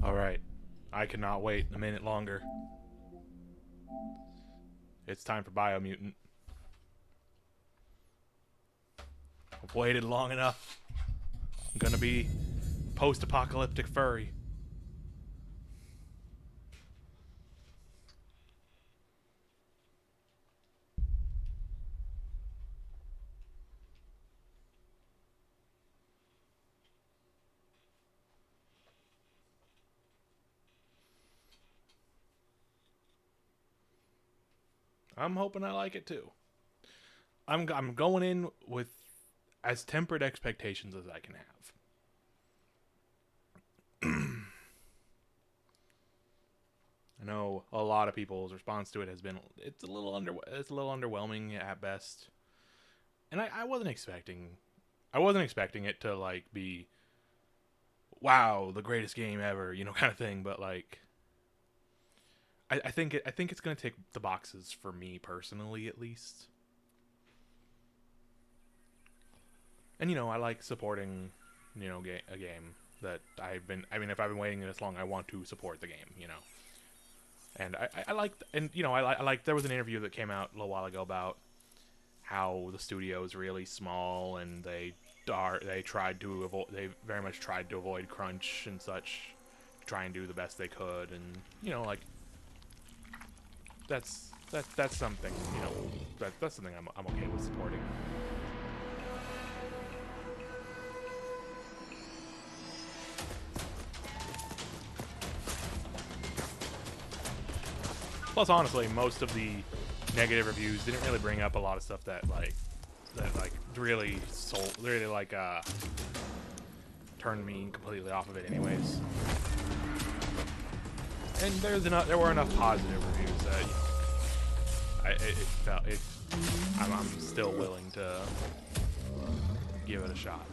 Alright. I cannot wait a minute longer. It's time for Biomutant. I've waited long enough. I'm gonna be post-apocalyptic furry. I'm hoping I like it too. I'm going in with as tempered expectations as I can have. I know a lot of people's response to it has been it's a little underwhelming at best, and I wasn't expecting it to like be wow the greatest game ever, you know, kind of thing. But like I think it's gonna tick the boxes for me personally at least. And you know I like supporting a game that if I've been waiting this long, I want to support the game, you know. And I like, and you know, I like. There was an interview that came out a little while ago about how the studio is really small and they very much tried to avoid crunch and such, try and do the best they could, and you know, like that's something, you know, that's something I'm okay with supporting. Plus, honestly, most of the negative reviews didn't really bring up a lot of stuff that really like turned me completely off of it anyways. And there were enough positive reviews that, you know, I'm still willing to give it a shot.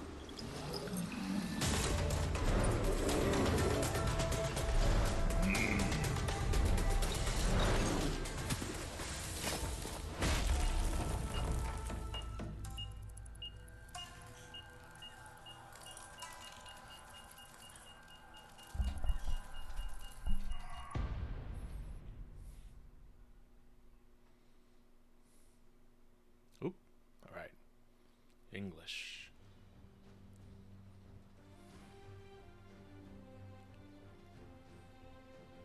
Oop. All right. English.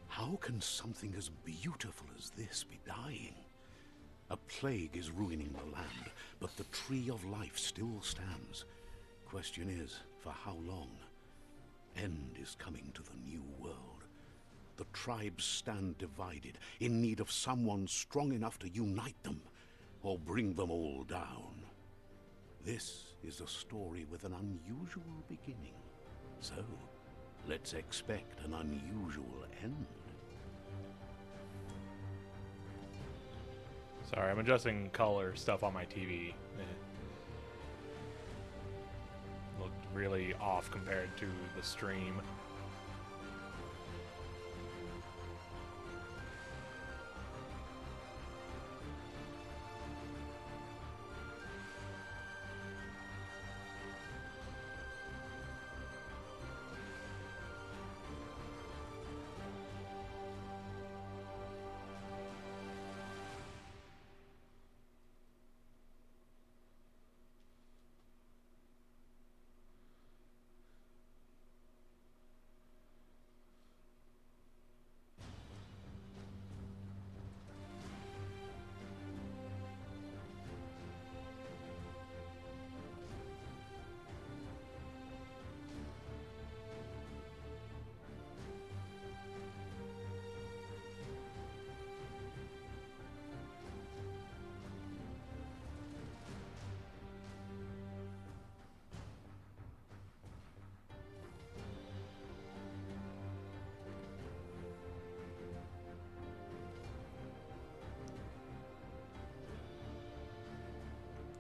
How can something as beautiful as this be dying? A plague is ruining the land, but the tree of life still stands. Question is, for how long? End is coming to the new world. The tribes stand divided, in need of someone strong enough to unite them, or bring them all down. This is a story with an unusual beginning. So, let's expect an unusual end. Sorry, I'm adjusting color stuff on my TV. It looked really off compared to the stream.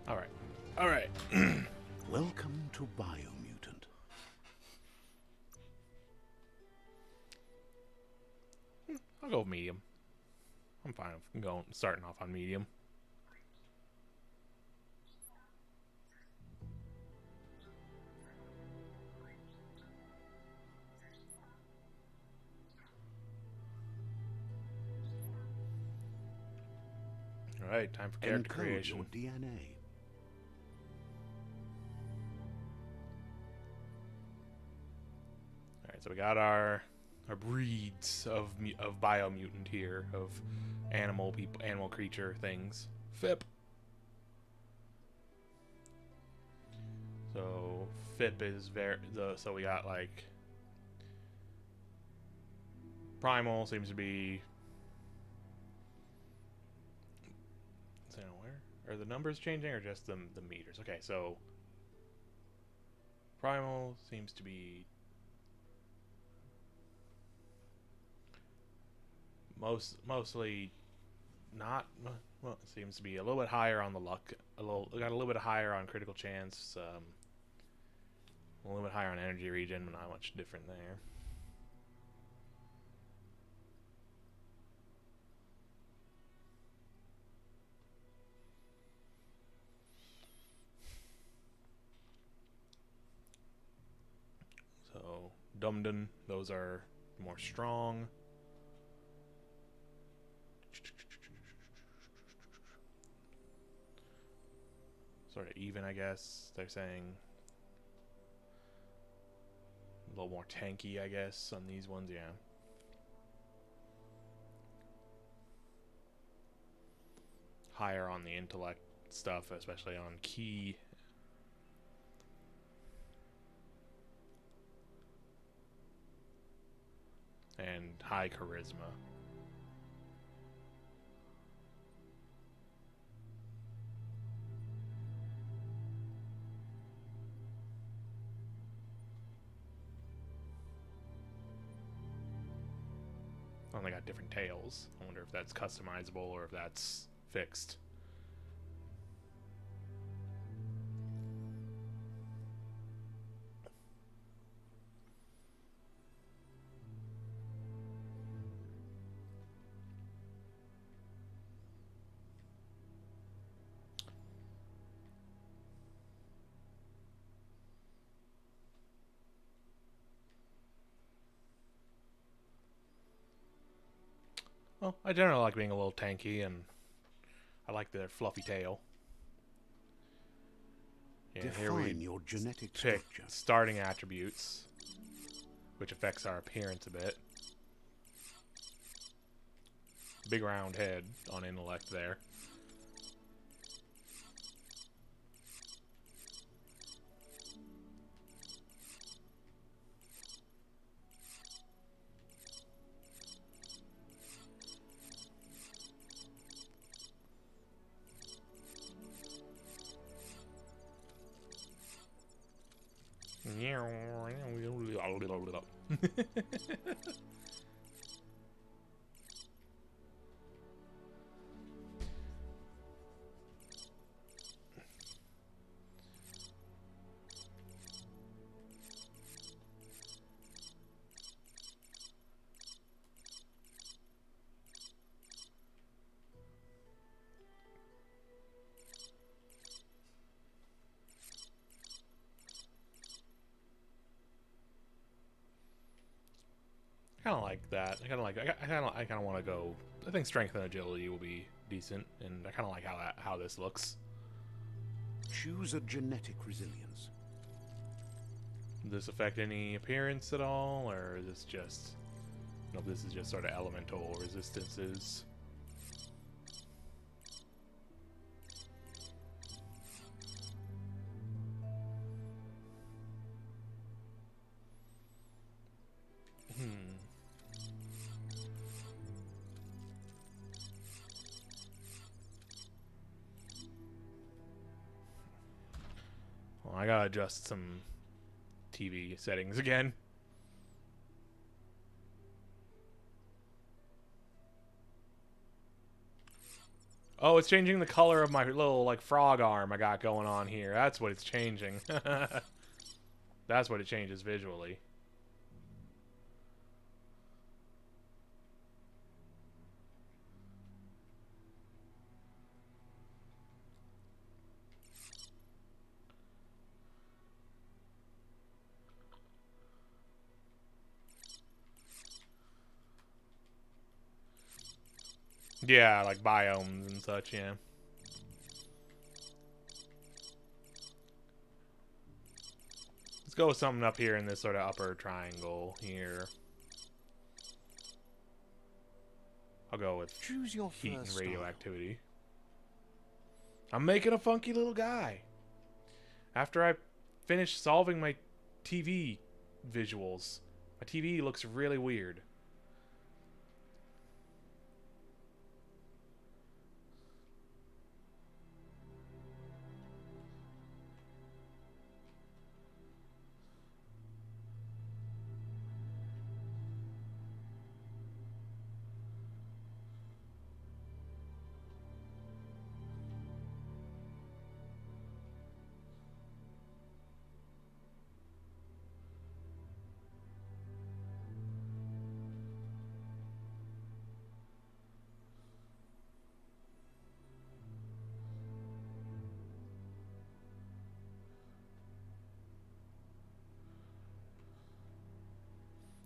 Alright. Alright. Welcome to Biomutant. I'll go with medium. I'm fine with starting off on medium. All right, time for character Encode your creation. DNA. All right, so we got our breeds of biomutant here, of animal creature things. FIP. So FIP is so we got like primal seems to be. So where are the numbers changing or just the meters? Okay, so primal seems to be mostly not. Well, it seems to be a little bit higher on the luck. Got a little bit higher on critical chance. A little bit higher on energy regen, but not much different there. So Dumdun, those are more strong. Sort of even, I guess. They're saying a little more tanky, I guess, on these ones, yeah. Higher on the intellect stuff, especially on key. And high charisma. Oh, they got different tails. I wonder if that's customizable or if that's fixed. Well, I generally like being a little tanky, and I like their fluffy tail. Yeah, here we Define your genetic pick structure. starting attributes, which affects our appearance a bit. Big round head on intellect there. Kind of like that. I kind of want to go. I think strength and agility will be decent, and I kind of like how this looks. Choose a genetic resilience. Does this affect any appearance at all, or is this just? No, this is just sort of elemental resistances. Well, I gotta adjust some TV settings again. Oh, it's changing the color of my little like frog arm I got going on here. That's what it's changing. That's what it changes visually. Yeah, like biomes and such, yeah. Let's go with something up here in this sort of upper triangle here. I'll go with Choose your heat and first style. radioactivity. I'm making a funky little guy. After I finish solving my TV visuals, my TV looks really weird.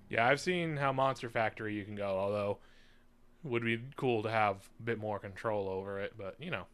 Yeah, I've seen how Monster Factory you can go, although it would be cool to have a bit more control over it, but you know.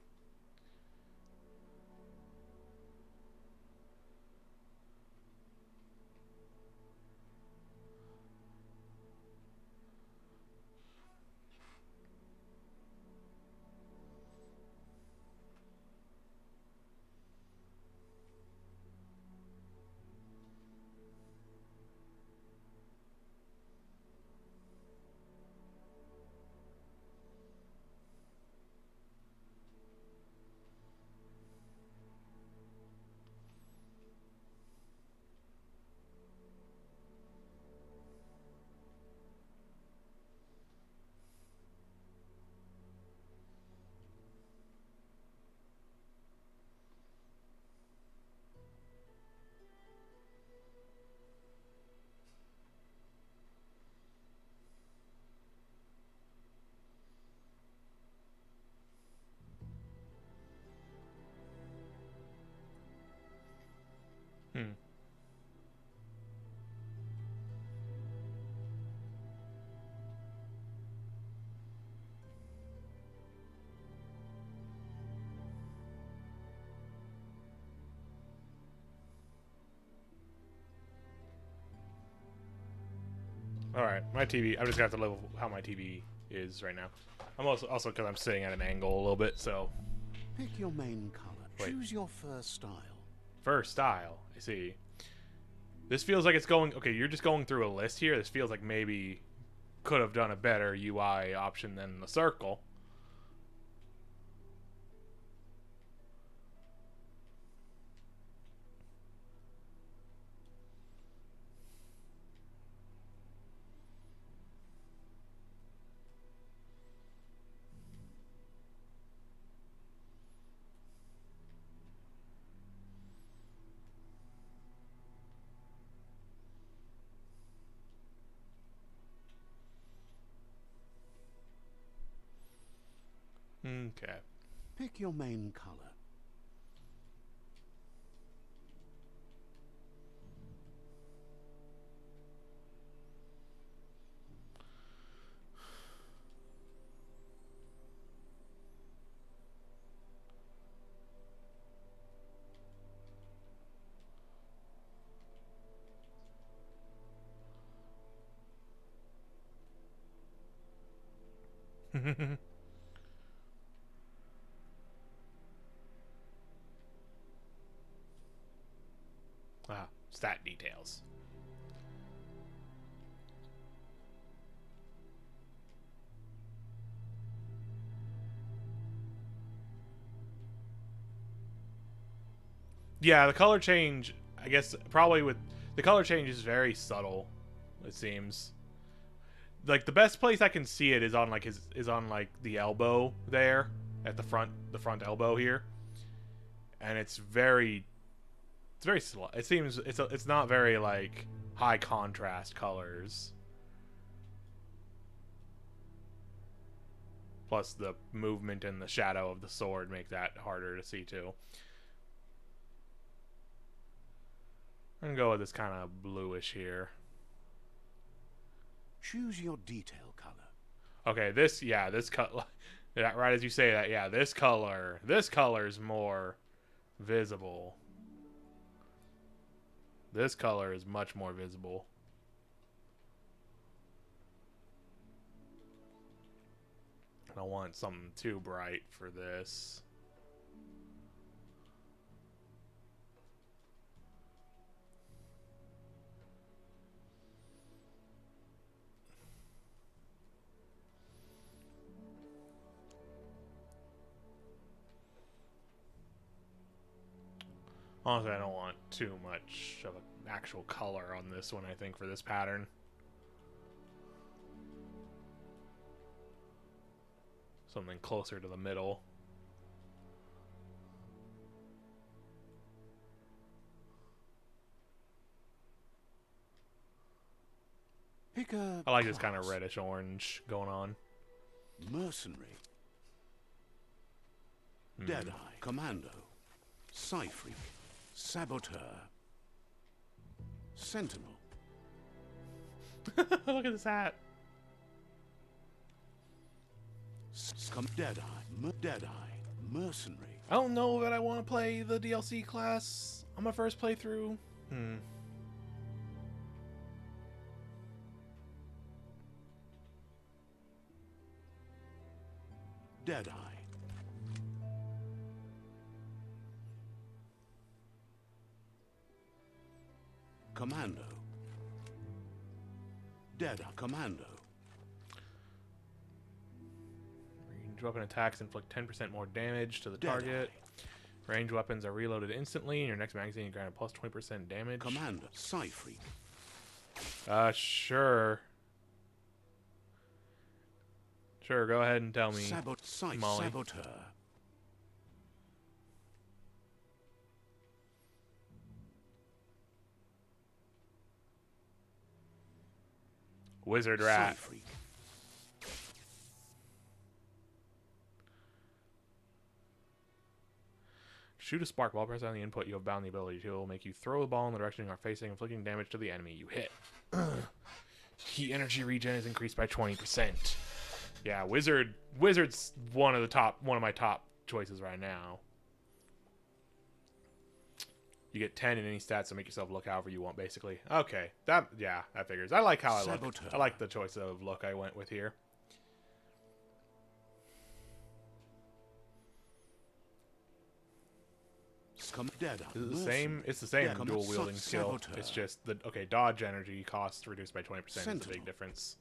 Hmm. Alright, my TV, I'm just gonna have to live with how my TV is right now. I'm also because I'm sitting at an angle a little bit, so. Pick your main color. Wait. Choose your first style. First style, I see. This feels like it's going, okay, you're just going through a list here. This feels like maybe could have done a better UI option than the circle. Okay. Pick your main color. Ah, stat details. Yeah, the color change, I guess probably with the color change is very subtle, it seems. Like the best place I can see it is on like his is on like the elbow there at the front elbow here. And it's very slow. It seems it's not very like high contrast colors. Plus the movement and the shadow of the sword make that harder to see too. I'm gonna go with this kind of bluish here. Choose your detail color. Okay, this yeah, this cut Yeah, right as you say that, yeah, this color's more visible. This color is much more visible. I don't want something too bright for this. Honestly, I don't want too much of an actual color on this one, I think, for this pattern. Something closer to the middle. Pick a I like this kind of class. reddish orange going on. Mercenary. Deadeye. Commando. Psyfreak. Saboteur. Sentinel. Look at this hat. Deadeye. Deadeye. Mercenary. I don't know that I want to play the DLC class on my first playthrough. Deadeye. Commando. Deadeye. Commando. Range weapon attacks inflict 10% more damage to the Deadeye. target. Range weapons are reloaded instantly. In your next magazine, you grant a plus 20% damage. Commando. Psyfreak. Sure. Sure, go ahead and tell me, Molly. Saboteur. Wizard Rat. Psyfreak. Shoot a spark ball. Press on the input you have bound the ability to. It will make you throw the ball in the direction you are facing, inflicting damage to the enemy you hit. Key energy regen is increased by 20%. Yeah, Wizard's one of my top choices right now. You get 10 in any stats, so make yourself look however you want, basically. Okay, that figures. I like how I look. I like the choice of look I went with here. It's the same dual wielding skill. It's just the dodge energy cost reduced by 20% is the big difference.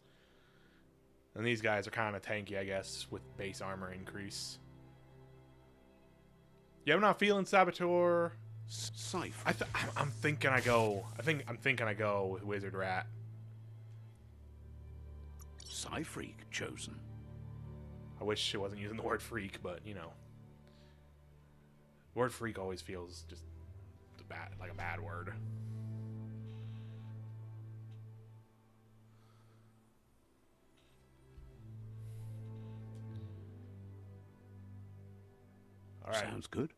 And these guys are kind of tanky, I guess, with base armor increase. Yeah, I'm not feeling Saboteur. I'm thinking I go with Wizard Rat. Psyfreak chosen. I wish it wasn't using the word freak, but you know, the word freak always feels just like a bad word. All right. Sounds good.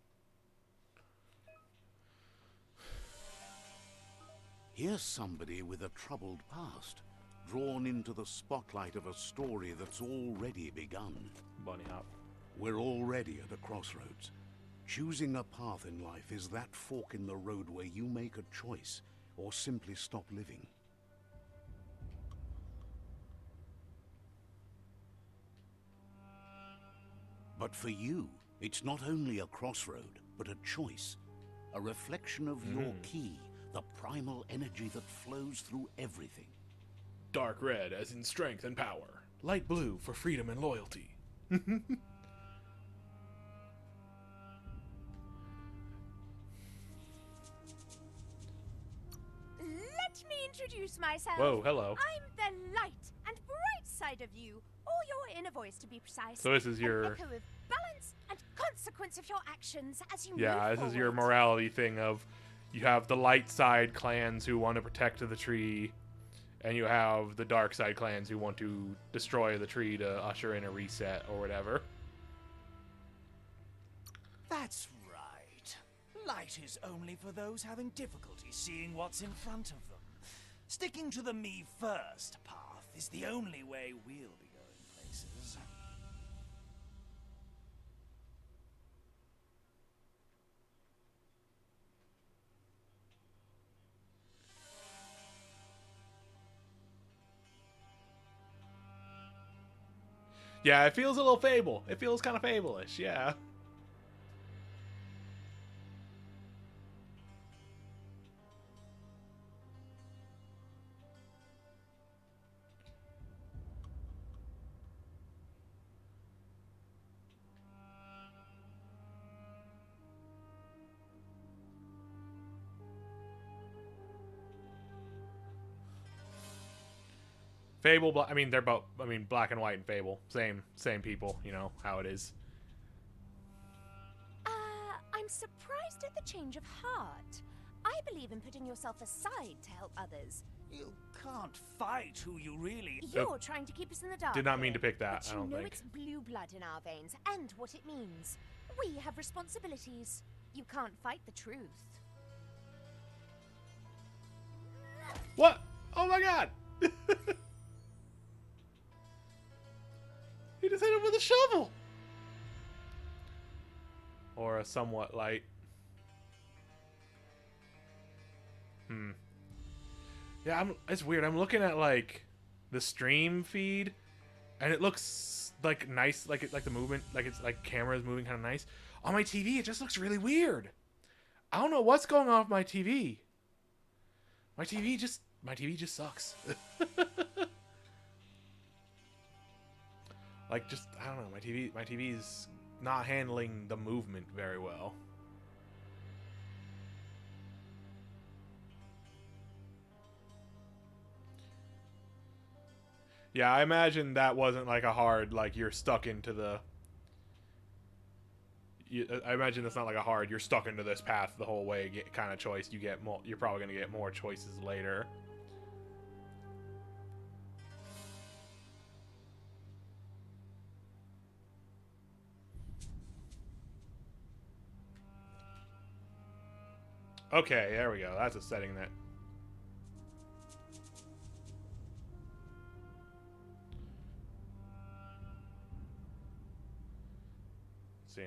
Here's somebody with a troubled past, drawn into the spotlight of a story that's already begun. Bunny hop. We're already at a crossroads. Choosing a path in life is that fork in the road where you make a choice or simply stop living. But for you, it's not only a crossroad, but a choice. A reflection of your key, the primal energy that flows through everything. Dark red as in strength and power. Light blue for freedom and loyalty. Let me introduce myself. Whoa, hello. I'm the light and bright side of you, or your inner voice to be precise. So this is your an echo of balance and consequence of your actions as you move this forward. is your morality thing of you have the light side clans who want to protect the tree, and you have the dark side clans who want to destroy the tree to usher in a reset or whatever. That's right. Light is only for those having difficulty seeing what's in front of them. Sticking to the me first path is the only way we'll be going places. Yeah, it feels a little Fable. It feels kind of Fable-ish, yeah. Fable, I mean, they're both, I mean, Black and White and Fable. Same people, you know, how it is. I'm surprised at the change of heart. I believe in putting yourself aside to help others. You can't fight who you really... You're trying to keep us in the dark. Did not mean here, to pick that, but I don't you know think. it's blue blood in our veins and what it means. We have responsibilities. You can't fight the truth. What? Oh my god! He just hit him with a shovel! Or a somewhat light. Yeah, it's weird. I'm looking at, like, the stream feed, and it looks, like, nice, like the movement, like it's, like, camera's moving kind of nice. On my TV, it just looks really weird. I don't know what's going on with my TV. My TV just sucks. Like, just, I don't know, my TV's not handling the movement very well. Yeah, I imagine that wasn't like a hard, like, you're stuck into the... I imagine that's not like a hard, you're stuck into this path the whole way kind of choice. You're probably going to get more choices later. Okay, there we go. That's a setting that... Let's see now.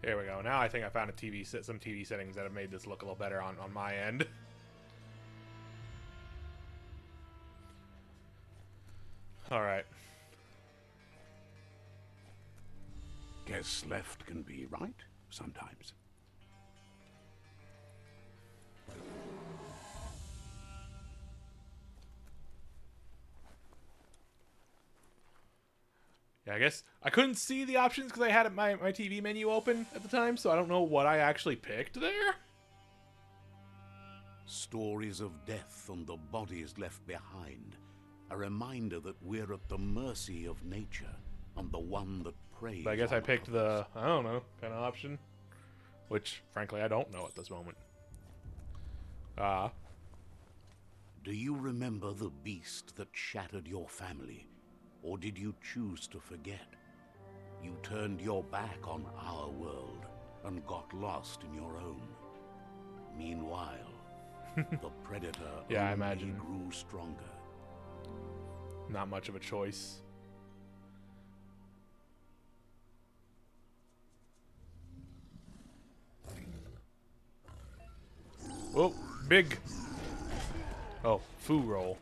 Here we go. Now I think I found some TV settings that have made this look a little better on my end. Alright. Guess left can be right sometimes. Yeah, I guess I couldn't see the options because I had my TV menu open at the time, so I don't know what I actually picked there. Stories of death and the bodies left behind. A reminder that we're at the mercy of nature and the one that preys. But I guess I on picked others. the, I don't know, kind of option. Which, frankly, I don't know at this moment. Do you remember the beast that shattered your family? Or did you choose to forget? You turned your back on our world and got lost in your own. Meanwhile, the predator Yeah, I only imagine. grew stronger. Not much of a choice. Oh, big. Oh, foo roll.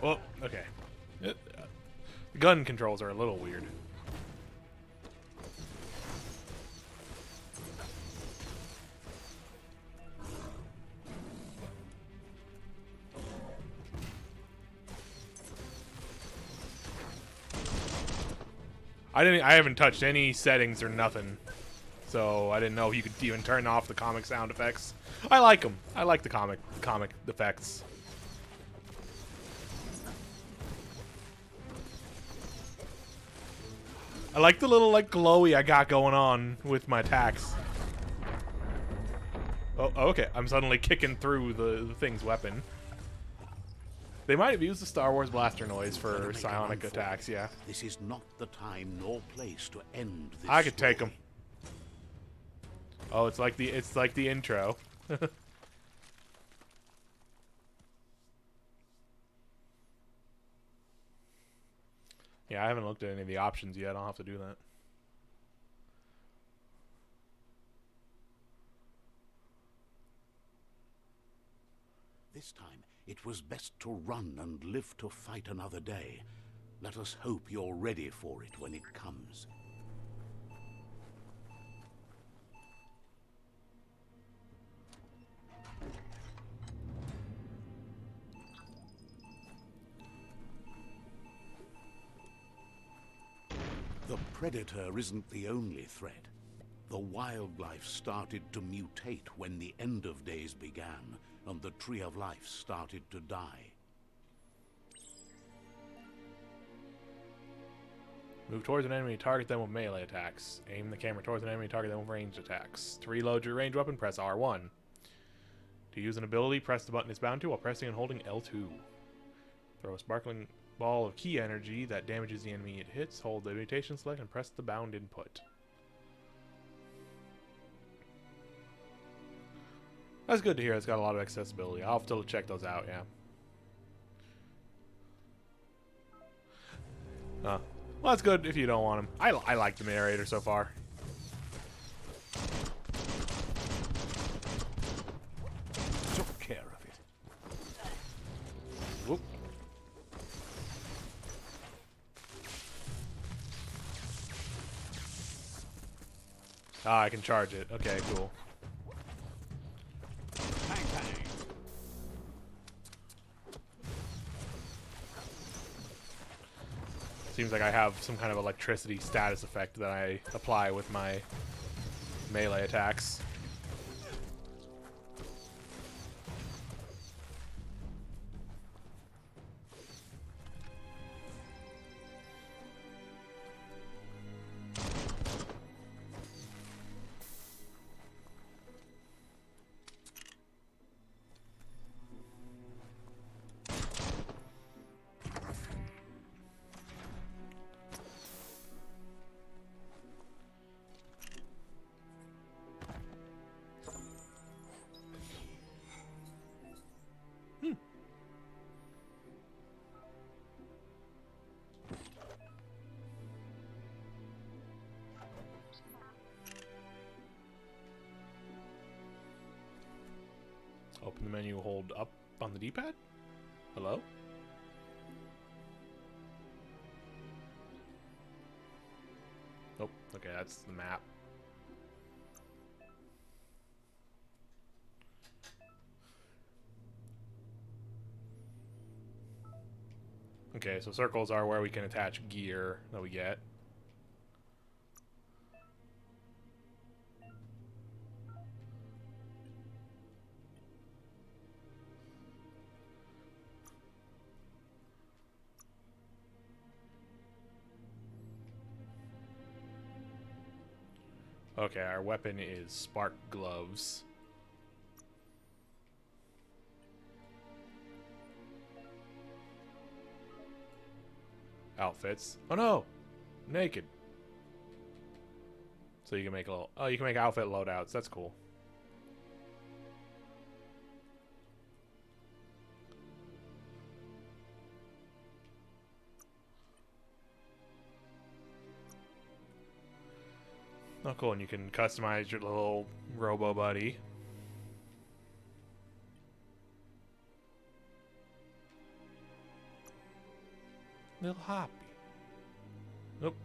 Well, okay. The gun controls are a little weird. I haven't touched any settings or nothing. So I didn't know if you could even turn off the comic sound effects. I like them. I like the comic effects. I like the little like glowy I got going on with my attacks. Oh, okay. I'm suddenly kicking through the thing's weapon. They might have used the Star Wars blaster noise Better for make a psionic run for attacks, it. yeah. This is not the time nor place to end this I could take story. them. Oh, it's like the intro. Yeah, I haven't looked at any of the options yet. I'll have to do that. This time, it was best to run and live to fight another day. Let us hope you're ready for it when it comes. The Predator isn't the only threat. The wildlife started to mutate when the end of days began, and the Tree of Life started to die. Move towards an enemy, target them with melee attacks. Aim the camera towards an enemy, target them with ranged attacks. To reload your ranged weapon, press R1. To use an ability, press the button it's bound to while pressing and holding L2. Throw a sparkling ball of key energy that damages the enemy it hits. Hold the mutation select and press the bound input. That's good to hear. It's got a lot of accessibility. I'll have to check those out, yeah. Well, that's good if you don't want them. I like the narrator so far. Took care of it. Whoop. Ah, I can charge it. Okay, cool. Bang, bang. Seems like I have some kind of electricity status effect that I apply with my melee attacks. Open the menu, hold up on the D-pad? Hello? Nope. Okay, that's the map. Okay, so circles are where we can attach gear that we get. Okay, our weapon is spark gloves. Outfits. Oh no! Naked. So you can make a little... Oh, you can make outfit loadouts. That's cool. Oh, cool. And you can customize your little robo buddy. Little Hoppy. Nope.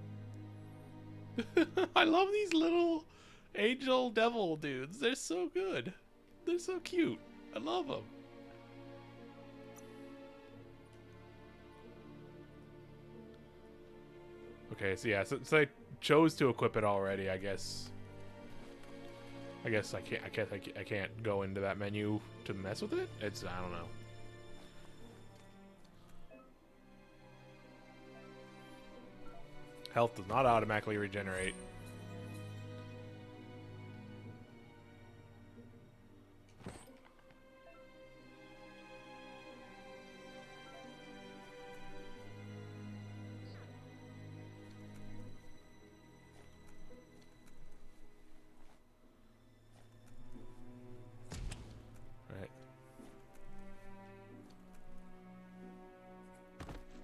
I love these little angel devil dudes. They're so good. They're so cute. I love them. Okay, so yeah, since I chose to equip it already, I guess I can't go into that menu to mess with it. It's I don't know. Health does not automatically regenerate.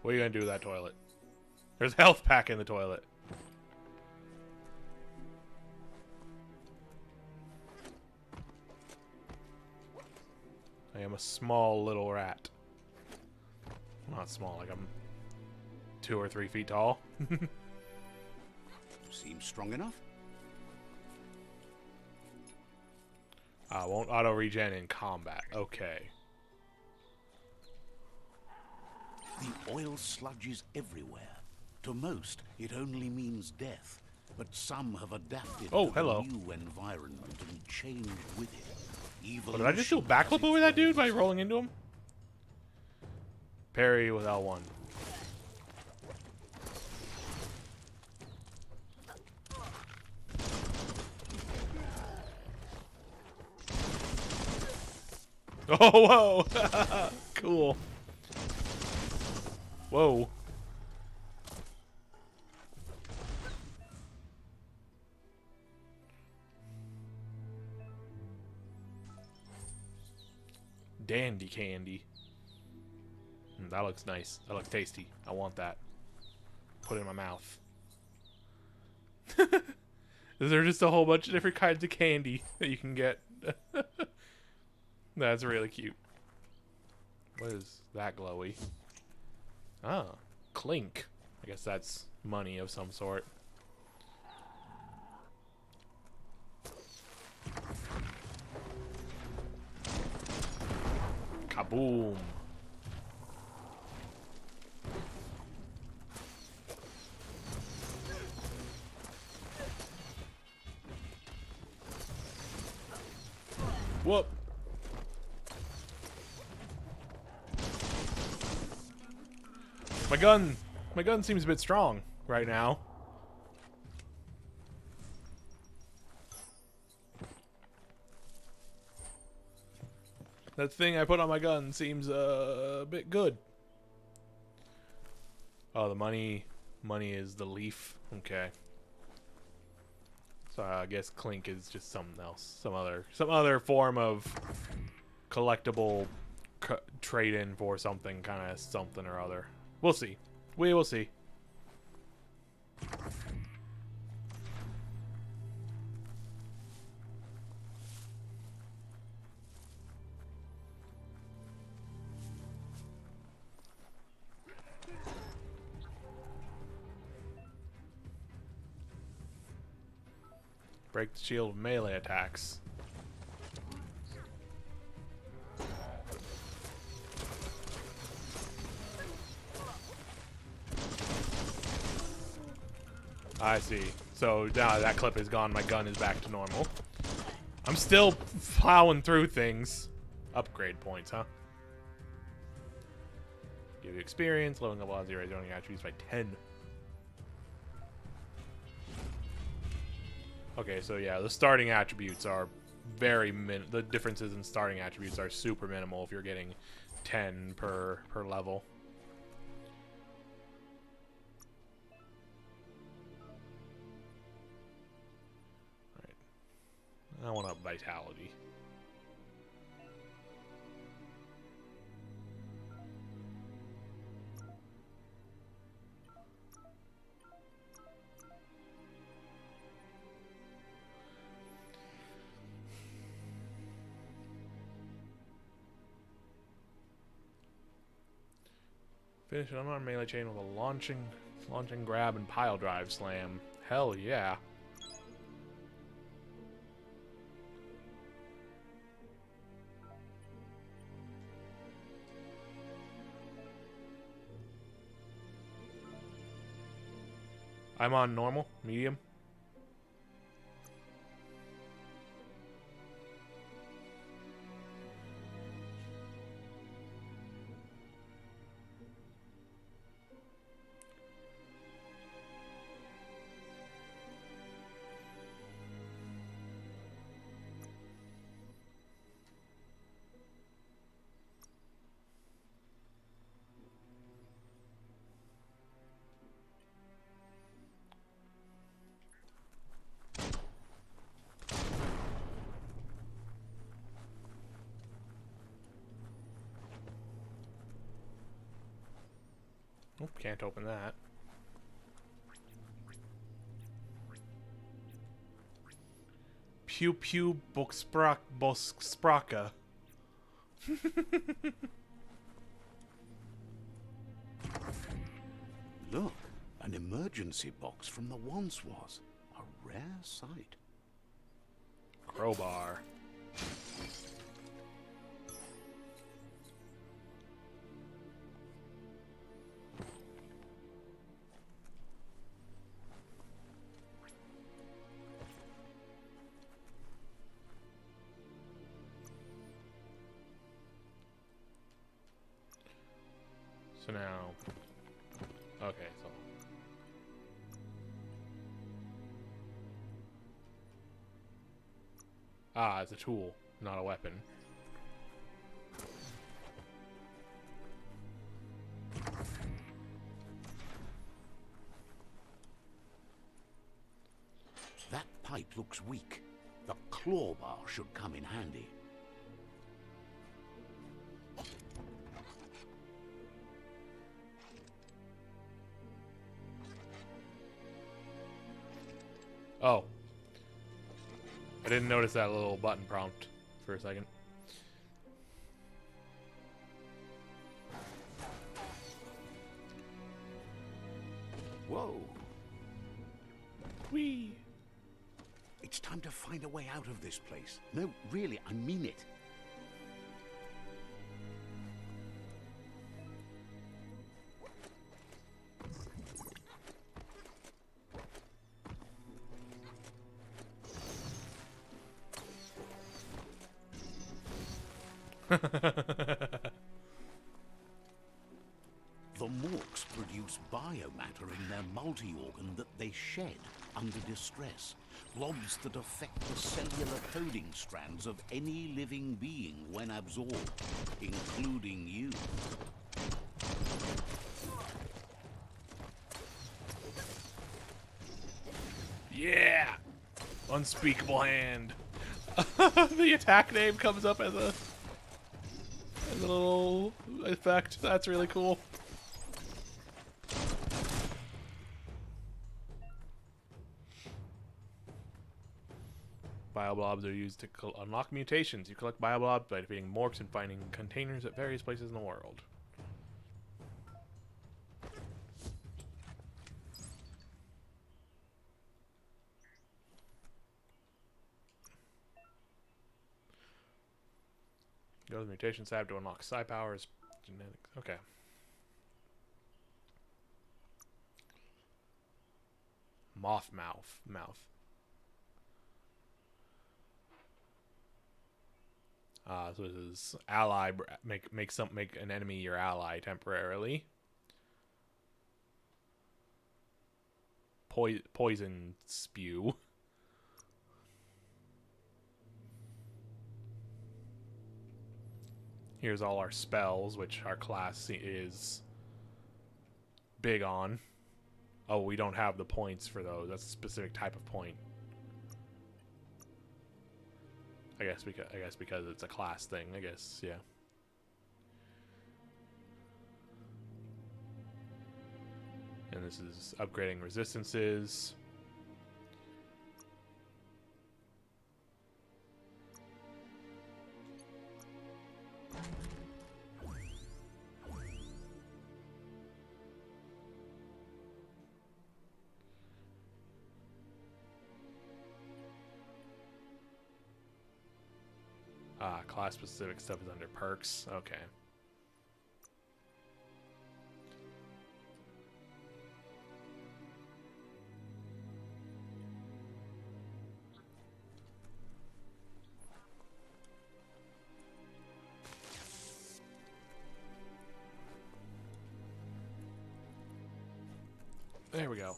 What are you gonna do with that toilet? There's a health pack in the toilet. I am a small little rat. Not small, like I'm 2 or 3 feet tall. Seems strong enough. I won't auto regen in combat. Okay. The oil sludge is everywhere. To most, it only means death. But some have adapted Oh, to hello. the new environment and changed with it. What, did I just do a Evolution has backflip its over that dude by ways. rolling into him? Parry with L1. Oh, whoa! Cool. Whoa. Dandy candy. That looks nice. That looks tasty. I want that. Put it in my mouth. Is there just a whole bunch of different kinds of candy that you can get? That's really cute. What is that glowy? Ah, clink. I guess that's money of some sort. Kaboom. Whoop. My gun seems a bit strong right now. That thing I put on my gun seems a bit good. Oh, the money is the leaf. Okay. So I guess clink is just something else, some other form of collectible trade-in for something, kind of something or other. We'll see. We will see. Break the shield with melee attacks. I see. So now that clip is gone, my gun is back to normal. I'm still plowing through things. Upgrade points, huh? Give you experience, leveling up velocity, raise only attributes by 10. Okay, so yeah, the starting attributes are very the differences in starting attributes are super minimal if you're getting 10 per level. I want up vitality. Finish an unarmed melee chain with a launching grab and pile drive slam. Hell yeah. I'm on normal, medium. Oh, can't open that. Pew pew spraka. Look, an emergency box from the once was. A rare sight. Crowbar. So now, okay, so it's a tool, not a weapon. That pipe looks weak. The claw bar should come in handy. Oh, I didn't notice that little button prompt for a second. Whoa. Whee! It's time to find a way out of this place. No, really, I mean it. The Morks produce biomatter in their multi-organ that they shed under distress. Blobs that affect the cellular coding strands of any living being when absorbed, including you. Yeah! Unspeakable hand. The attack name comes up as a little effect. That's really cool. Bioblobs are used to unlock mutations. You collect bioblobs by defeating morphs and finding containers at various places in the world. Go to the mutation tab to unlock psi powers. Genetics. Okay. Moth mouth. So this is ally. Make an enemy your ally temporarily. Poison spew. Here's all our spells, which our class is big on. Oh, we don't have the points for those. That's a specific type of point. I guess because it's a class thing. I guess, yeah. And this is upgrading resistances. Class specific stuff is under perks. Okay. There we go.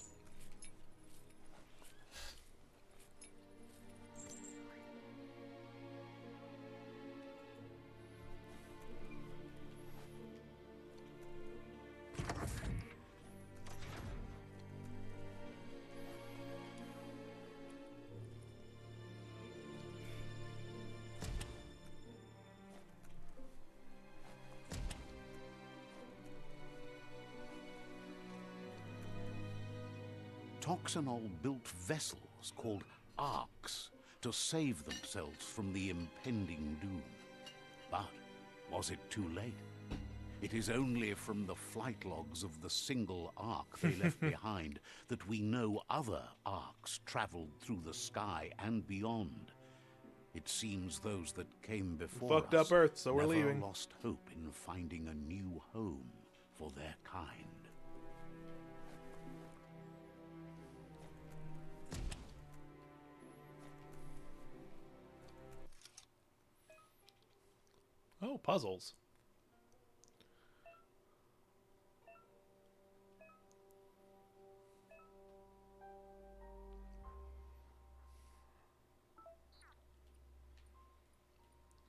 Toxanol built vessels called arks to save themselves from the impending doom. But was it too late? It is only from the flight logs of the single ark they left behind that we know other arks traveled through the sky and beyond. It seems those that came before Fucked up Earth, so we're never leaving. lost hope in finding a new home for their kind. Oh, puzzles.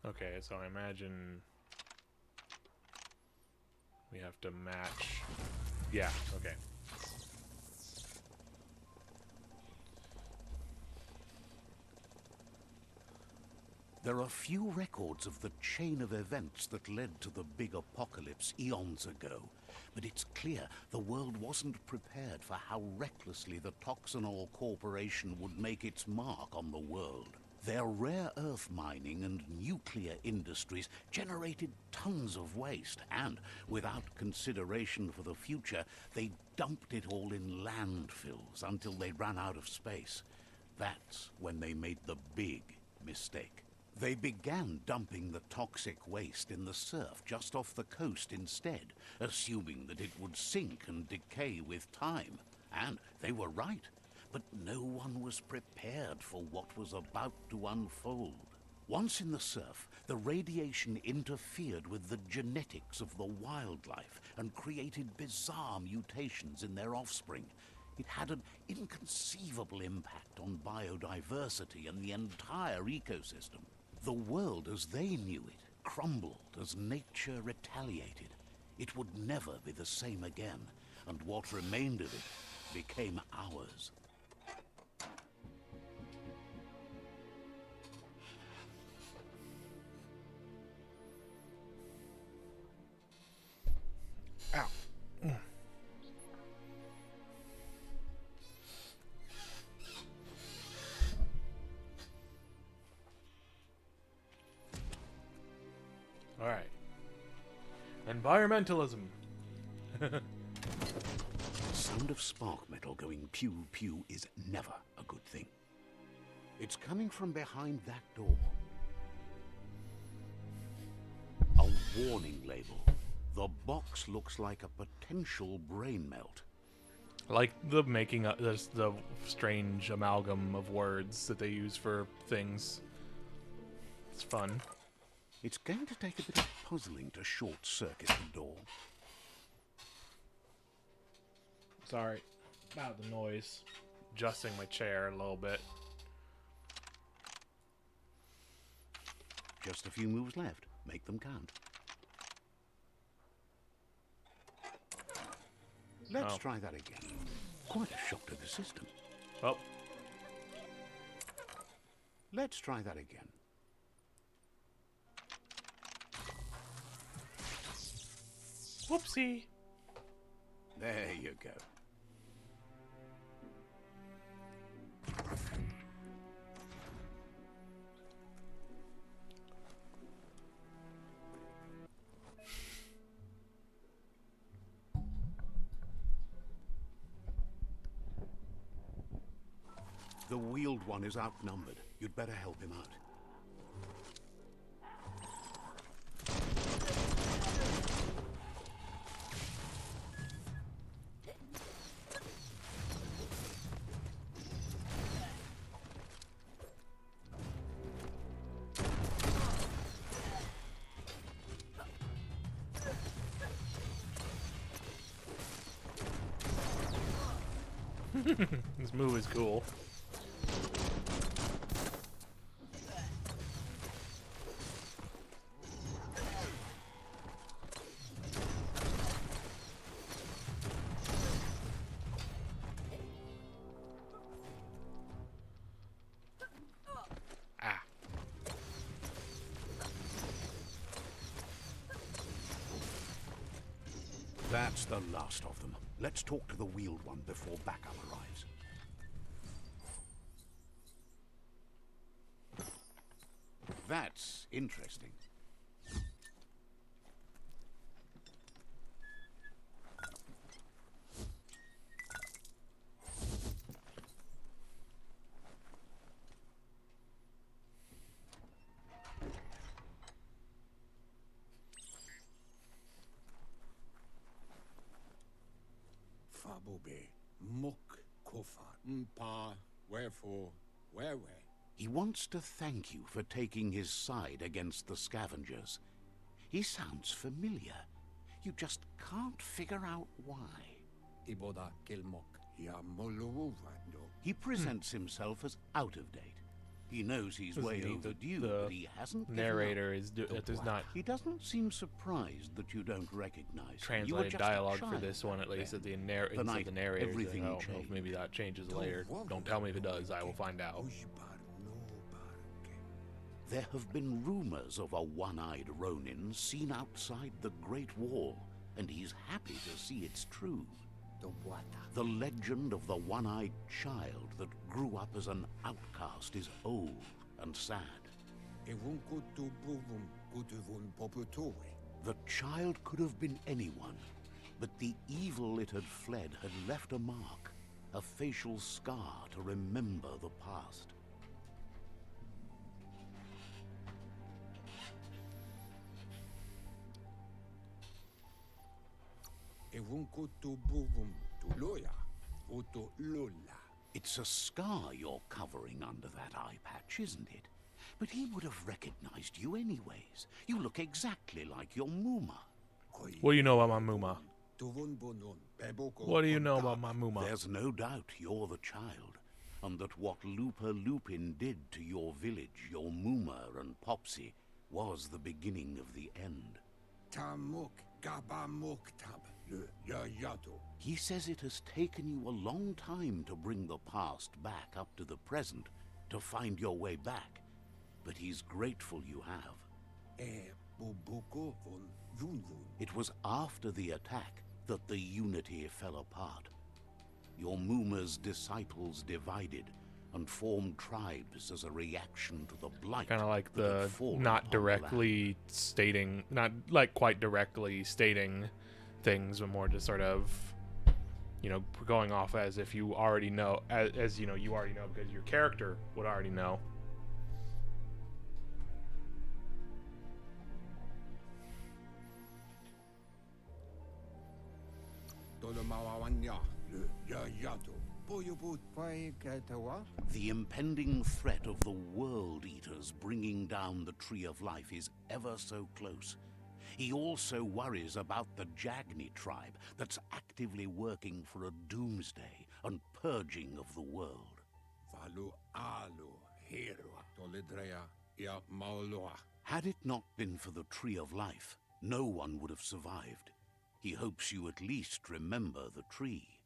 Okay, so I imagine we have to match. Yeah, okay. There are few records of the chain of events that led to the big apocalypse eons ago, but it's clear the world wasn't prepared for how recklessly the Toxanol Corporation would make its mark on the world. Their rare earth mining and nuclear industries generated tons of waste, and without consideration for the future, they dumped it all in landfills until they ran out of space. That's when they made the big mistake. They began dumping the toxic waste in the surf just off the coast instead, assuming that it would sink and decay with time. And they were right. But no one was prepared for what was about to unfold. Once in the surf, the radiation interfered with the genetics of the wildlife and created bizarre mutations in their offspring. It had an inconceivable impact on biodiversity and the entire ecosystem. The world as they knew it crumbled as nature retaliated. It would never be the same again, and what remained of it became ours. Ow. All right. Environmentalism. The sound of spark metal going pew-pew is never a good thing. It's coming from behind that door. A warning label. The box looks like a potential brain melt. Like the making up the strange amalgam of words that they use for things. It's fun. It's going to take a bit of puzzling to short-circuit the door. Sorry about the noise. Adjusting my chair a little bit. Just a few moves left. Make them count. Let's try that again. Quite a shock to the system. Oh. Let's try that again. Whoopsie. There you go. The wheeled one is outnumbered. You'd better help him out. This move is cool. Ah. That's the last of them. Let's talk to the wheeled one before backup arrives. That's interesting. Fabobe, muk, kofa, mpa, wherefore, where? He wants to thank you for taking his side against the scavengers. He sounds familiar. You just can't figure out why. Iboda kilmok, ya moluwando. He presents himself as out of date. He knows he's way overdue, but he hasn't given Narrator up. is does not He doesn't seem surprised that you don't recognize him. You were translate just a dialogue for child this one, at back least then. at the narrator. Tonight, The narrator. I everything don't know if changed. maybe that changes later. Don't tell me if it does. I will find out. There have been rumors of a one-eyed Ronin seen outside the Great Wall, and he's happy to see it's true. The legend of the one-eyed child that grew up as an outcast is old and sad. The child could have been anyone, but the evil it had fled had left a mark, a facial scar to remember the past. It's a scar you're covering under that eye patch, isn't it? But he would have recognized you anyways. You look exactly like your Muma. What do you know about my Muma? What do you know about my Muma? There's no doubt you're the child, and that what Looper Lupin did to your village, your Muma and Popsy, was the beginning of the end. He says it has taken you a long time to bring the past back up to the present, to find your way back, but he's grateful you have. It was after the attack that the Unity fell apart. Your Muma's disciples divided and formed tribes as a reaction to the blight. Kind of like that had the fallen not upon the land. directly stating, not like quite directly stating things, but more just sort of, you know, going off as if you already know, as you know, you already know because your character would already know. The impending threat of the World Eaters bringing down the Tree of Life is ever so close. He also worries about the Jagni tribe that's actively working for a doomsday and purging of the world. Had it not been for the Tree of Life, no one would have survived. He hopes you at least remember the tree.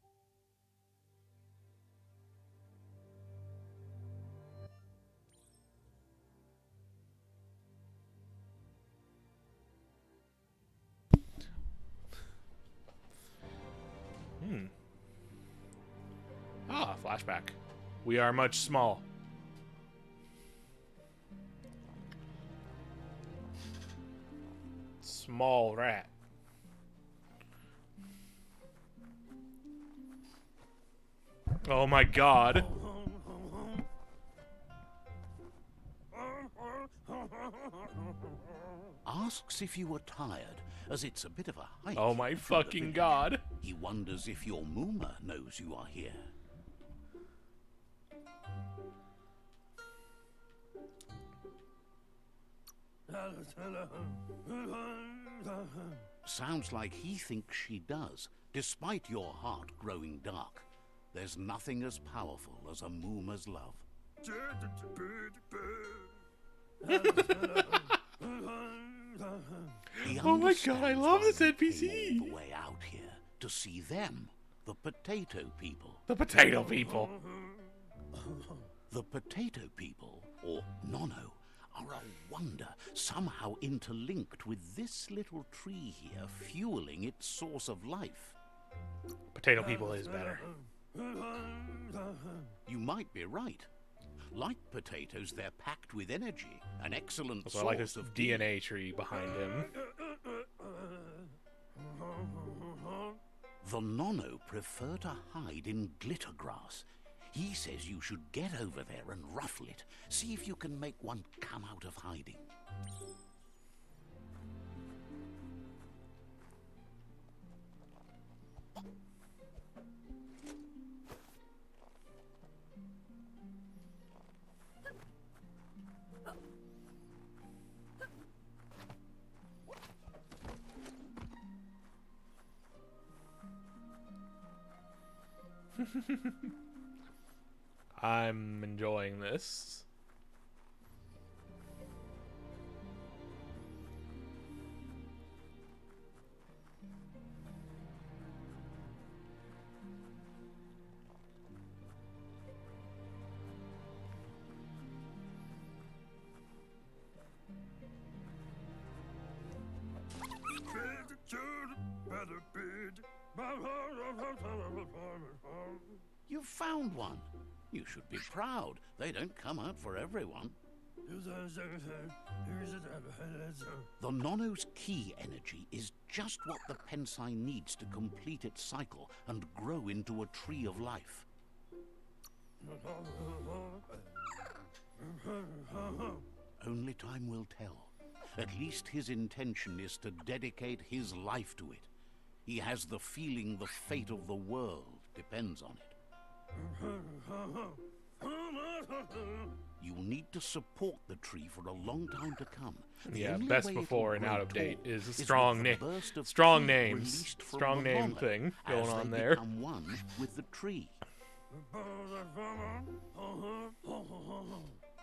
Ah, flashback. We are much small. Small rat. Oh my god. Asks if you were tired, as it's a bit of a hike. Oh my to the fucking village. god. He wonders if your Muma knows you are here. Sounds like he thinks she does, despite your heart growing dark. There's nothing as powerful as a Muma's love. He Oh my god, I understands love why this you NPC. came all the way out here to see them, the potato people. The potato people. The potato people, or Nono, are a wonder, somehow interlinked with this little tree here, fueling its source of life. Potato people is better. You might be right. Like potatoes, they're packed with energy, an excellent So I like this source of tea. DNA tree behind him. The Nono prefer to hide in glitter grass. He says you should get over there and ruffle it. See if you can make one come out of hiding. I'm enjoying this. You've found one. You should be proud. They don't come out for everyone. The Nono's key energy is just what the Pensai needs to complete its cycle and grow into a tree of life. Only time will tell. At least his intention is to dedicate his life to it. He has the feeling the fate of the world depends on it. You'll need to support the tree for a long time to come. The Yeah, only best way it'll before and grow out of date tall is a with strong the name, burst of strong ki names, released from strong the name Nono thing as going on they there. become one with the tree.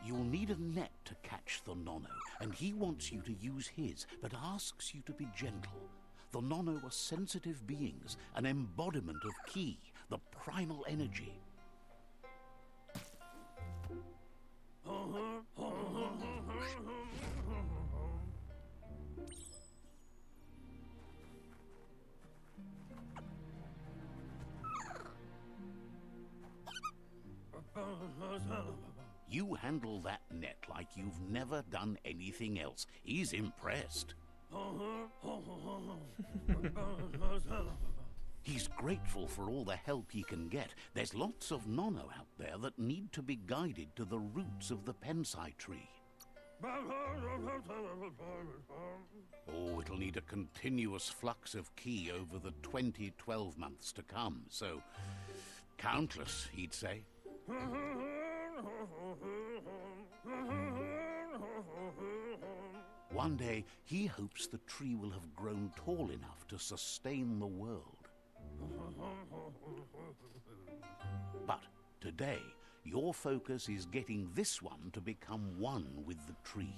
You'll need a net to catch the Nono, and he wants you to use his, but asks you to be gentle. The Nono are sensitive beings, an embodiment of ki, the primal energy. You handle that net like you've never done anything else. He's impressed. He's grateful for all the help he can get. There's lots of Nono out there that need to be guided to the roots of the Pensai tree. Oh, it'll need a continuous flux of ki over the 12 months to come, so countless, he'd say. One day, he hopes the tree will have grown tall enough to sustain the world. But today, your focus is getting this one to become one with the tree.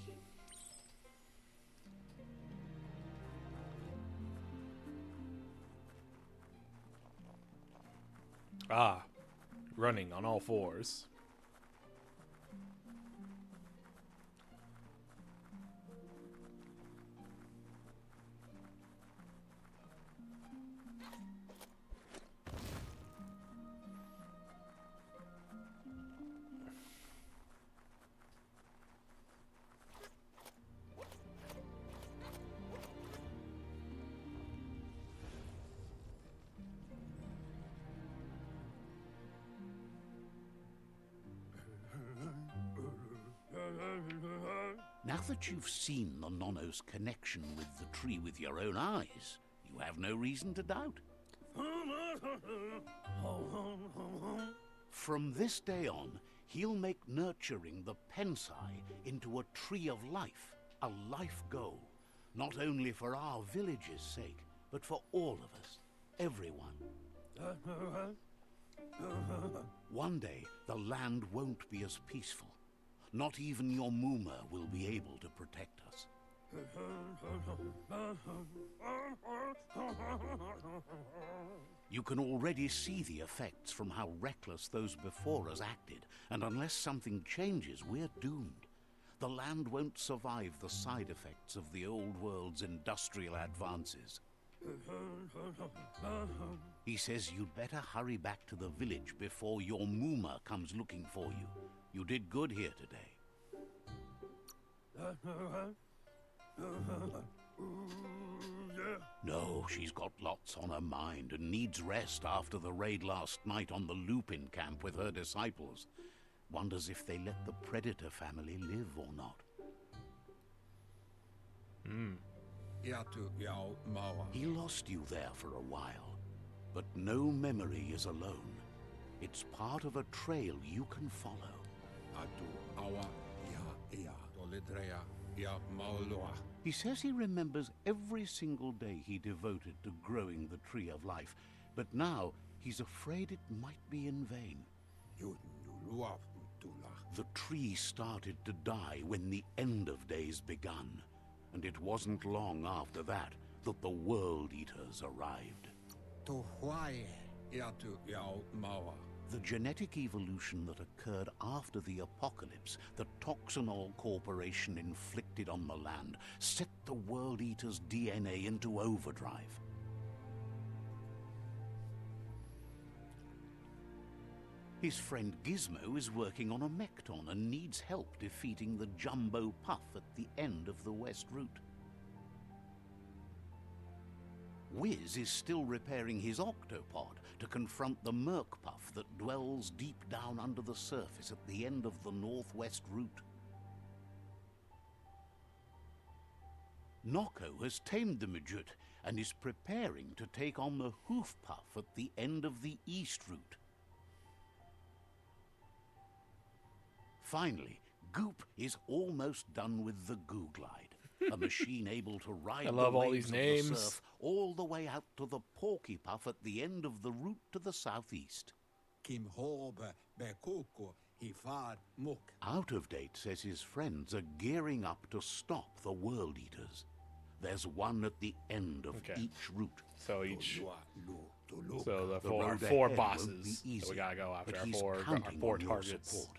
Ah, running on all fours. Now that you've seen the Nono's connection with the tree with your own eyes, you have no reason to doubt. From this day on, he'll make nurturing the Pensai into a tree of life, a life goal, not only for our village's sake, but for all of us, everyone. One day, the land won't be as peaceful. Not even your Muma will be able to protect us. You can already see the effects from how reckless those before us acted, and unless something changes, we're doomed. The land won't survive the side effects of the old world's industrial advances. He says you'd better hurry back to the village before your Muma comes looking for you. You did good here today. No, she's got lots on her mind and needs rest after the raid last night on the Lupin camp with her disciples. Wonders if they let the Predator family live or not. Iatu Yao Mawa. He lost you there for a while, but no memory is alone. It's part of a trail you can follow. Atu Awa Ia Toledrea Ia Maoloa. He says he remembers every single day he devoted to growing the Tree of Life, but now he's afraid it might be in vain. Yunulua Tula. The tree started to die when the end of days begun, and it wasn't long after that that the World Eaters arrived. To Hawaii. Iatu Yao Mawa. The genetic evolution that occurred after the apocalypse the Toxanol Corporation inflicted on the land set the World Eater's DNA into overdrive. His friend Gizmo is working on a Mekton and needs help defeating the Jumbo Puff at the end of the West Route. Wiz is still repairing his octopod to confront the Merc Puff that dwells deep down under the surface at the end of the Northwest Route. Noko has tamed the Midget and is preparing to take on the Hoof Puff at the end of the East Route. Finally, Goop is almost done with the Goo Glide, a machine able to ride I love the all waves these of the names. surf all the way out to the Porky Puff at the end of the route to the southeast. Kim Hobe Bekoko Hifar Muk. Out of Date says his friends are gearing up to stop the World Eaters. There's one at the end of Okay. each route. So each, Tulu. so the The four road four ahead won't bosses be that we easy, gotta go but after. he's Our counting four on your targets. support.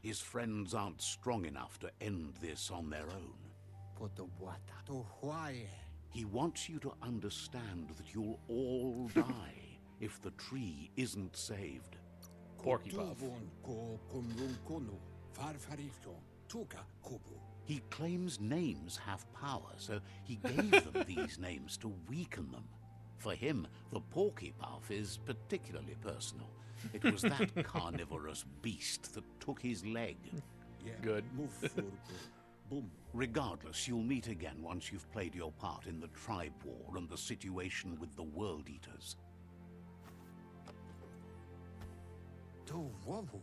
His friends aren't strong enough to end this on their own. Potobuata. To Hawaii. He wants you to understand that you'll all die if the tree isn't saved. Porky Puff. Kotuvon Ko Kumrunkunu. Farfariko. Tuka Kubu. He claims names have power, so he gave them these names to weaken them. For him, the Porky Puff is particularly personal. It was that carnivorous beast that took his leg. Yeah. Good. Mufurku. Boom. Regardless, you'll meet again once you've played your part in the tribe war and the situation with the World Eaters. To Wavu.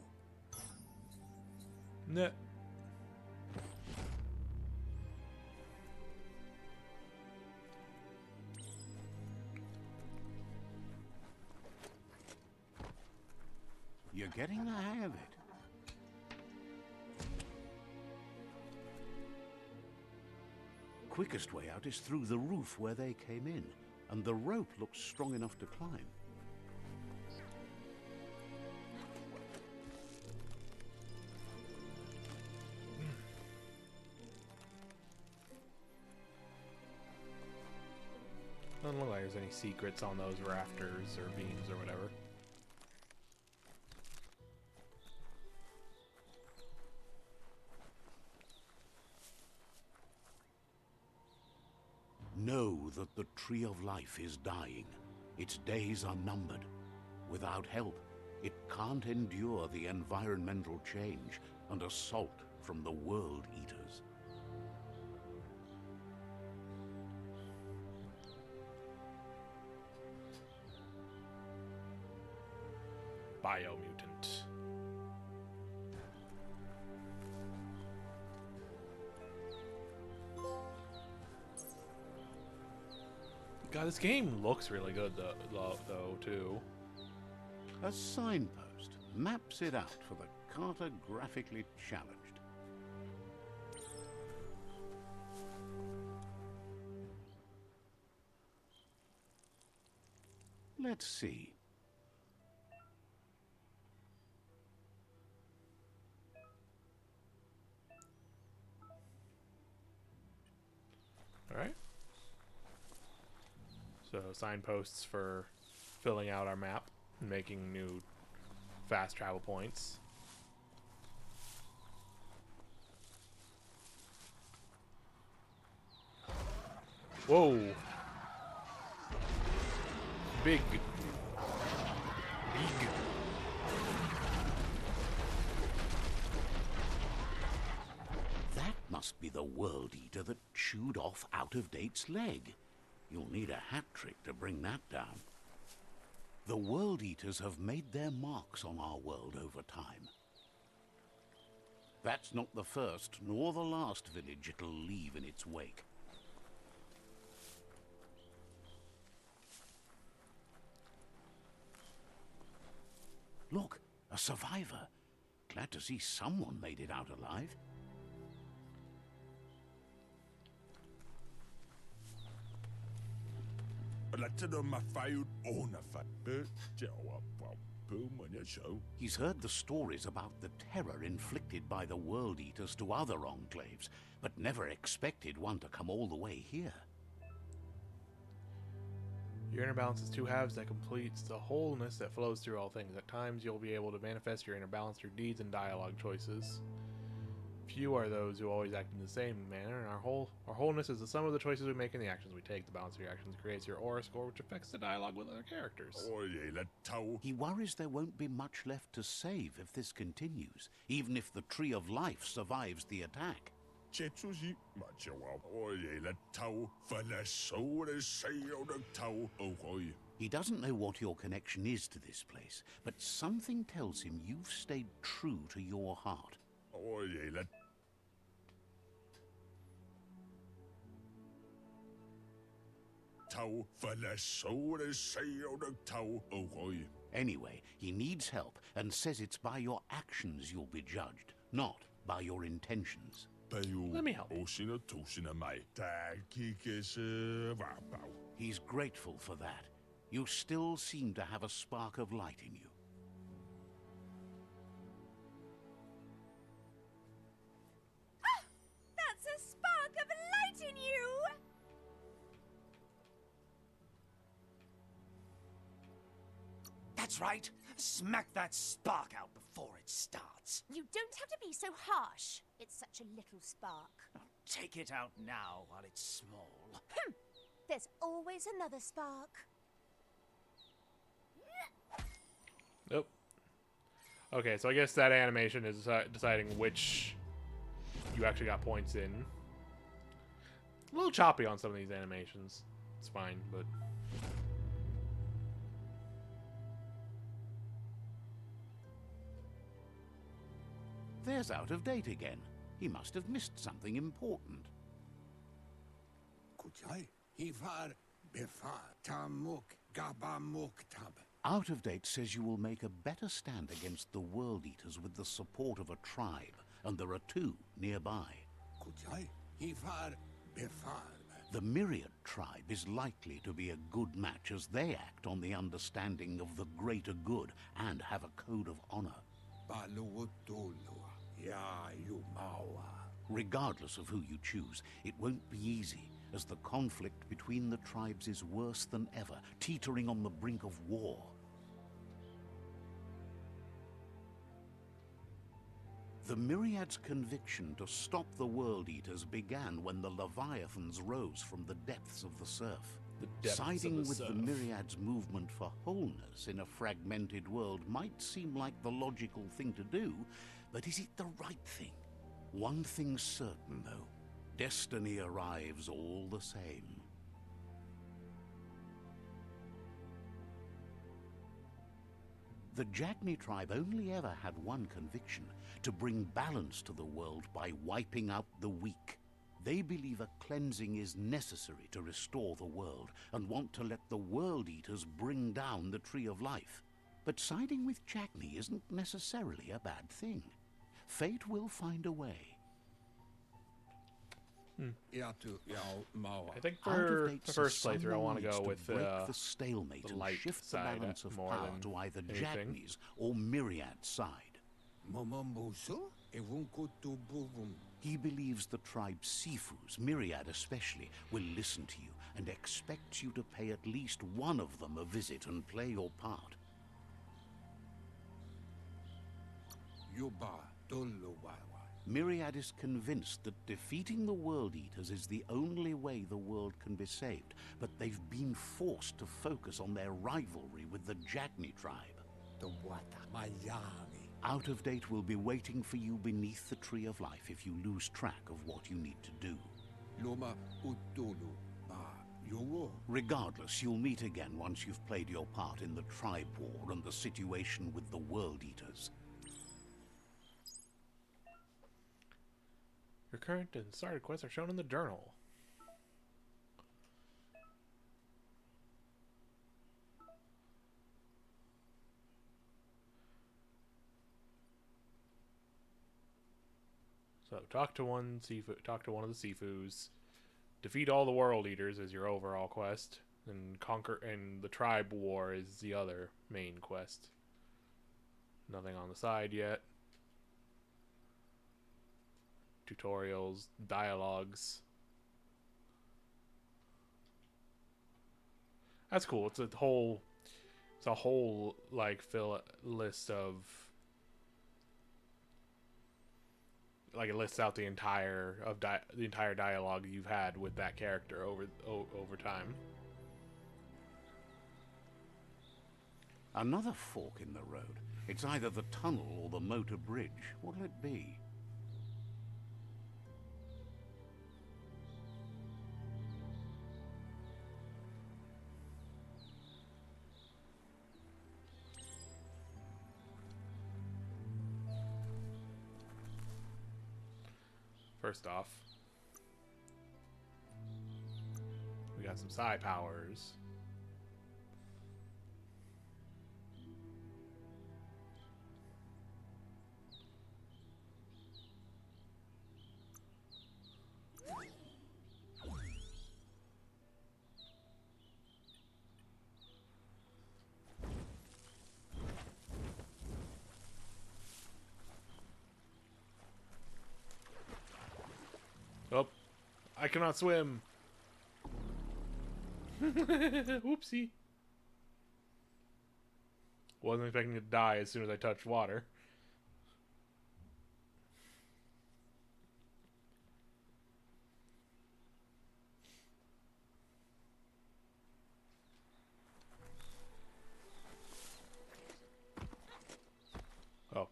Nah. You're getting the hang of it. Quickest way out is through the roof where they came in, and the rope looks strong enough to climb. Doesn't look like there's any secrets on those rafters or beams or whatever. Know that the Tree of Life is dying. Its days are numbered. Without help, it can't endure the environmental change and assault from the World Eaters. Biomutant. God, this game looks really good though too. A signpost maps it out for the cartographically challenged. Let's see. All right. So signposts for filling out our map and making new fast travel points. Whoa. Big. Big. That must be the World Eater that chewed off Out-of-Date's leg. You'll need a hat trick to bring that down. The World Eaters have made their marks on our world over time. That's not the first nor the last village it'll leave in its wake. Look, a survivor. Glad to see someone made it out alive. He's heard the stories about the terror inflicted by the World Eaters to other enclaves, but never expected one to come all the way here. Your inner balance is two halves that completes the wholeness that flows through all things. At times, you'll be able to manifest your inner balance through deeds and dialogue choices. Few are those who always act in the same manner, and our wholeness is the sum of the choices we make and the actions we take. The balance of your actions creates your aura score, which affects the dialogue with other characters. He worries there won't be much left to save if this continues, even if the Tree of Life survives the attack. He doesn't know what your connection is to this place, but something tells him you've stayed true to your heart. Anyway, he needs help and says it's by your actions you'll be judged, not by your intentions. Let me help. He's grateful for that. You still seem to have a spark of light in you. That's a spark of light in you! That's right. Smack that spark out before it starts. You don't have to be so harsh. It's such a little spark. Take it out now while it's small. There's always another spark. Nope. Okay, so I guess that animation is deciding which you actually got points in. A little choppy on some of these animations. It's fine, but... There's Out-of-Date again. He must have missed something important. Out-of-Date says you will make a better stand against the World Eaters with the support of a tribe, and there are two nearby. The Myriad tribe is likely to be a good match as they act on the understanding of the greater good and have a code of honor. Regardless of who you choose, it won't be easy, as the conflict between the tribes is worse than ever, teetering on the brink of war. The Myriad's conviction to stop the World Eaters began when the Leviathans rose from the depths of the surf. Siding with the Myriad's movement for wholeness in a fragmented world might seem like the logical thing to do, but is it the right thing? One thing's certain, though. Destiny arrives all the same. The Jagni tribe only ever had one conviction: to bring balance to the world by wiping out the weak. They believe a cleansing is necessary to restore the world, and want to let the World Eaters bring down the Tree of Life. But siding with Jagni isn't necessarily a bad thing. Fate will find a way. I think for the first playthrough, I want to go with break the stalemate the and light shift the side balance of more power than to either anything. Jagni's or Myriad's side. He believes the tribe Sifus, Myriad especially, will listen to you and expects you to pay at least one of them a visit and play your part. Myriad is convinced that defeating the World Eaters is the only way the world can be saved, but they've been forced to focus on their rivalry with the Jagni tribe. The Wata Mayami. Out of Date will be waiting for you beneath the Tree of Life if you lose track of what you need to do. Luma Utulu. Yowo. Regardless, you'll meet again once you've played your part in the tribe war and the situation with the World Eaters. Your current and started quests are shown in the journal. So talk to one of the Sifus. Defeat all the World Eaters is your overall quest, and the Tribe War is the other main quest. Nothing on the side yet. Tutorials, dialogues. That's cool. It's a whole like list of, like, it lists out the entire dialogue you've had with that character over time. Another fork in the road. It's either the tunnel or the motor bridge. What'll it be? First off, we got some psi powers. Oh, I cannot swim. Whoopsie. Wasn't expecting to die as soon as I touched water. Oh.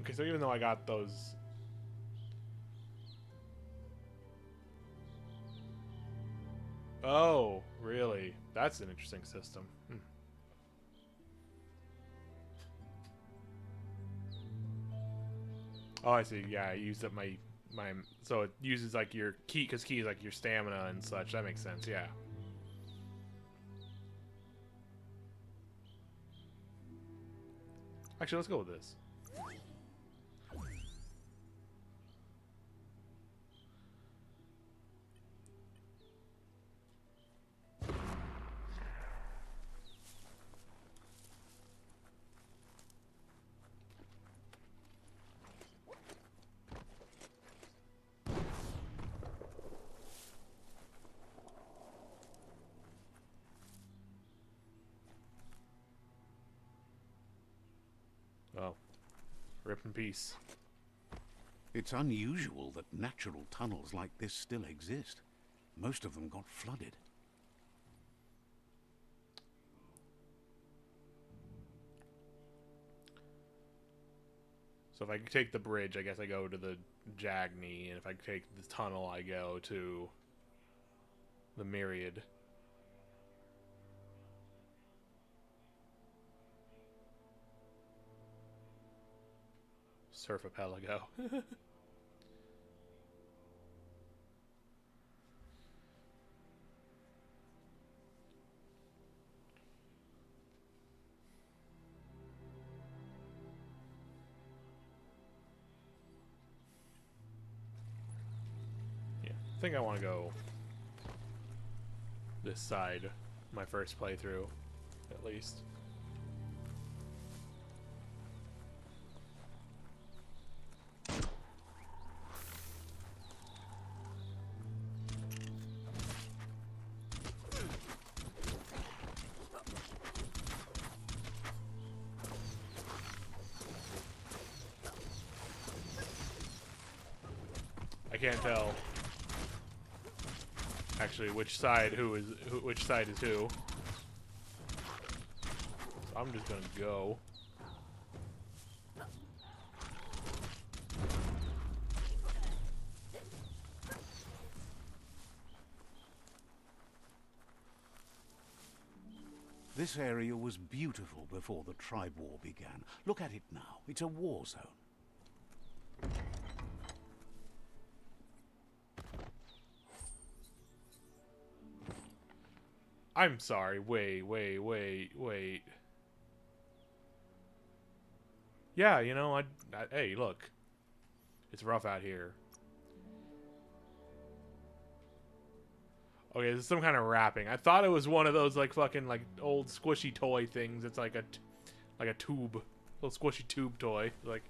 Okay, so even though I got those... Oh, really? That's an interesting system. Hmm. Oh, I see. Yeah, I used up my... So it uses, like, your key, because key is, like, your stamina and such. That makes sense, yeah. Actually, let's go with this. Oh. Rip in peace. It's unusual that natural tunnels like this still exist. Most of them got flooded. So if I take the bridge, I guess I go to the Jagni, and if I take the tunnel, I go to the Myriad. Surfapelago. Yeah, I think I want to go this side, my first playthrough, at least. I can't tell actually which side which side is who. So I'm just gonna go. This area was beautiful before the tribe war began. Look at it now. It's a war zone. I'm sorry. Wait. Yeah, you know, hey, look. It's rough out here. Okay, this is some kind of wrapping. I thought it was one of those like fucking like old squishy toy things. It's like a tube, little squishy tube toy. Like,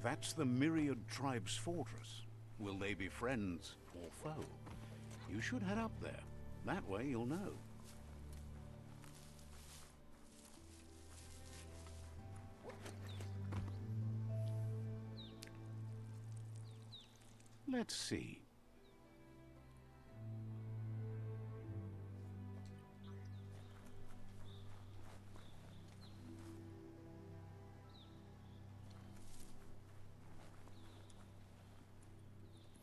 That's the Myriad Tribe's fortress. Will they be friends or foe? You should head up there. That way you'll know. Let's see.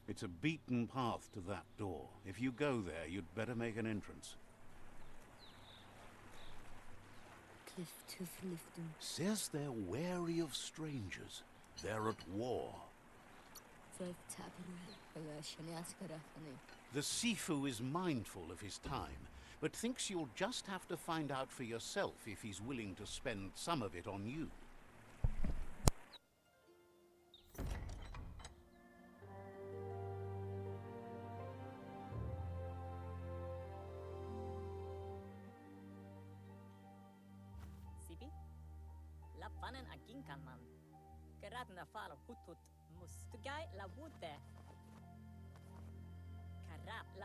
It's a beaten path to that door. If you go there, you'd better make an entrance. Says they're wary of strangers. They're at war. The Sifu is mindful of his time, but thinks you'll just have to find out for yourself if he's willing to spend some of it on you.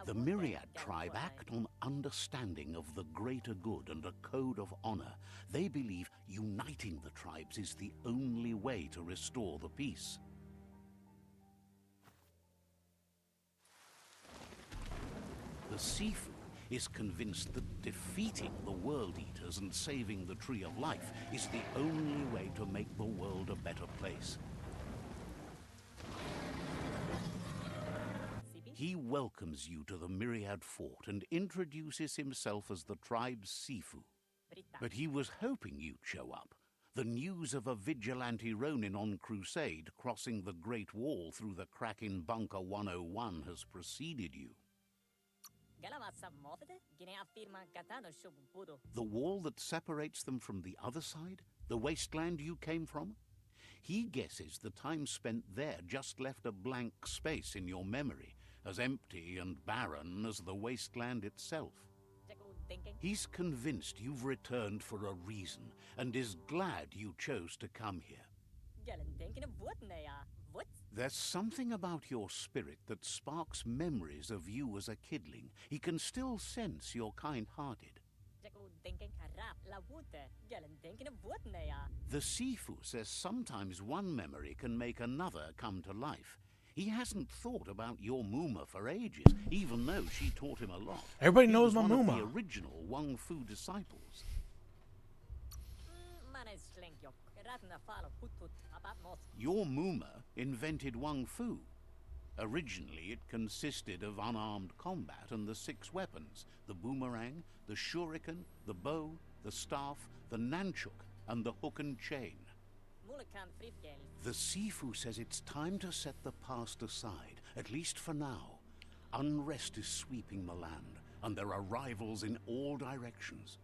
The Myriad tribe act on understanding of the greater good and a code of honor. They believe uniting the tribes is the only way to restore the peace. The Sifu is convinced that defeating the World Eaters and saving the Tree of Life is the only way to make the world a better place. He welcomes you to the Myriad Fort and introduces himself as the tribe's Sifu. But he was hoping you'd show up. The news of a vigilante Ronin on crusade crossing the Great Wall through the crack in Bunker 101 has preceded you. The wall that separates them from the other side? The wasteland you came from? He guesses the time spent there just left a blank space in your memory, as empty and barren as the wasteland itself. He's convinced you've returned for a reason, and is glad you chose to come here. There's something about your spirit that sparks memories of you as a kidling. He can still sense you're kind-hearted. The Sifu says sometimes one memory can make another come to life. He hasn't thought about your Muma for ages, even though she taught him a lot. Everybody knows my He was one Muma. of the original Wang Fu disciples. Your Muma invented Wang Fu. Originally, it consisted of unarmed combat and the 6 weapons: the boomerang, the shuriken, the bow, the staff, the nunchuk, and the hook and chain. The Sifu says it's time to set the past aside, at least for now. Unrest is sweeping the land, and there are rivals in all directions.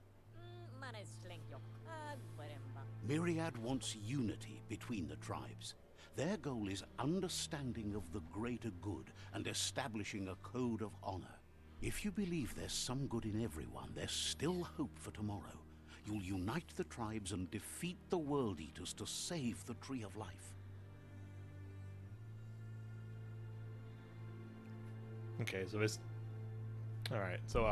Myriad wants unity between the tribes. Their goal is understanding of the greater good and establishing a code of honor. If you believe there's some good in everyone, there's still hope for tomorrow. You'll unite the tribes and defeat the World Eaters to save the Tree of Life. Okay, so this... Alright, so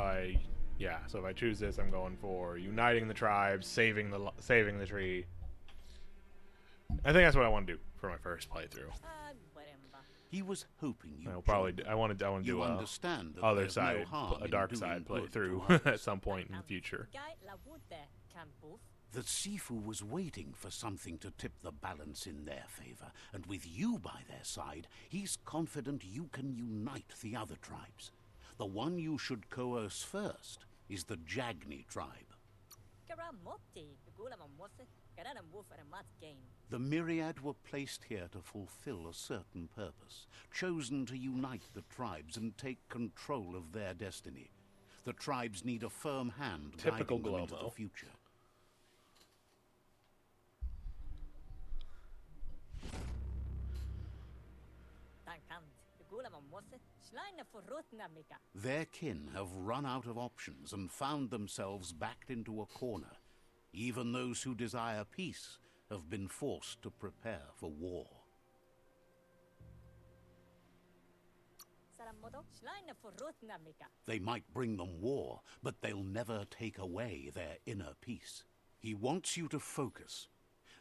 so if I choose this, I'm going for uniting the tribes, saving the tree. I think that's what I want to do for my first playthrough. He was hoping you. I want to do understand that other there's side, no harm a in dark doing side good playthrough to at others. some point in the future. The Sifu was waiting for something to tip the balance in their favor, and with you by their side, he's confident you can unite the other tribes. The one you should coerce first is the Jagni tribe. The Myriad were placed here to fulfill a certain purpose, chosen to unite the tribes and take control of their destiny. The tribes need a firm hand Typical guiding them into Glomo. the future. Their kin have run out of options and found themselves backed into a corner. Even those who desire peace have been forced to prepare for war. They might bring them war, but they'll never take away their inner peace. He wants you to focus.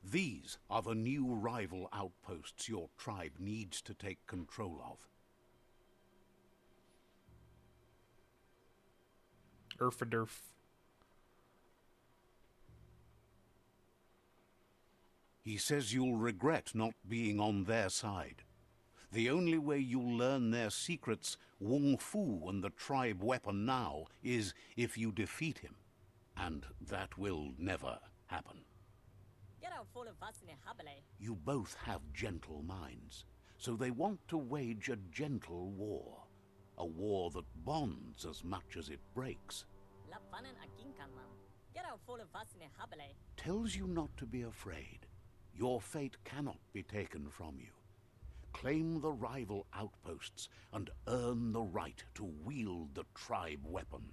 These are the new rival outposts your tribe needs to take control of. Erfaderf. He says you'll regret not being on their side. The only way you'll learn their secrets, Wung Fu and the tribe weapon now, is if you defeat him. And that will never happen. You both have gentle minds, so they want to wage a gentle war. A war that bonds as much as it breaks. Tells you not to be afraid. Your fate cannot be taken from you. Claim the rival outposts and earn the right to wield the tribe weapon.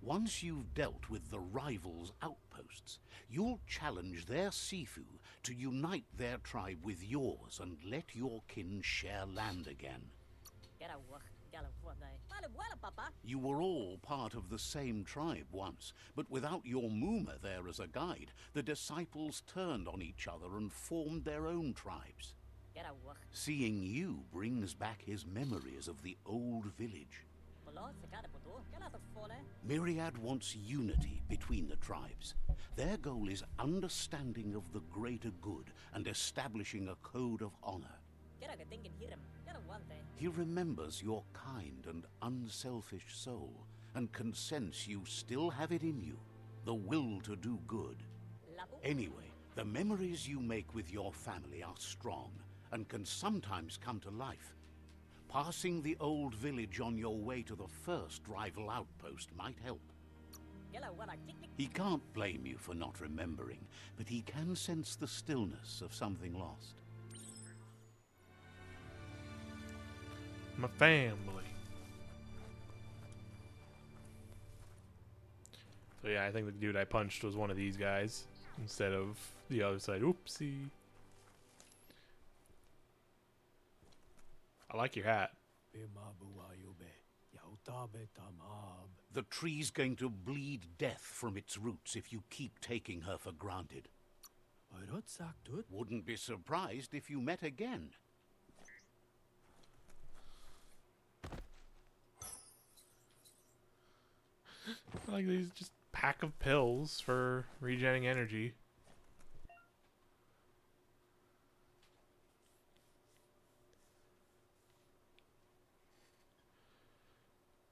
Once you've dealt with the rivals' outposts, you'll challenge their Sifu to unite their tribe with yours and let your kin share land again. You were all part of the same tribe once, but without your Muma there as a guide, the disciples turned on each other and formed their own tribes. Seeing you brings back his memories of the old village. Myriad wants unity between the tribes. Their goal is understanding of the greater good and establishing a code of honor. He remembers your kind and unselfish soul and can sense you still have it in you, the will to do good. Anyway, the memories you make with your family are strong and can sometimes come to life. Passing the old village on your way to the first rival outpost might help. He can't blame you for not remembering, but he can sense the stillness of something lost. My family. So yeah, I think the dude I punched was one of these guys instead of the other side. Oopsie. I like your hat. The tree's going to bleed death from its roots if you keep taking her for granted. Wouldn't be surprised if you met again. Like these just pack of pills for regenerating energy.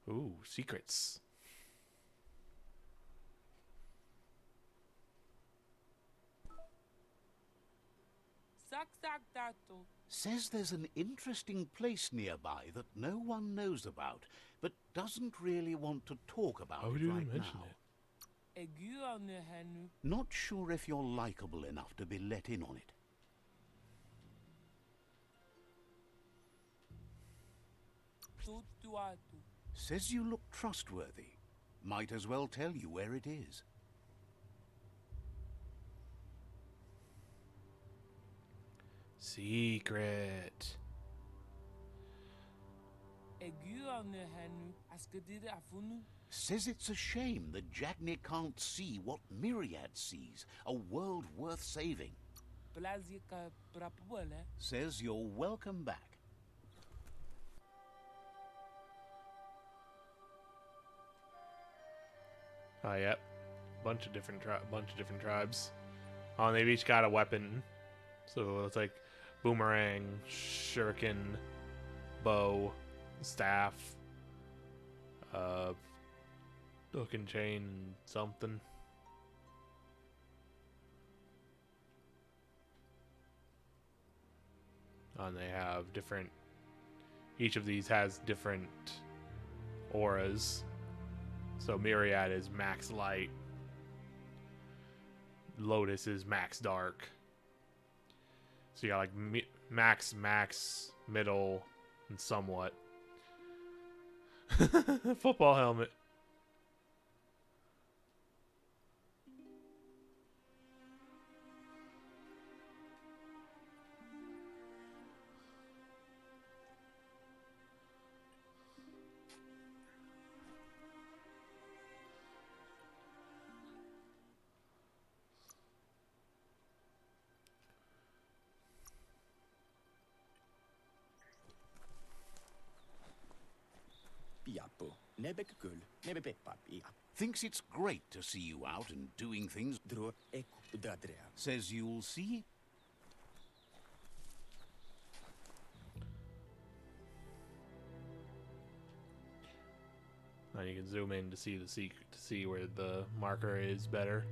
Ooh, secrets. Says there's an interesting place nearby that no one knows about, but doesn't really want to talk about Oh, it you right didn't mention now. it. Not sure if you're likable enough to be let in on it. Says you look trustworthy. Might as well tell you where it is. Secret. Says it's a shame that Jagnir can't see what Myriad sees, a world worth saving. Says you're welcome back. Oh, yep. Bunch of different tribes. Oh, and they've each got a weapon. So it's like boomerang, shuriken, bow, staff, hook and chain, something. And they have different. Each of these has different auras. So Myriad is max light. Lotus is max dark. So you got like max, middle, and somewhat. Football helmet. Thinks it's great to see you out and doing things. Says you'll see. Now you can zoom in to see the secret, to see where the marker is better.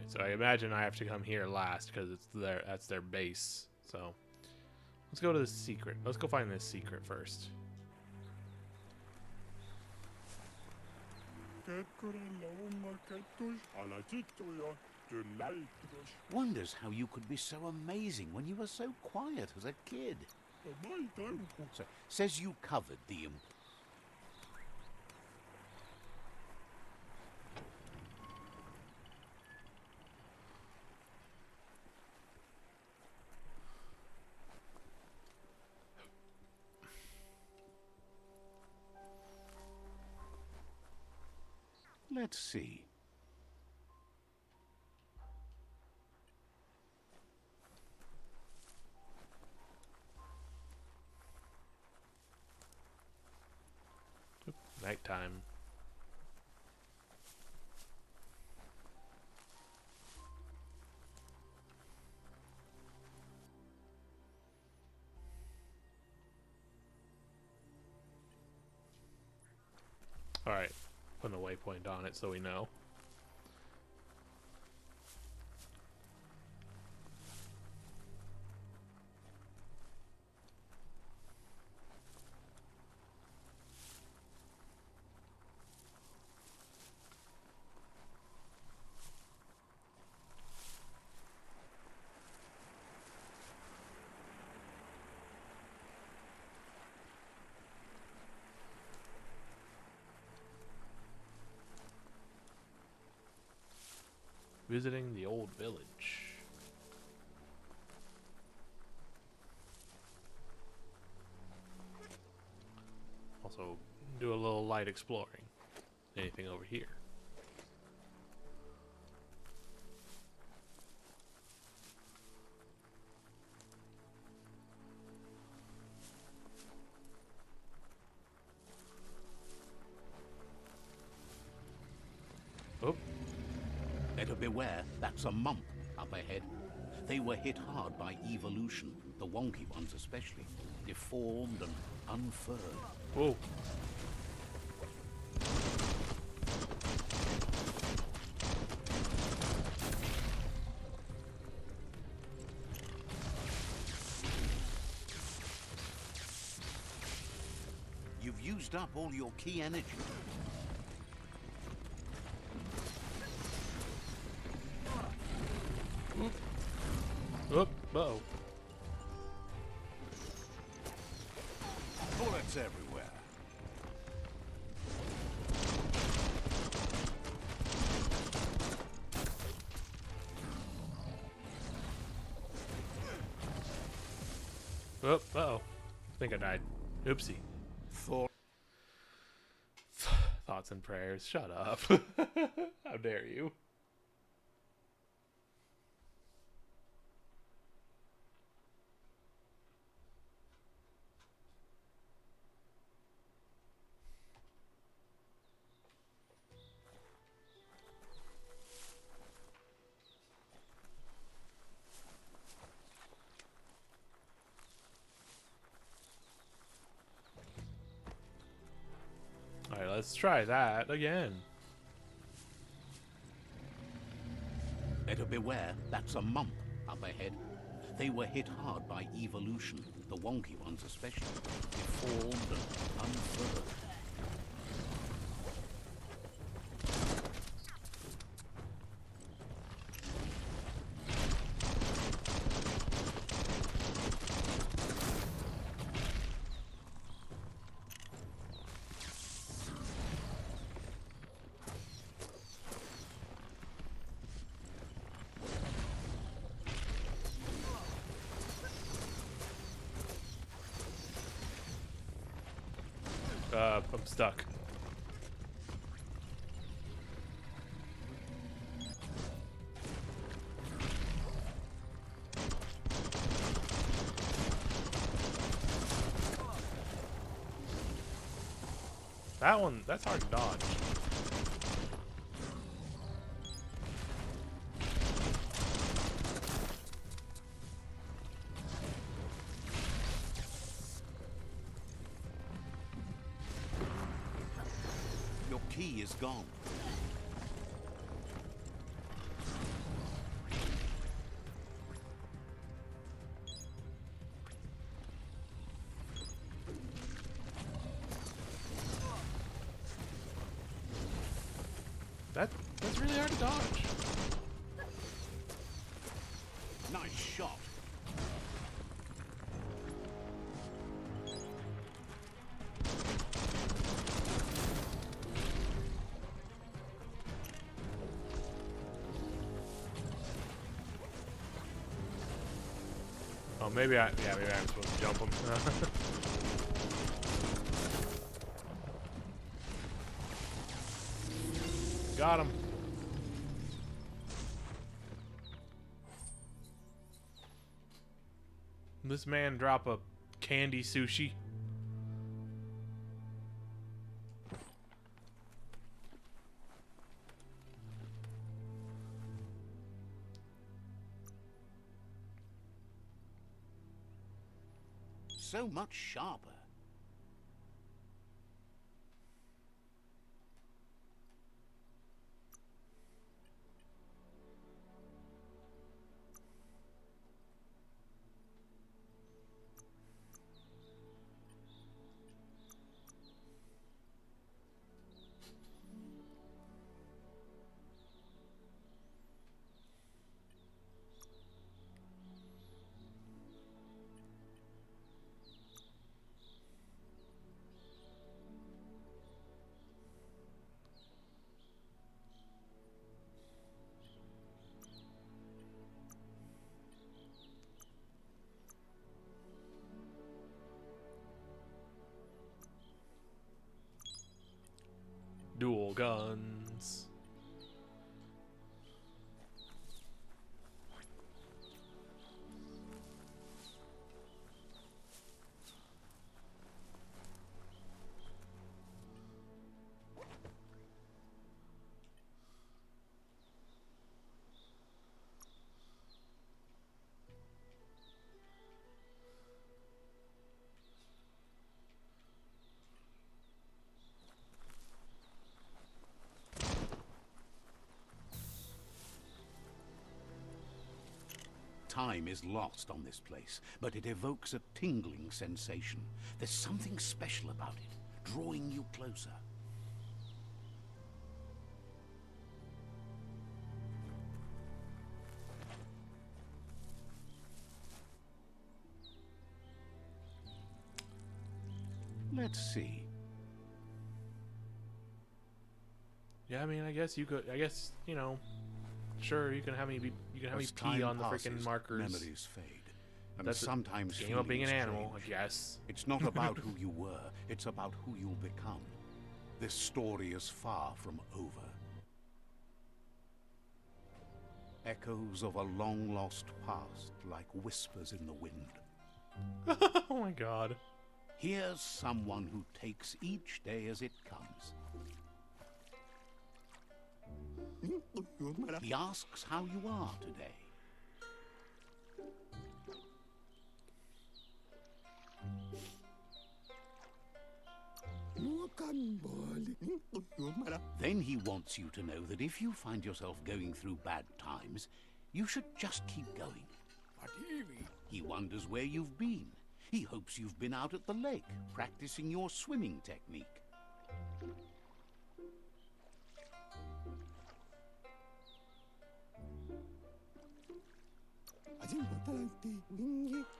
So I imagine I have to come here last because it's their that's their base. So let's go to the secret. Let's go find this secret first. Wonders how you could be so amazing when you were so quiet as a kid. So, says you covered the Let's see. Nighttime. Alright. Put a waypoint on it so we know. Visiting the old village. Also, do a little light exploring. Anything over here? Oh. Better beware, that's a mump up ahead. They were hit hard by evolution, the wonky ones especially. Deformed and unfurred. Whoa. used up all your key energy. Oop, uh-oh. Bullets everywhere. Oop, uh-oh. I think I died. Oopsie. Thought. Thoughts and prayers. Shut up. How dare you? Alright, let's try that again. Better beware, that's a mump up ahead. They were hit hard by evolution, the wonky ones especially. Deformed and unfurled. I'm stuck. That one, that's hard to dodge. Your key is gone. That's really hard to dodge. Nice shot. Oh, maybe I'm supposed to jump him. Got him. This man drop a candy sushi. So much sharper. Dual guns. Time is lost on this place, but it evokes a tingling sensation. There's something special about it. drawing you closer. Let's see. Yeah, I mean, I guess you could. I guess, you know, sure, you can have me be. You can have me As pee time on the freaking passes, markers. memories fade. And That's sometimes the game of being an feelings animal, I change. guess. It's not about who you were, it's about who you'll become. This story is far from over. Echoes of a long-lost past, like whispers in the wind. Oh my god. Here's someone who takes each day as it comes. He asks how you are today. Then he wants you to know that if you find yourself going through bad times, you should just keep going. He wonders where you've been. He hopes you've been out at the lake, practicing your swimming technique.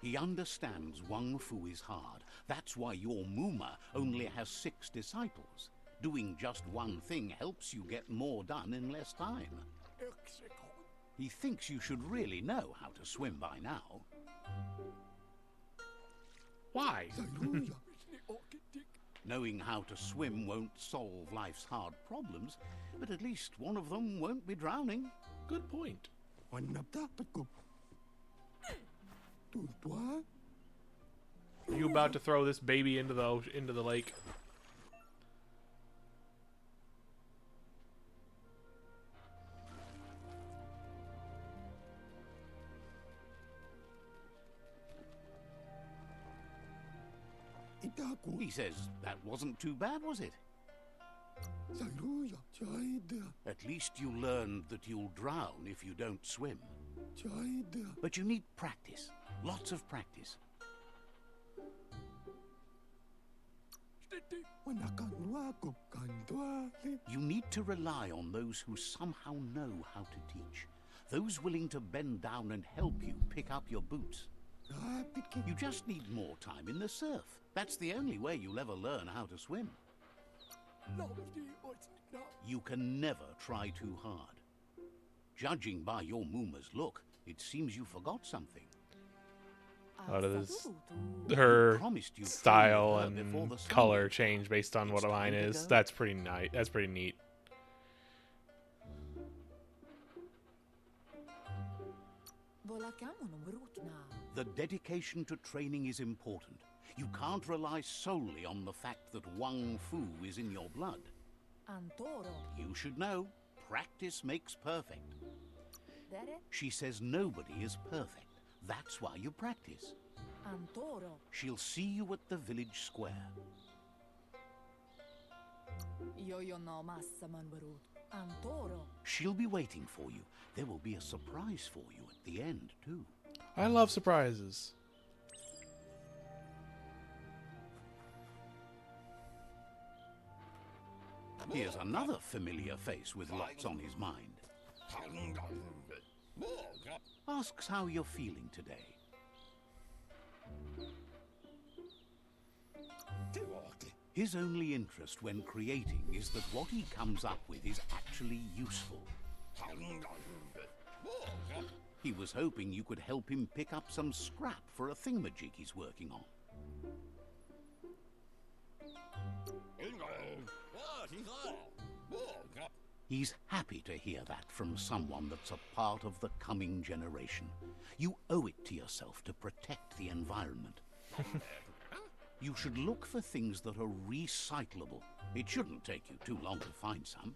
He understands Wang Fu is hard. That's why your Muma only has 6 disciples. Doing just one thing helps you get more done in less time. He thinks you should really know how to swim by now. Why? Knowing how to swim won't solve life's hard problems, but at least one of them won't be drowning. Good point. Are you about to throw this baby into the lake? He says that wasn't too bad, was it? At least you learned that you'll drown if you don't swim. But you need practice. Lots of practice. You need to rely on those who somehow know how to teach. Those willing to bend down and help you pick up your boots. You just need more time in the surf. That's the only way you'll ever learn how to swim. You can never try too hard. Judging by your Muma's look, it seems you forgot something. How does her Promised you'd style train with her before and the sun color went. change based on what It's mine time to is? go. That's pretty nice. That's pretty neat. The dedication to training is important. You can't rely solely on the fact that Wang Fu is in your blood. You should know, practice makes perfect. She says nobody is perfect. That's why you practice. She'll see you at the village square. She'll be waiting for you. There will be a surprise for you at the end, too. I love surprises. Here's another familiar face with lots on his mind. Asks how you're feeling today. His only interest when creating is that what he comes up with is actually useful. He was hoping you could help him pick up some scrap for a thingamajig he's working on. He's happy to hear that from someone that's a part of the coming generation. You owe it to yourself to protect the environment. You should look for things that are recyclable. It shouldn't take you too long to find some.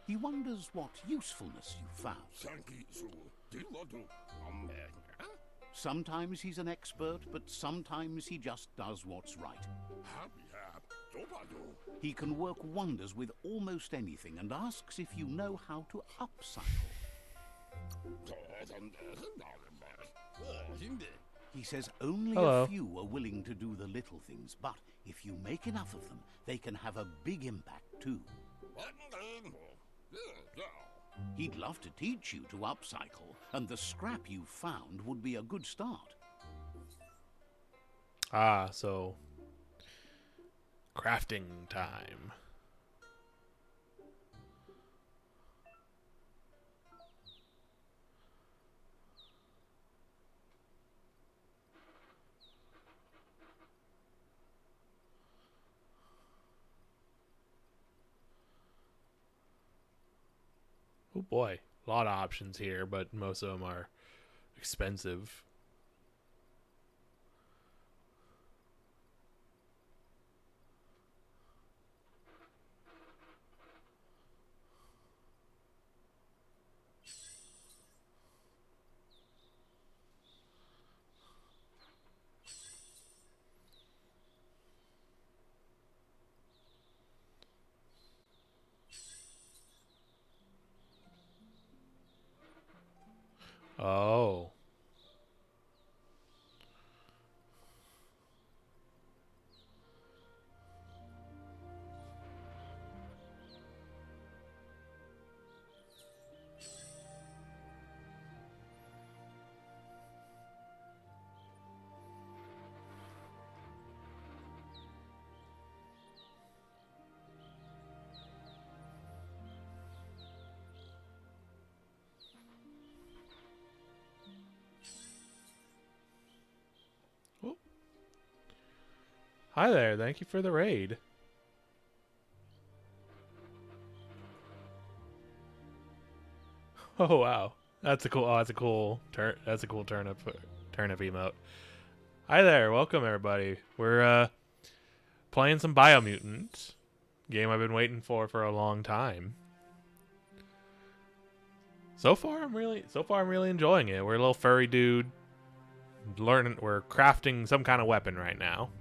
He wonders what usefulness you found. Sometimes he's an expert, but sometimes he just does what's right. He can work wonders with almost anything and asks if you know how to upcycle. He says only Hello. a few are willing to do the little things, but if you make enough of them, they can have a big impact too. He'd love to teach you to upcycle, and the scrap you found would be a good start. Ah, so crafting time. Oh boy, a lot of options here, but most of them are expensive. Oh. Oh. Hi there, thank you for the raid. Oh wow. That's a cool that's a cool turnip emote. Hi there, welcome everybody. We're playing some Biomutant. Game I've been waiting for a long time. So far I'm really enjoying it. We're a little furry dude. We're crafting some kind of weapon right now.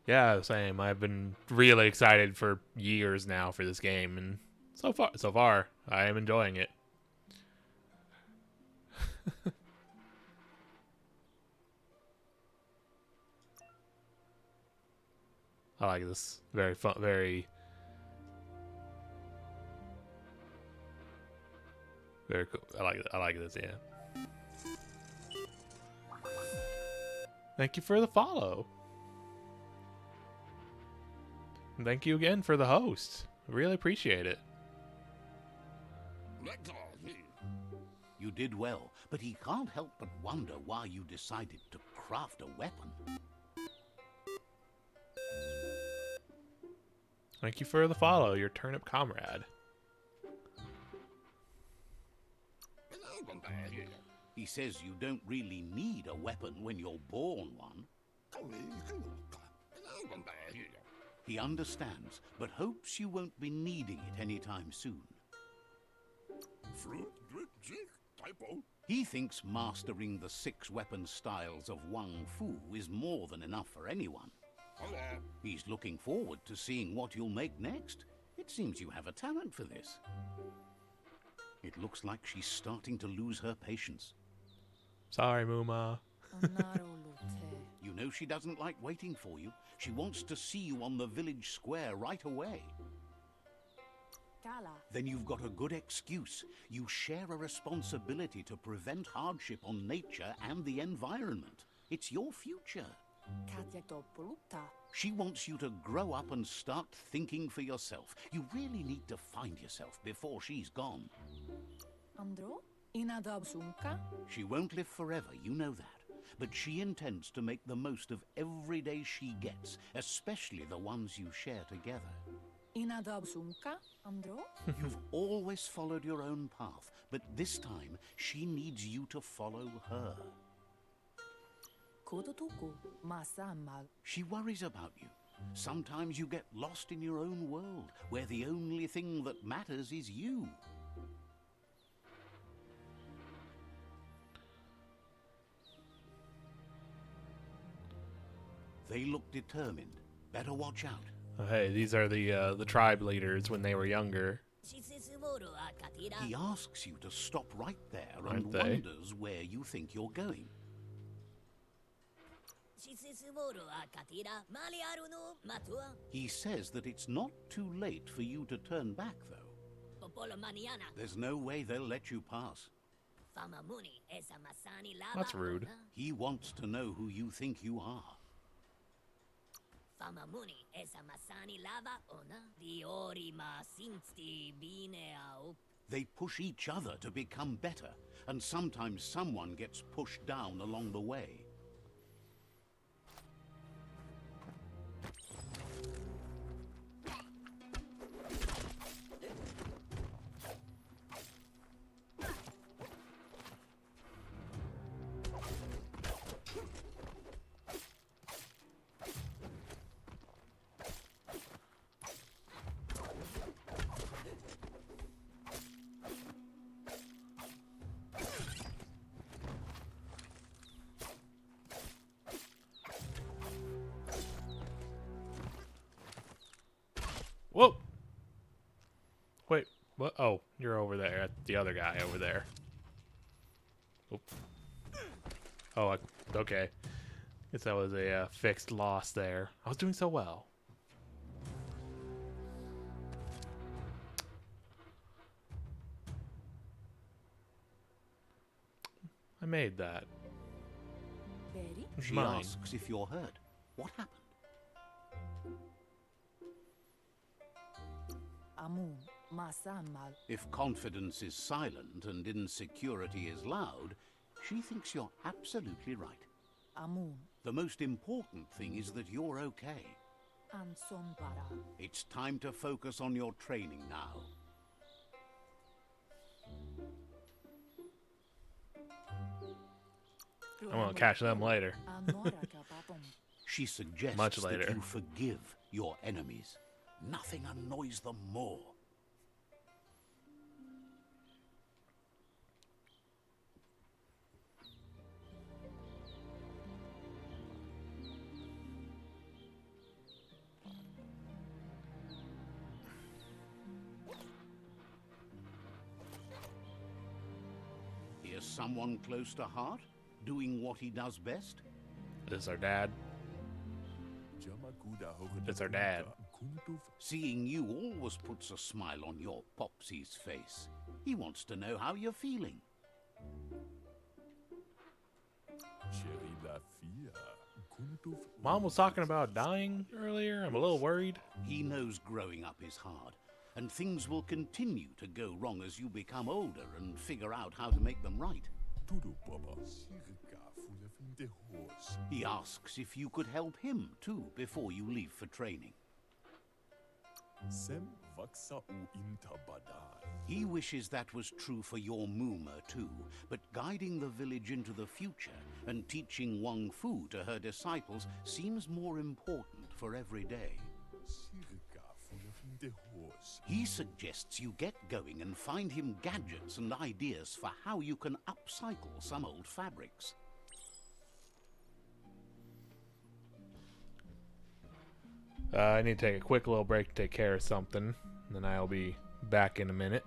Yeah, same. I've been really excited for years now for this game, and so far, I am enjoying it. I like this. Very fun. Very cool. I like this. Yeah. Thank you for the follow. And thank you again for the host. I really appreciate it. You did well, but he can't help but wonder why you decided to craft a weapon. Thank you for the follow, your turnip comrade. He says you don't really need a weapon when you're born one. He understands, but hopes you won't be needing it anytime soon. He thinks mastering the 6 weapon styles of Wang Fu is more than enough for anyone. He's looking forward to seeing what you'll make next. It seems you have a talent for this. It looks like she's starting to lose her patience. Sorry, Muma. You know she doesn't like waiting for you. She wants to see you on the village square right away. Then you've got a good excuse. You share a responsibility to prevent hardship on nature and the environment. It's your future. She wants you to grow up and start thinking for yourself. You really need to find yourself before she's gone. She won't live forever, you know that. But she intends to make the most of every day she gets, especially the ones you share together. Inadabsunka, Andro? You've always followed your own path, but this time she needs you to follow her. Kodotuku, Masamal. She worries about you. Sometimes you get lost in your own world, where the only thing that matters is you. They look determined. Better watch out. Oh, hey, these are the tribe leaders when they were younger. He asks you to stop right there Aren't and they? wonders where you think you're going. He says that it's not too late for you to turn back, though. There's no way they'll let you pass. That's rude. He wants to know who you think you are. They push each other to become better, and sometimes someone gets pushed down along the way. Whoa! Wait, what? Oh, you're over there. The other guy over there. Oop. Oh, okay. Guess that was a fixed loss there. I was doing so well. I made that. Berry? It's She mine. asks if you're hurt. What happened? Amun, Masamal. If confidence is silent and insecurity is loud, she thinks you're absolutely right. Amun, The most important thing is that you're okay. Anson Bara. It's time to focus on your training now. I'm gonna catch them later. She suggests Much that later. you forgive your enemies. Nothing annoys them more. Here's someone close to heart, doing what he does best. This is our dad. It's our dad. Seeing you always puts a smile on your Popsy's face. He wants to know how you're feeling. Mom was talking about dying earlier. I'm a little worried. He knows growing up is hard, and things will continue to go wrong as you become older and figure out how to make them right. He asks if you could help him too before you leave for training. He wishes that was true for your Muma too, but guiding the village into the future and teaching Wang Fu to her disciples seems more important for every day. He suggests you get going and find him gadgets and ideas for how you can upcycle some old fabrics. I need to take a quick little break to take care of something. And then I'll be back in a minute.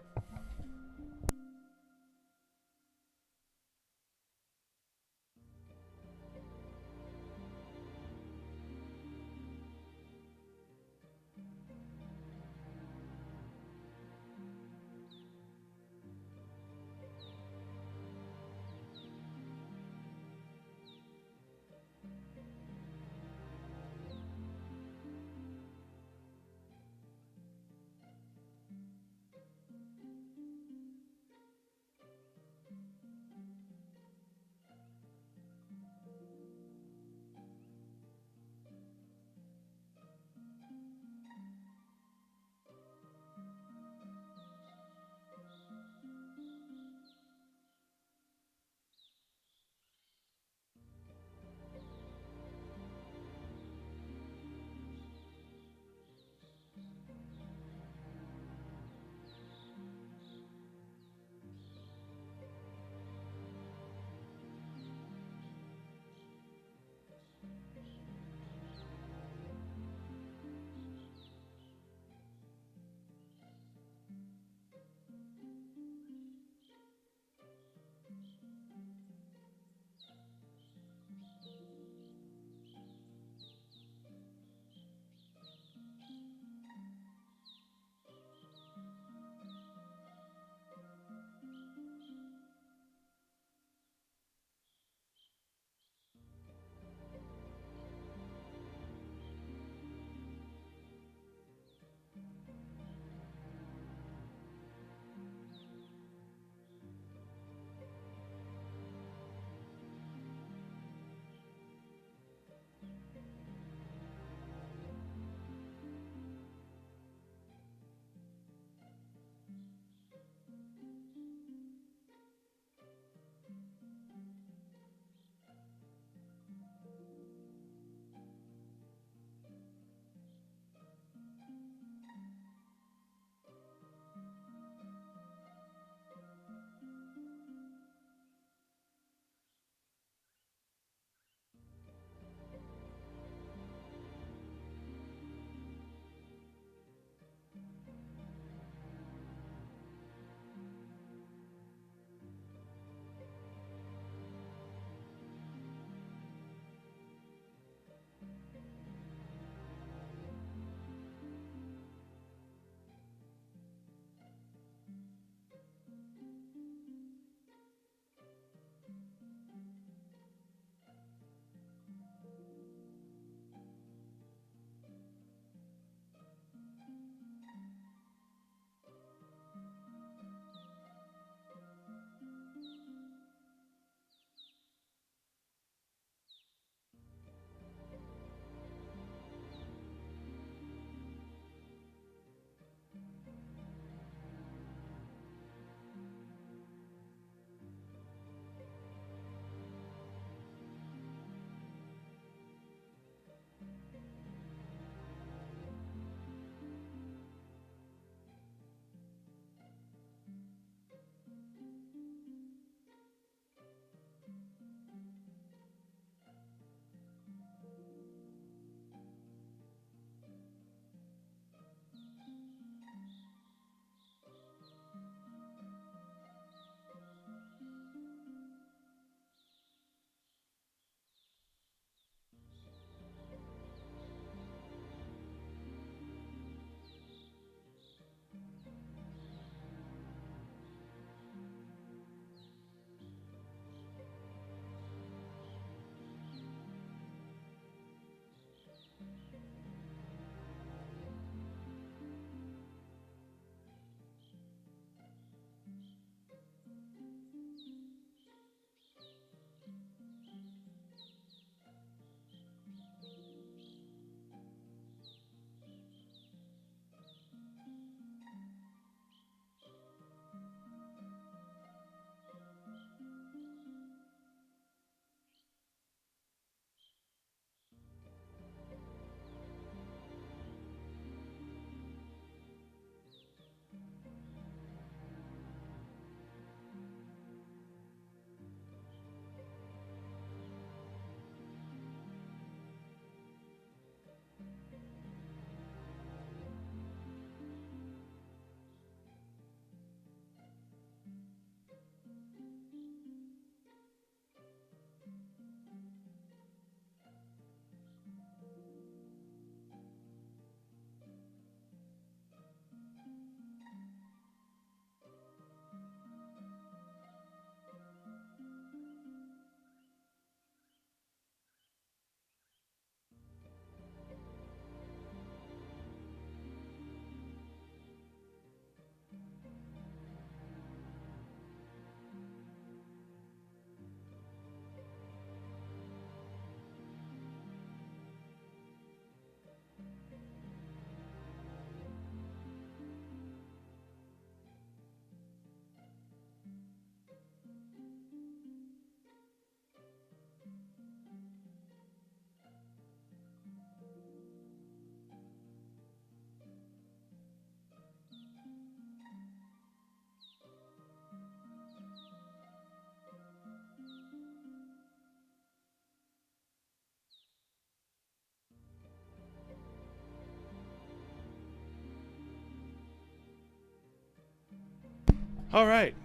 All right,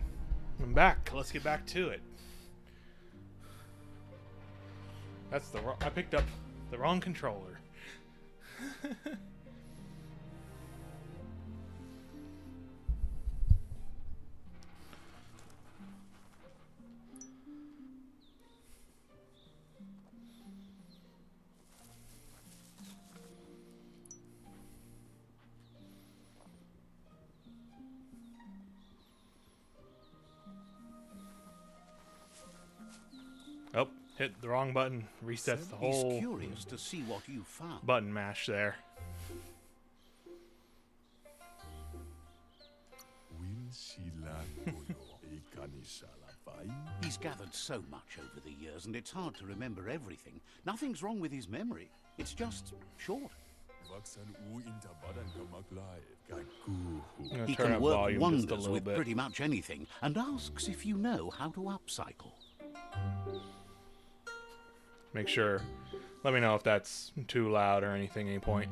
I'm back. Let's get back to it. That's the I picked up the wrong controller. Oh, hit the wrong button. Resets the He's whole curious to see what you found. button mash there. He's gathered so much over the years, and it's hard to remember everything. Nothing's wrong with his memory. It's just short. I'm gonna He turn can up work volume just a wonders little with bit. pretty much anything, and asks if you know how to upcycle. Make sure. Let me know if that's too loud or anything at any point.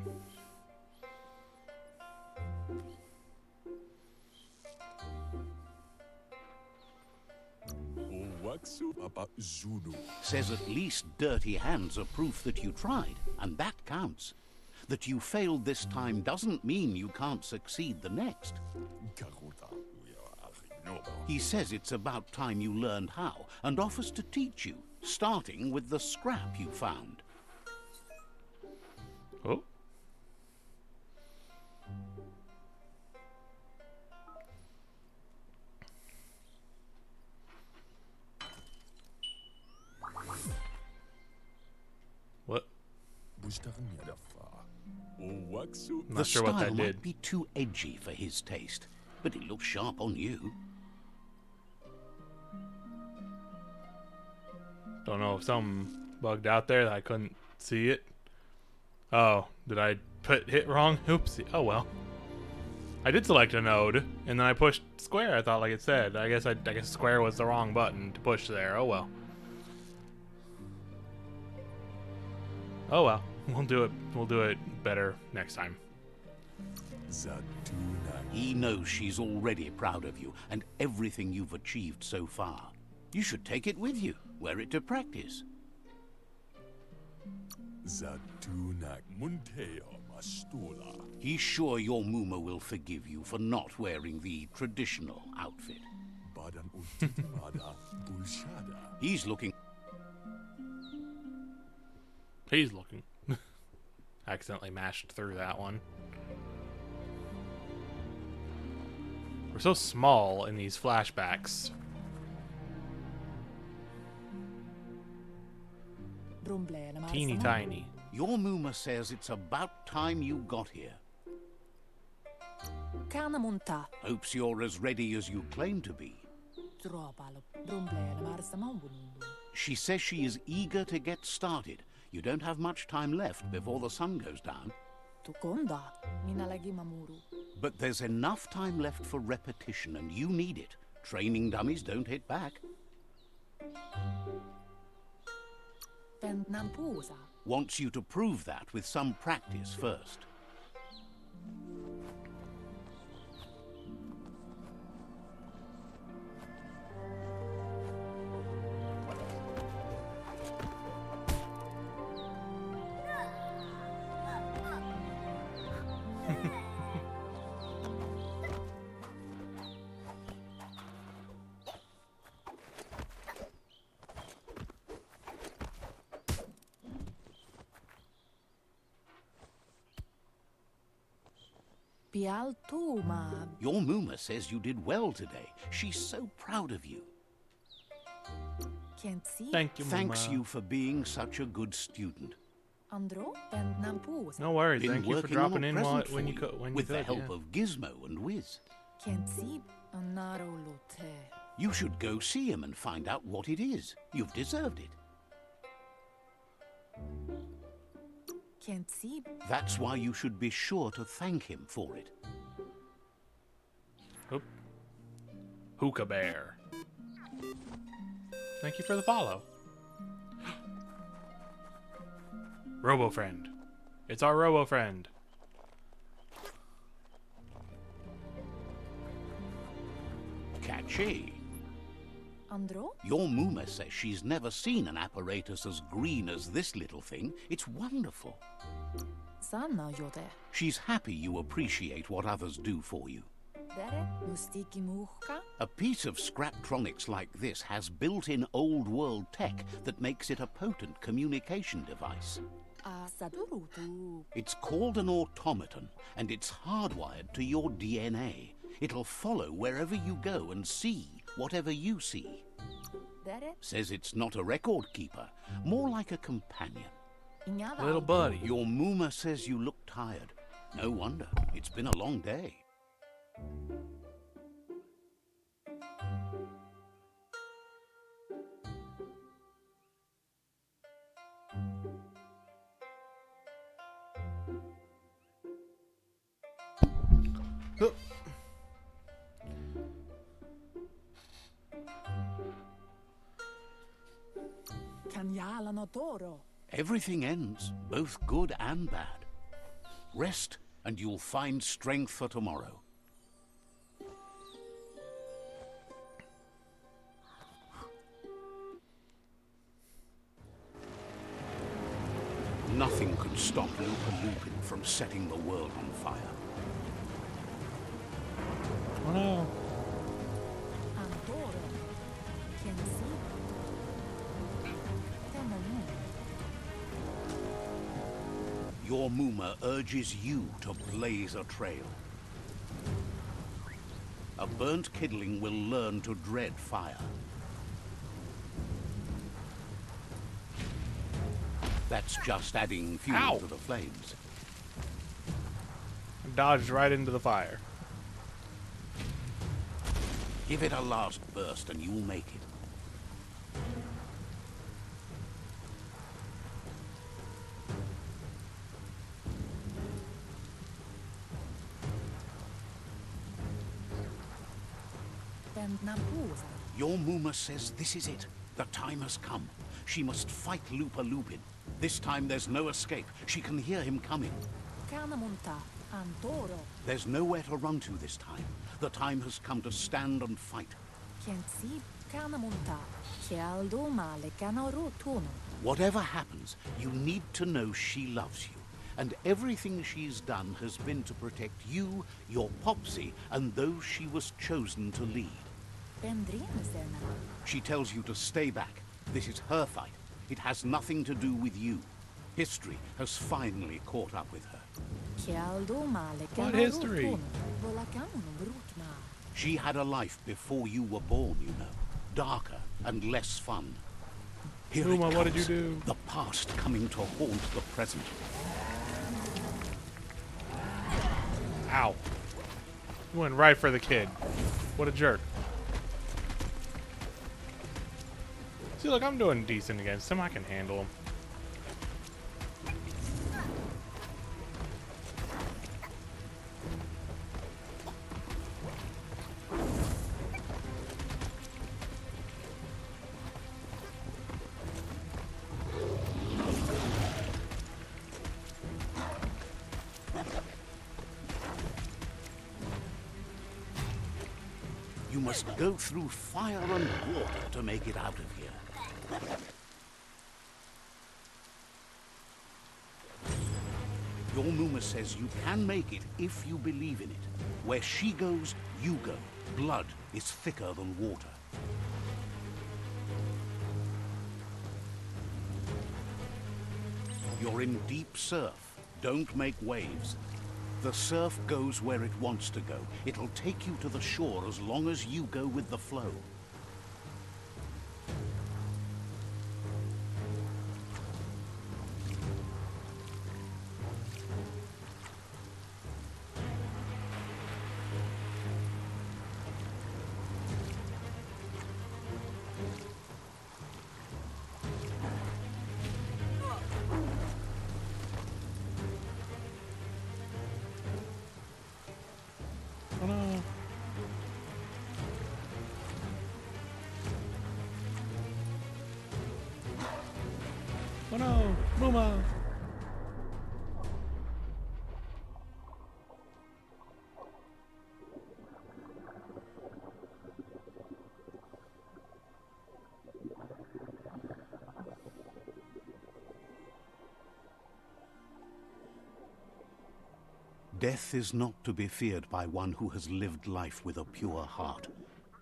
Says at least dirty hands are proof that you tried, and that counts. That you failed this time doesn't mean you can't succeed the next. He says it's about time you learned how, and offers to teach you, starting with the scrap you found. Oh. What? I'm The not sure what style that might did. be too edgy for his taste, but it looks sharp on you. Don't know if something bugged out there that I couldn't see it. Oh, did I hit wrong? Oopsie. Oh well. I did select a node, and then I pushed square. I thought like it said. I guess square was the wrong button to push there. Oh well. Oh well. We'll do it. We'll do it better next time. He knows she's already proud of you and everything you've achieved so far. You should take it with you, wear it to practice. He's sure your Muma will forgive you for not wearing the traditional outfit. He's looking. He's looking. Accidentally mashed through that one. We're so small in these flashbacks. Teeny tiny. Your Muma says it's about time you got here. Kanamunta. Hopes you're as ready as you claim to be. She says she is eager to get started. You don't have much time left before the sun goes down. Tukonda. Minalagi mamuru. But there's enough time left for repetition, and you need it. Training dummies don't hit back. Nampusa. Wants you to prove that with some practice first. Pialtuma. Your Muma says you did well today. She's so proud of you. Can't see. Thank you, Thanks Mama. you for being such a good student. Andro. Nampusa. No worries. Been Thank you for working on dropping a in present when for you could. When with you the could, help yeah. of Gizmo and Wiz. Can't see. Anaro lote. You should go see him and find out what it is. You've deserved it. Can't see. That's why you should be sure to thank him for it. Oop. Hookah Bear. Thank you for the follow. Robo Friend. It's our Robo Friend. she? Andro? Your Muma says she's never seen an apparatus as green as this little thing. It's wonderful. Sanna jote. She's happy you appreciate what others do for you. Dere mustiki muhka. A piece of Scraptronics like this has built-in old-world tech that makes it a potent communication device. Sadurutu. It's called an automaton, and it's hardwired to your DNA. It'll follow wherever you go and see whatever you see. Dere Says it's not a record keeper, more like a companion. inyada. Little buddy. Your Muma says you look tired. No wonder. It's been a long day. Huh. Kanyala no toro. Everything ends, both good and bad. Rest, and you'll find strength for tomorrow. Nothing could stop Lupa Lupin from setting the world on fire. Oh no. Andoro. Kensi. Tenamu. Your Muma urges you to blaze a trail. A burnt kidling will learn to dread fire. That's just adding fuel Ow. to the flames. Dodged right into the fire. Give it a last burst and you'll make it. Ben nampusa. Your Muma says this is it. The time has come. She must fight Lupa Lupin. This time there's no escape. She can hear him coming. Kanamunta. Andoro. There's nowhere to run to this time. The time has come to stand and fight. Kensi. Kanamunta. Kialdo male kanaro tono. Whatever happens, you need to know she loves you. And everything she's done has been to protect you, your Popsy, and those she was chosen to lead. Bendrinesena. She tells you to stay back. This is her fight. It has nothing to do with you. History has finally caught up with her. Kialdo male What kanaro history? tono. Volakamuno brutna. She had a life before you were born, you know. Darker and less fun. Here it Uma, what did you comes. do? The past coming to haunt the present. Ow. You went right for the kid. What a jerk. See, look, I'm doing decent against him. I can handle him. You must go through fire and water to make it out of here. Your Muma says you can make it if you believe in it. Where she goes, you go. Blood is thicker than water. You're in deep surf. Don't make waves. The surf goes where it wants to go. It'll take you to the shore as long as you go with the flow. Oh no. Oh no. Muma. Death is not to be feared by one who has lived life with a pure heart.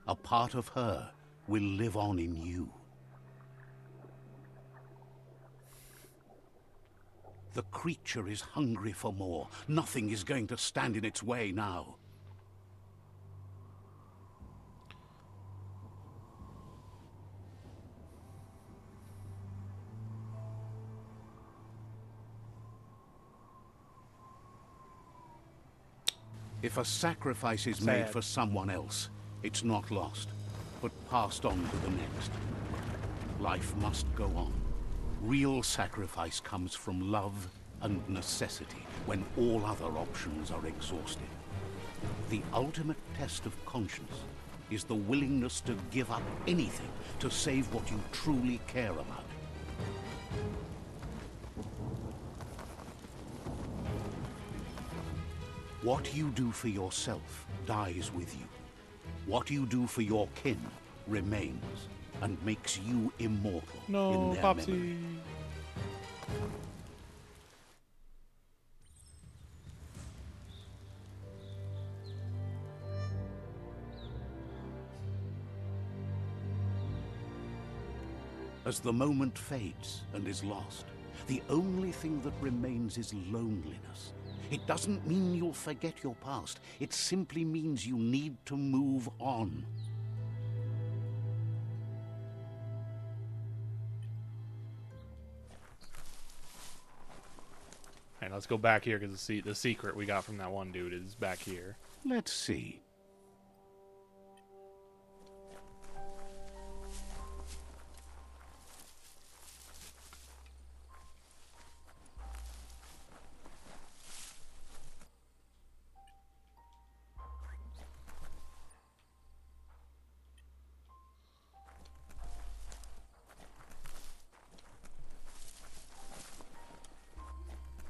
A part of her will live on in you. The creature is hungry for more. Nothing is going to stand in its way now. If a sacrifice is made Sad. for someone else, it's not lost, but passed on to the next. Life must go on. Real sacrifice comes from love and necessity when all other options are exhausted. The ultimate test of conscience is the willingness to give up anything to save what you truly care about. What you do for yourself dies with you. What you do for your kin remains and makes you immortal in No, their Popsy. memory. As the moment fades and is lost, the only thing that remains is loneliness. It doesn't mean you'll forget your past. It simply means you need to move on. Alright, let's go back here because the secret we got from that one dude is back here. Let's see.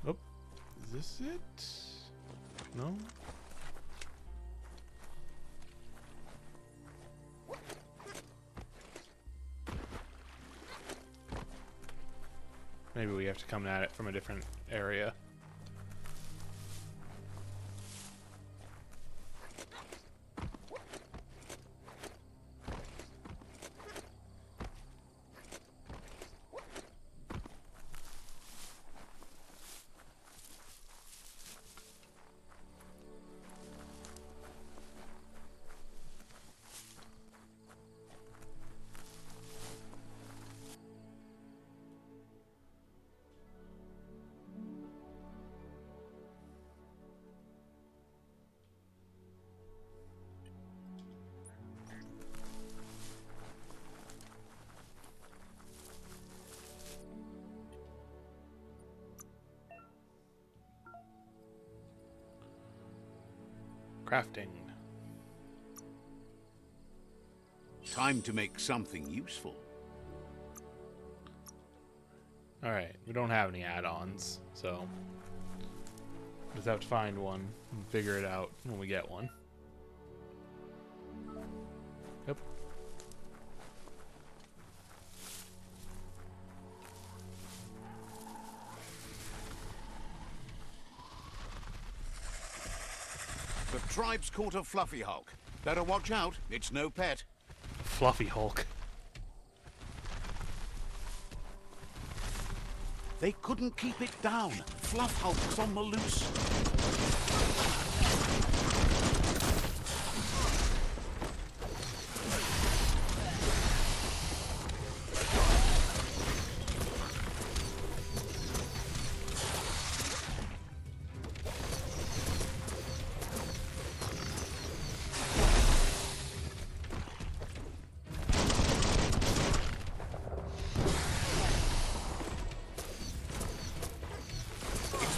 Oh, is this it? No? Maybe we have to come at it from a different area. Crafting. Time to make something useful. Alright, we don't have any add-ons, so just have to find one and figure it out when we get one. Yep. The tribe's caught a fluffy Hulk. Better watch out, it's no pet. Fluffy Hulk. They couldn't keep it down. Fluff Hulk's on the loose.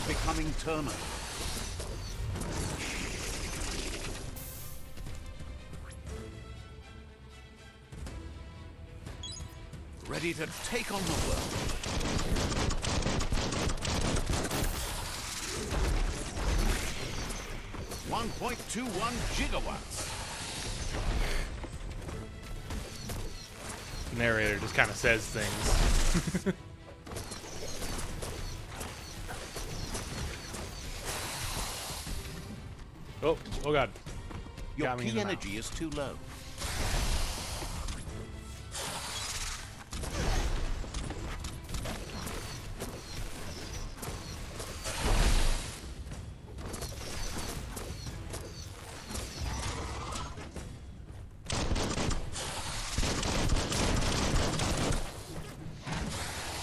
Becoming terminal. Ready to take on the world. 1.21 gigawatts. The narrator just kind of says things. Oh, oh god. Your Got me in key the mouth. energy is too low.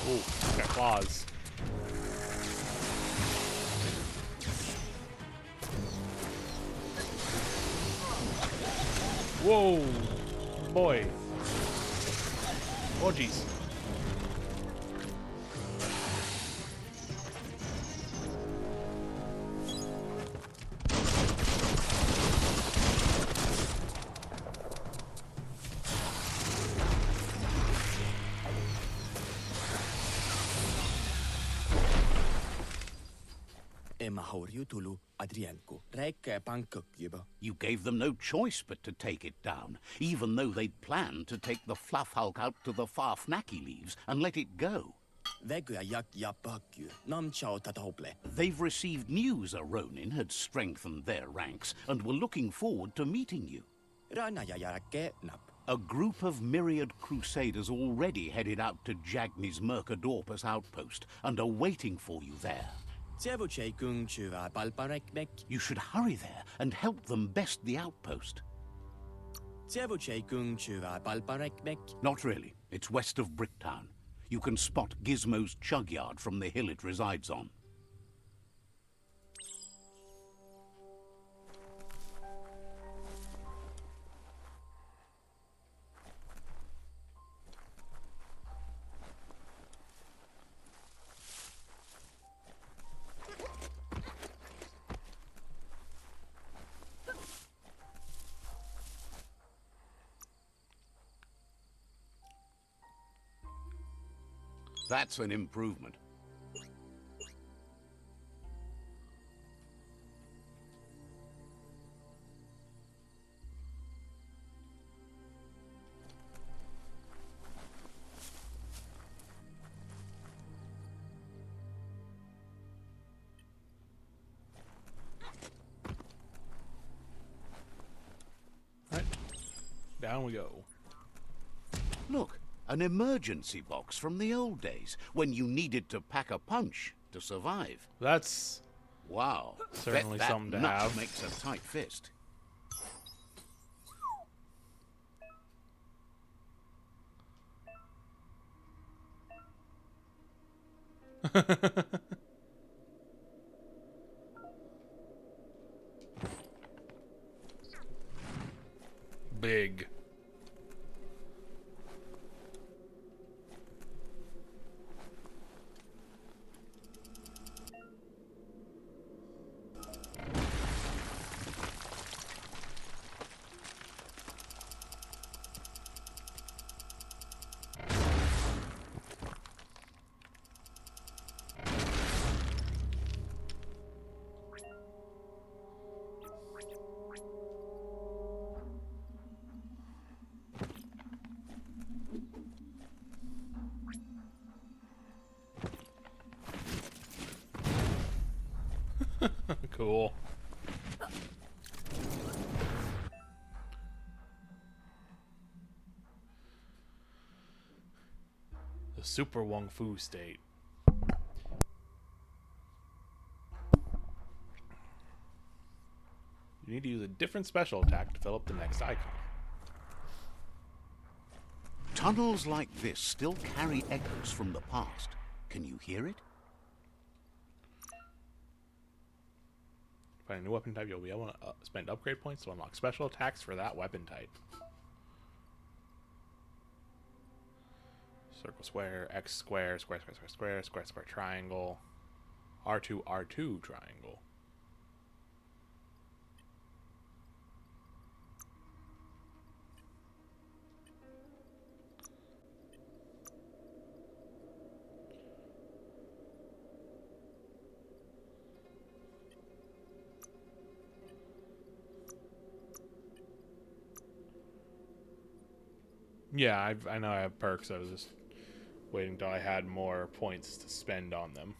Oh, got claws. Whoa, boy. Oh, jeez. You gave them no choice but to take it down, even though they'd planned to take the Fluff Hulk out to the far Fnacky Leaves and let it go. They've received news a Ronin had strengthened their ranks and were looking forward to meeting you. A group of myriad crusaders already headed out to Jagni's Mercadorpus outpost and are waiting for you there. You should hurry there and help them best the outpost. Not really. It's west of Bricktown. You can spot Gizmo's chug yard from the hill it resides on. That's an improvement. All right, down we go. Look, an emergency box from the old days, when you needed to pack a punch to survive. That's Wow. certainly Bet that something to nut have. makes a tight fist. Big. Cool. The Super Wong Fu state. You need to use a different special attack to fill up the next icon. Tunnels like this still carry echoes from the past. Can you hear it? Find a new weapon type, you'll be able to spend upgrade points to unlock special attacks for that weapon type. Circle, square, X, square, square, square, square, square, square, square, triangle, R2, R2, triangle. Yeah, I know I have perks. I was just waiting until I had more points to spend on them.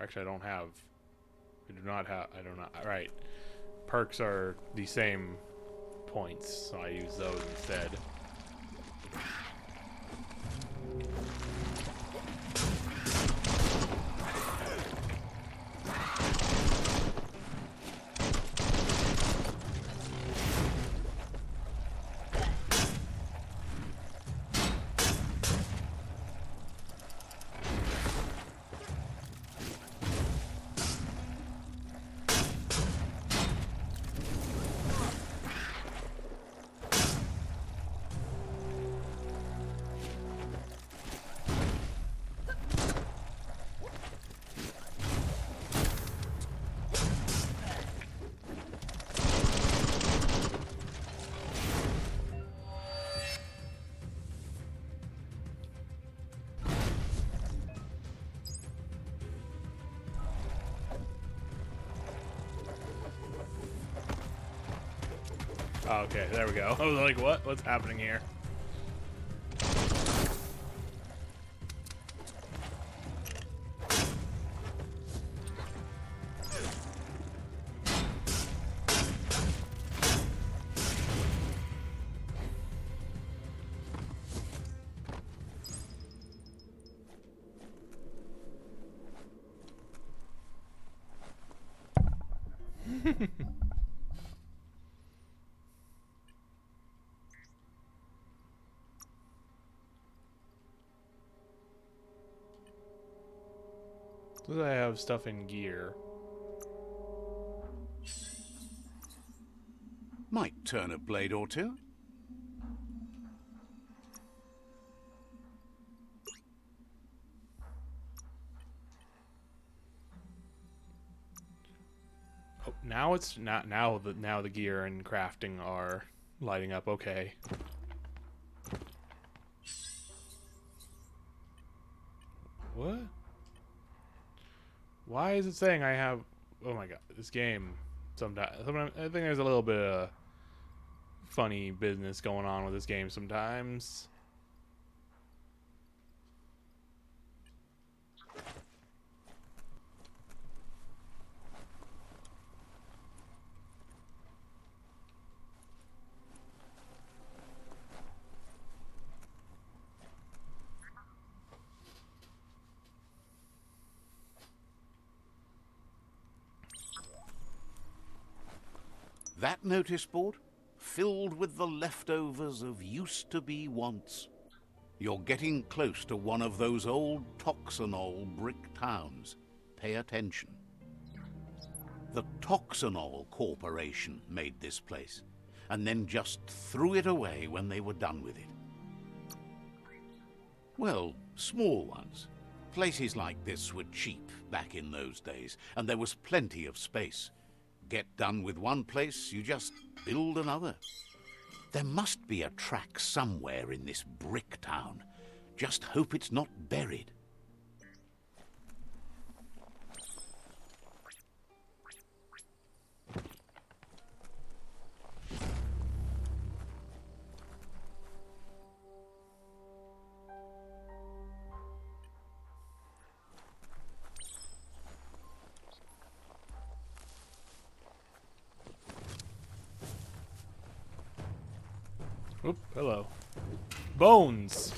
Actually, I don't have. I do not have. I don't know. Right. Perks are the same points, so I use those instead. Oh, okay, there we go. I was like, what? What's happening here? Does I have stuff in gear? Might turn a blade or two. Oh, now it's not. Now the gear and crafting are lighting up. Okay. What? Why is it saying I have? Oh my god, this game. Sometimes I think there's a little bit of funny business going on with this game sometimes. That notice board? Filled with the leftovers of used-to-be wants. You're getting close to one of those old Toxanol brick towns. Pay attention. The Toxanol Corporation made this place, and then just threw it away when they were done with it. Well, small ones. Places like this were cheap back in those days, and there was plenty of space. Get done with one place, you just build another. There must be a track somewhere in this brick town. Just hope it's not buried. Oop, hello. Bones!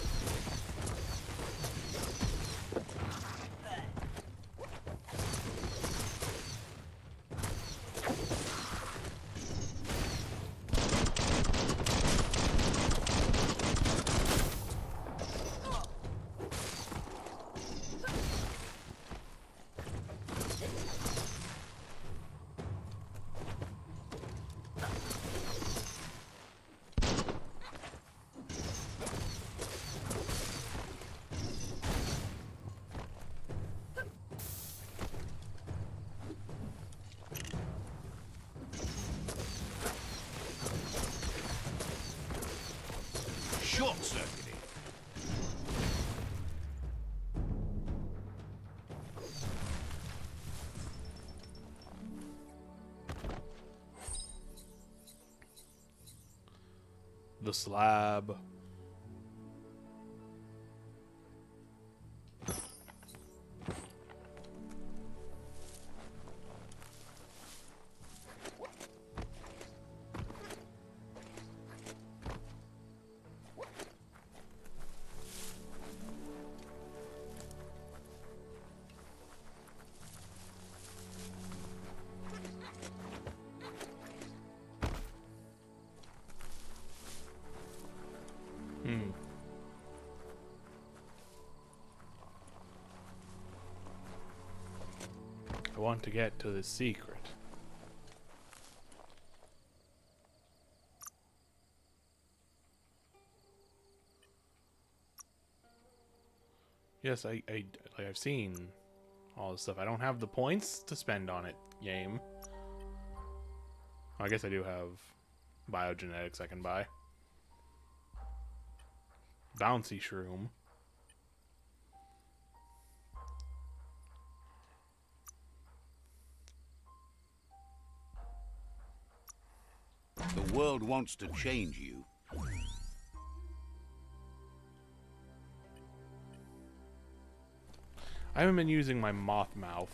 Short-circuiting. The slab. Hmm. I want to get to the secret. Yes, like I've seen all this stuff. I don't have the points to spend on it, game. I guess I do have biogenetics I can buy. Bouncy shroom. The world wants to change you. I haven't been using my moth mouth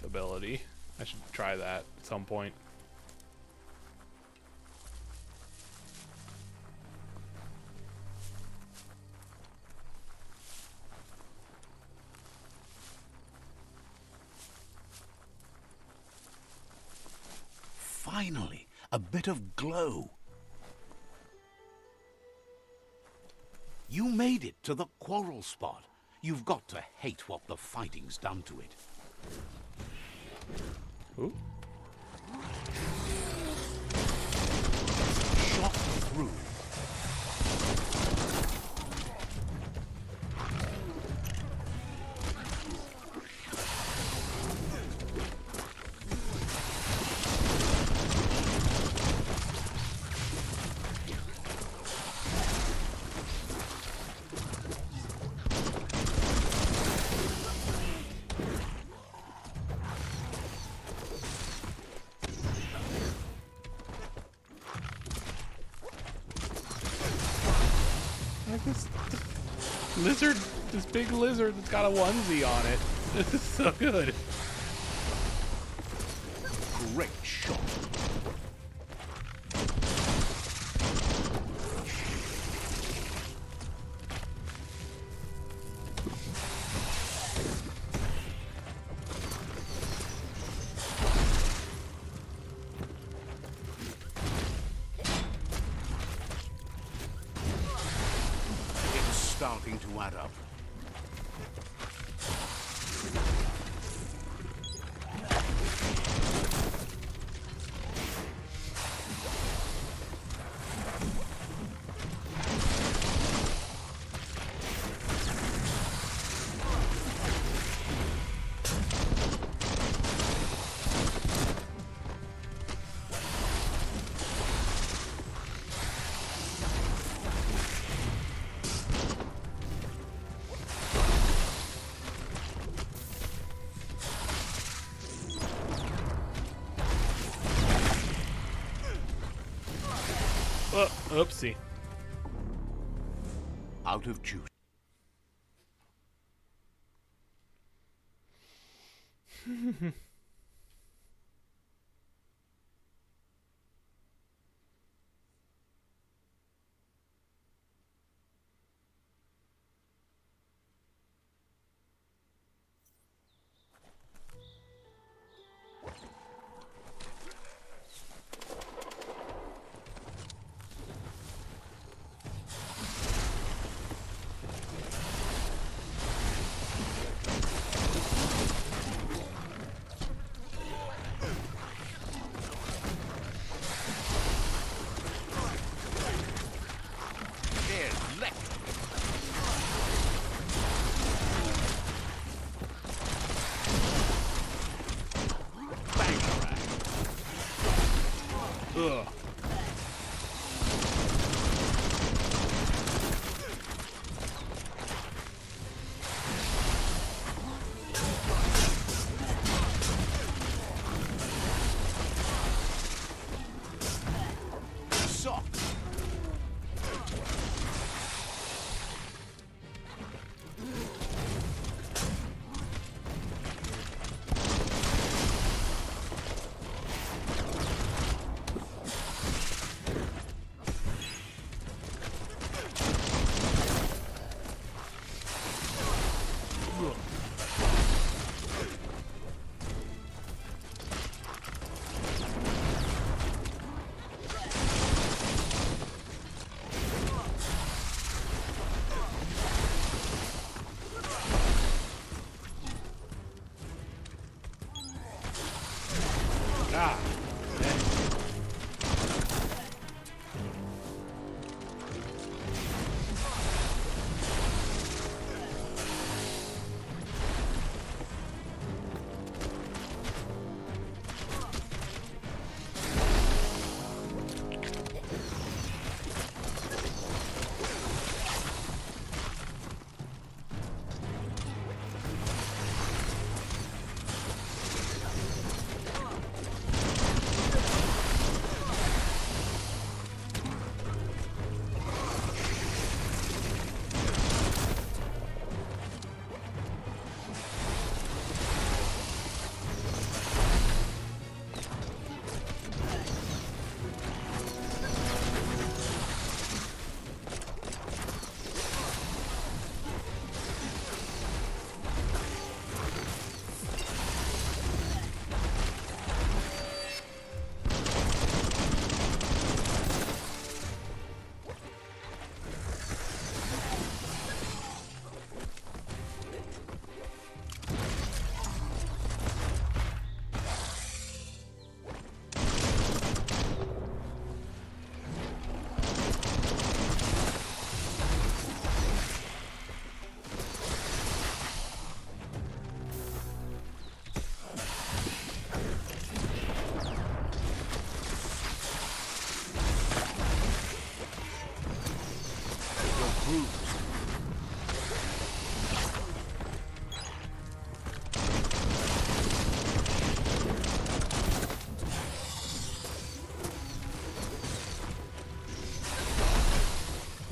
ability. I should try that at some point. Finally, a bit of glow. You made it to the quarrel spot. You've got to hate what the fighting's done to it. Ooh. Shot through. Like this lizard, this big lizard that's got a onesie on it. This is so good. Great shot. It's starting to add up. Oopsie. Out of juice. There's left. Ugh. Sock.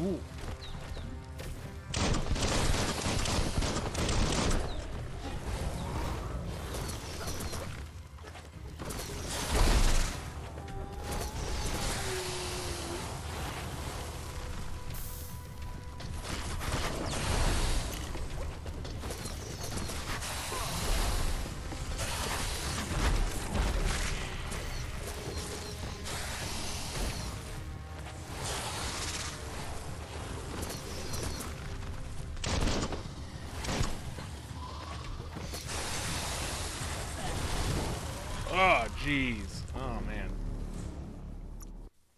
Ooh. Oh, jeez. Oh, man.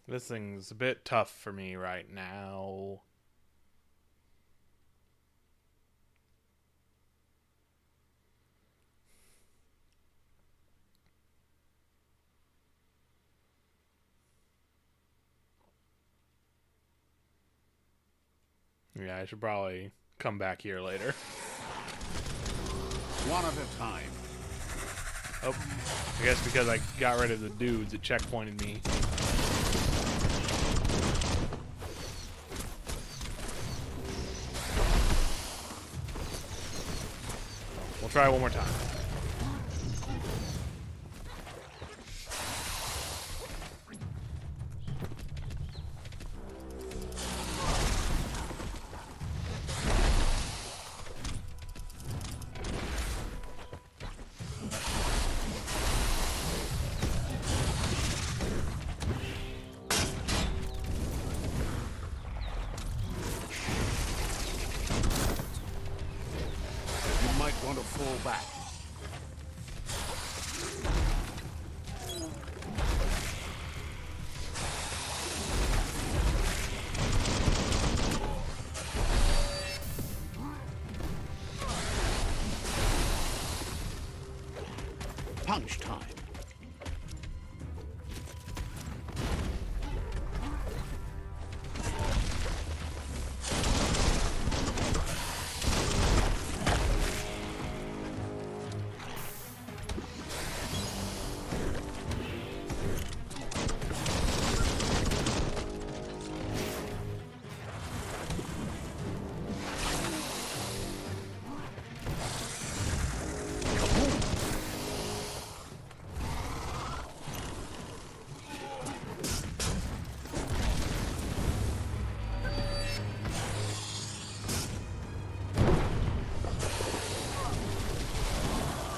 This thing's a bit tough for me right now. Yeah, I should probably come back here later. One at a time. Oh, I guess because I got rid of the dudes, it checkpointed me. We'll try one more time. You might want to fall back. Punch time.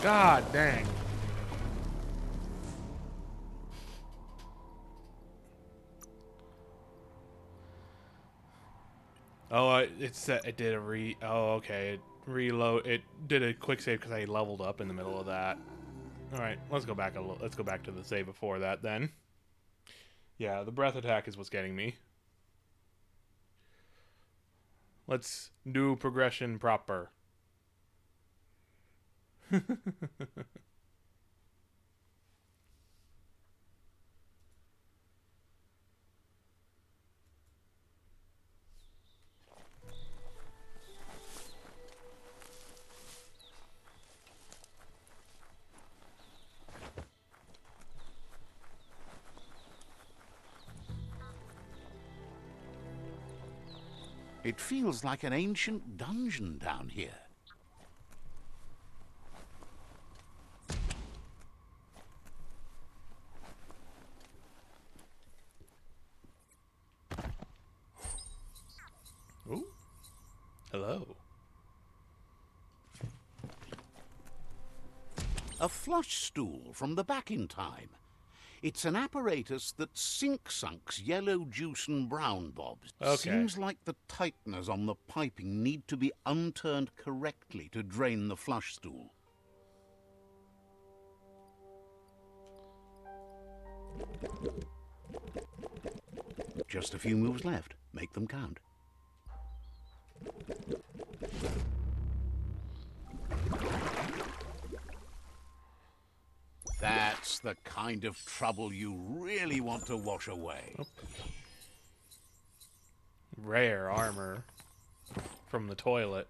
God dang. Oh, it did a oh, okay. It reload. It did a quick save because I leveled up in the middle of that. All right, let's go back let's go back to the save before that then. Yeah, the breath attack is what's getting me. Let's do progression proper. It feels like an ancient dungeon down here. Ooh. Hello. A flush stool from the back in time. It's an apparatus that sink-sunks yellow juice and brown bobs. Okay. Seems like the tighteners on the piping need to be unturned correctly to drain the flush stool. Just a few moves left. Make them count. That's the kind of trouble you really want to wash away. Rare armor from the toilet.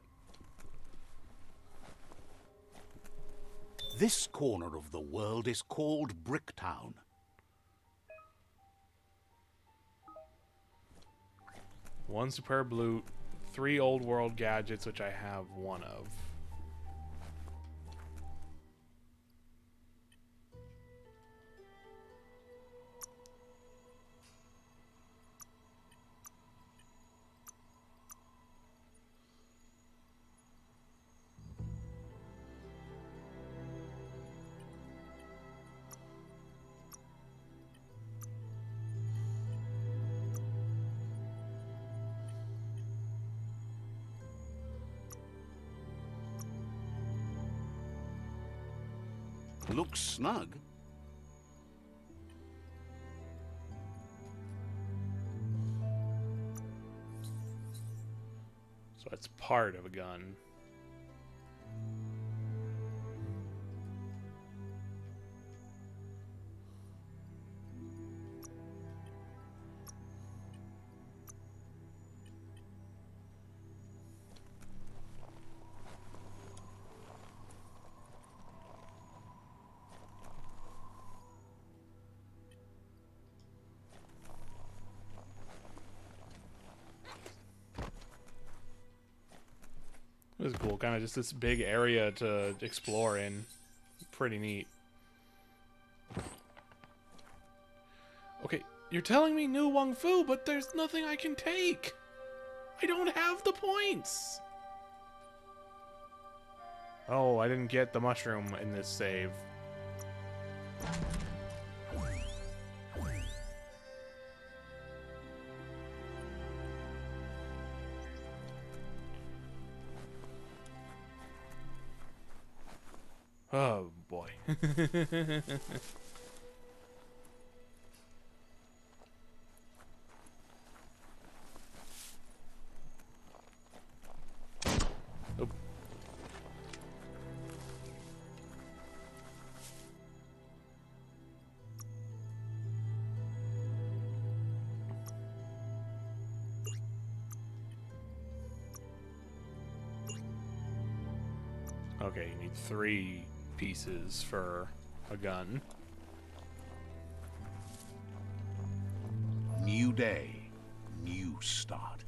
This corner of the world is called Bricktown. 1 superb loot, 3 old world gadgets, which I have 1 of. Looks snug. So it's part of a gun. This is cool. Kind of just this big area to explore in. Pretty neat. Okay, you're telling me New Wong Fu, but there's nothing I can take. I don't have the points. Oh, I didn't get the mushroom in this save. Oh boy. Oop. Okay, you need 3 pieces for a gun. New day, new start.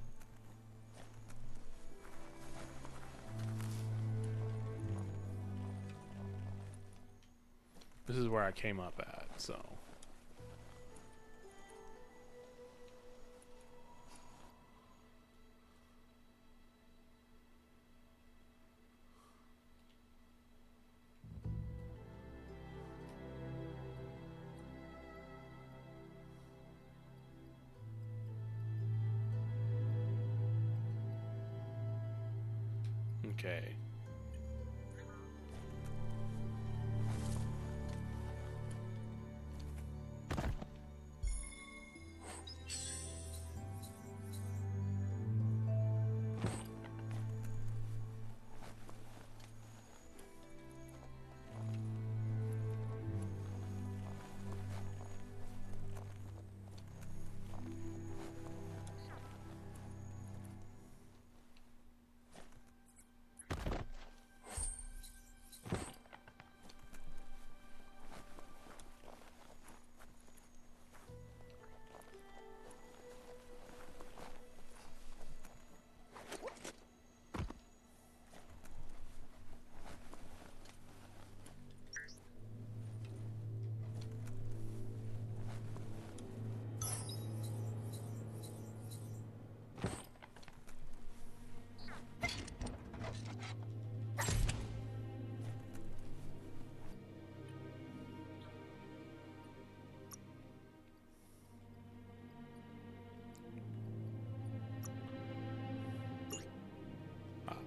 This is where I came up at, so. Okay.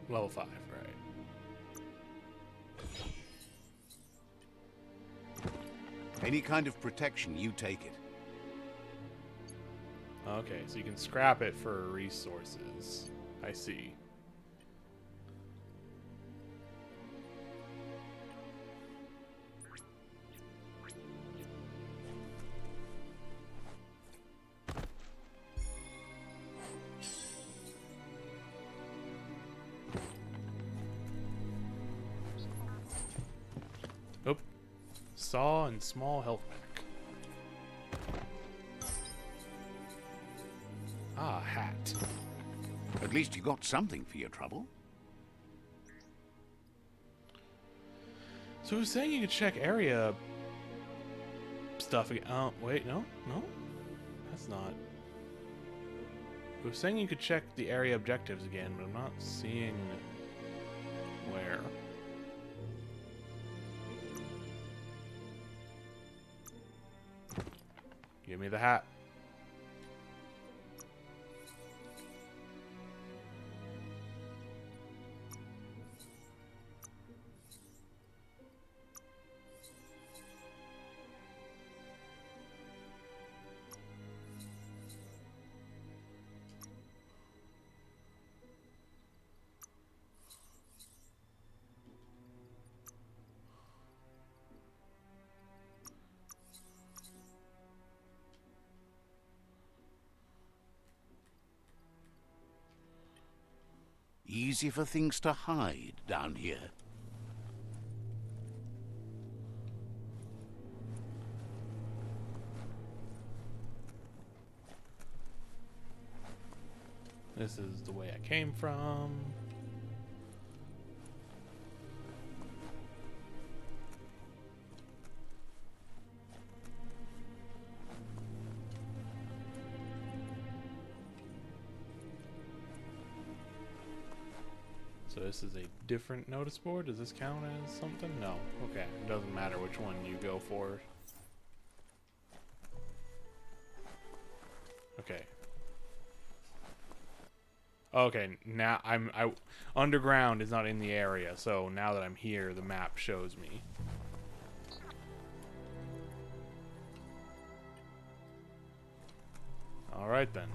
Level 5, right. Any kind of protection, you take it. Okay, so you can scrap it for resources. I see. Oop. Saw and small health pack. Ah, hat. At least you got something for your trouble. So it was saying you could check area stuff again. Oh, wait, no? No? That's not... It was saying you could check the area objectives again, but I'm not seeing where. Give me the hat. Easy for things to hide down here. This is the way I came from. So this is a different notice board? Does this count as something? No. Okay. It doesn't matter which one you go for. Okay. Okay, now underground is not in the area, so now that I'm here, the map shows me. All right then.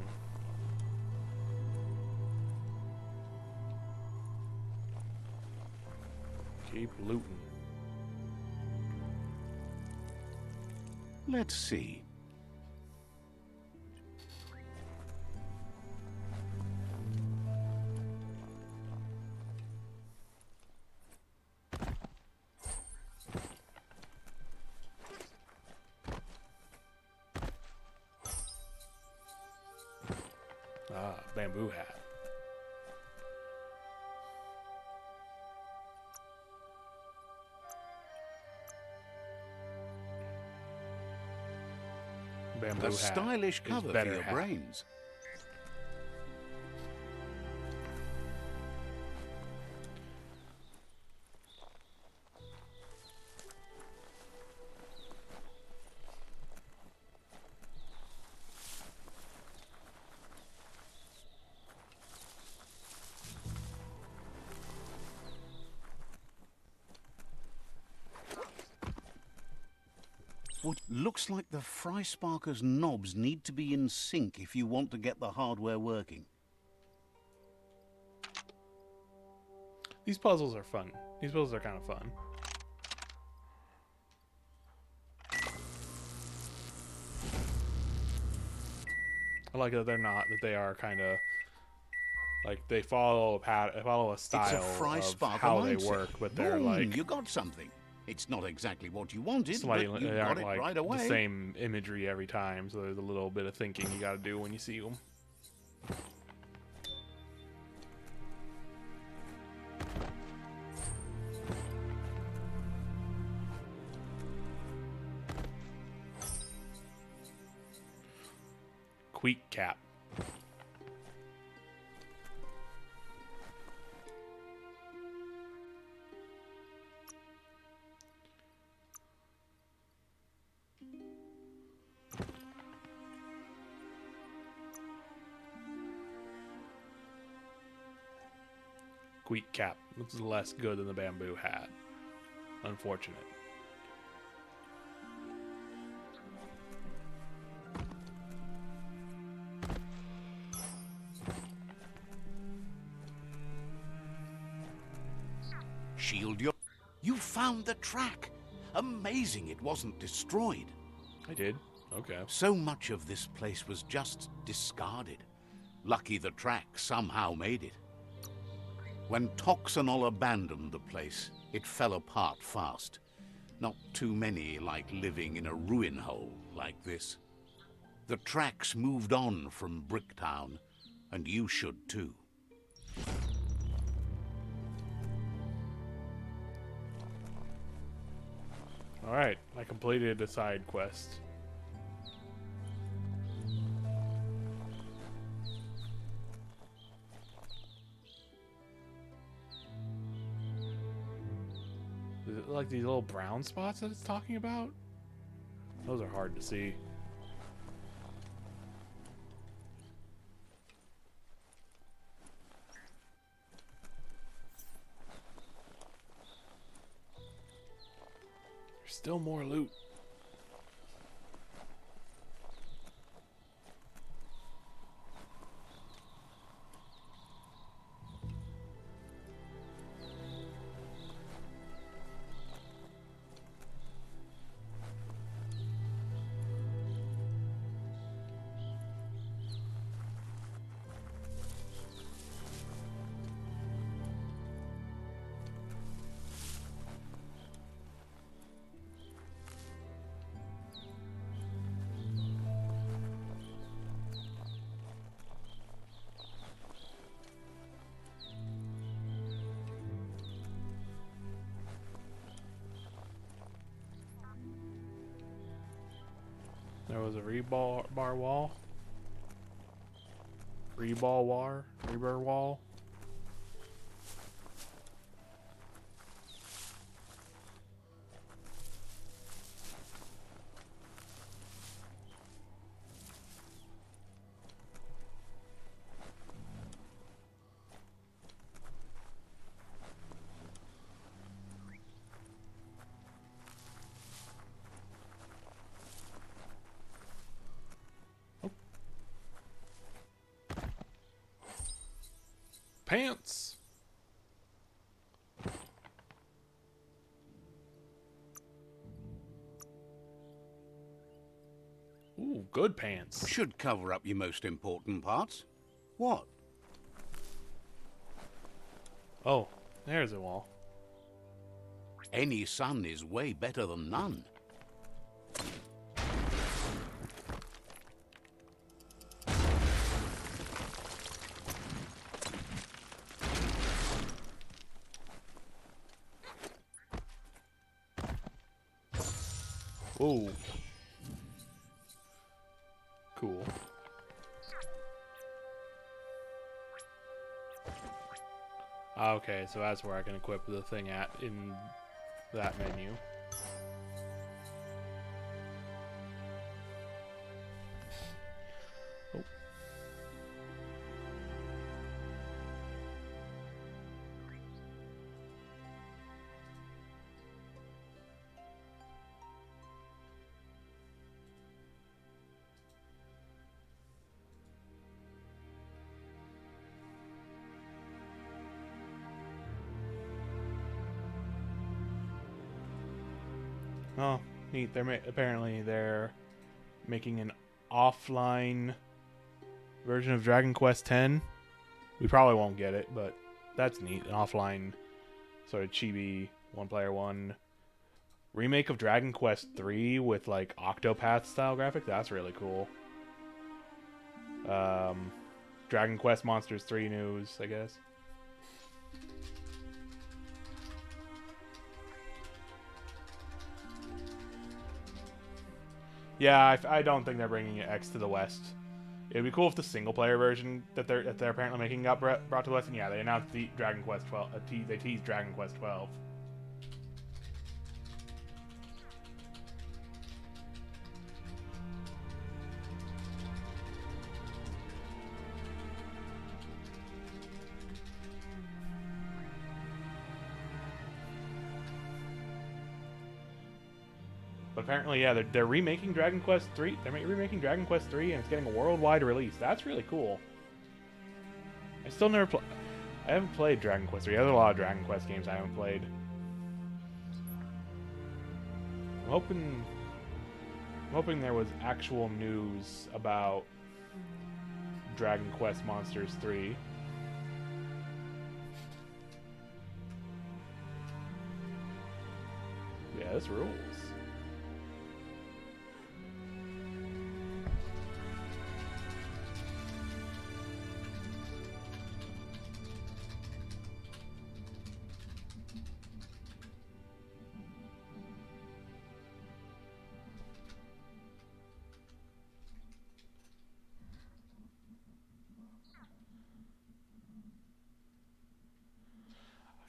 Keep looting. Let's see. Ah, bamboo hat. Bamboo A hat stylish is cover for better your hat. brains. What looks like the Fry Sparker's knobs need to be in sync if you want to get the hardware working. These puzzles are fun. These puzzles are kind of fun. I like that they are kind of like they follow a style It's a Fry of Sparker how they mindset. work, but they're Boom, like you got something. It's not exactly what you wanted, slightly, but you they got aren't it like right away. the same imagery every time, so there's a little bit of thinking you got to do when you see them. Queek cap. Queek cap. This is less good than the bamboo hat. Unfortunate. Shield your... You found the track! Amazing it wasn't destroyed. I did? Okay. So much of this place was just discarded. Lucky the track somehow made it. When Toxanol abandoned the place, it fell apart fast. Not too many like living in a ruin hole like this. The tracks moved on from Bricktown, and you should too. Alright, I completed a side quest. Is it like these little brown spots that it's talking about? Those are hard to see. There's still more loot. There was a rebar wall. Rebar wall. Pants! Ooh, good pants. Should cover up your most important parts. What? Oh, there's a wall. Any sun is way better than none. Ooh. Cool. Okay, so that's where I can equip the thing at in that menu. Oh. Oh, neat. Apparently they're making an offline version of Dragon Quest X. We probably won't get it, but that's neat. An offline sort of chibi one-player one remake of Dragon Quest 3 with like Octopath style graphics. That's really cool. Dragon Quest Monsters 3 news, I guess. Yeah, I don't think they're bringing X to the West. It'd be cool if the single-player version that they're apparently making got brought to the West. And yeah, they announced the Dragon Quest 12. They teased Dragon Quest 12. But apparently, yeah, they're remaking Dragon Quest 3. They're remaking Dragon Quest 3, and it's getting a worldwide release. That's really cool. I still never I haven't played Dragon Quest 3. There's a lot of Dragon Quest games I haven't played. I'm hoping there was actual news about Dragon Quest Monsters 3. Yeah, this rules.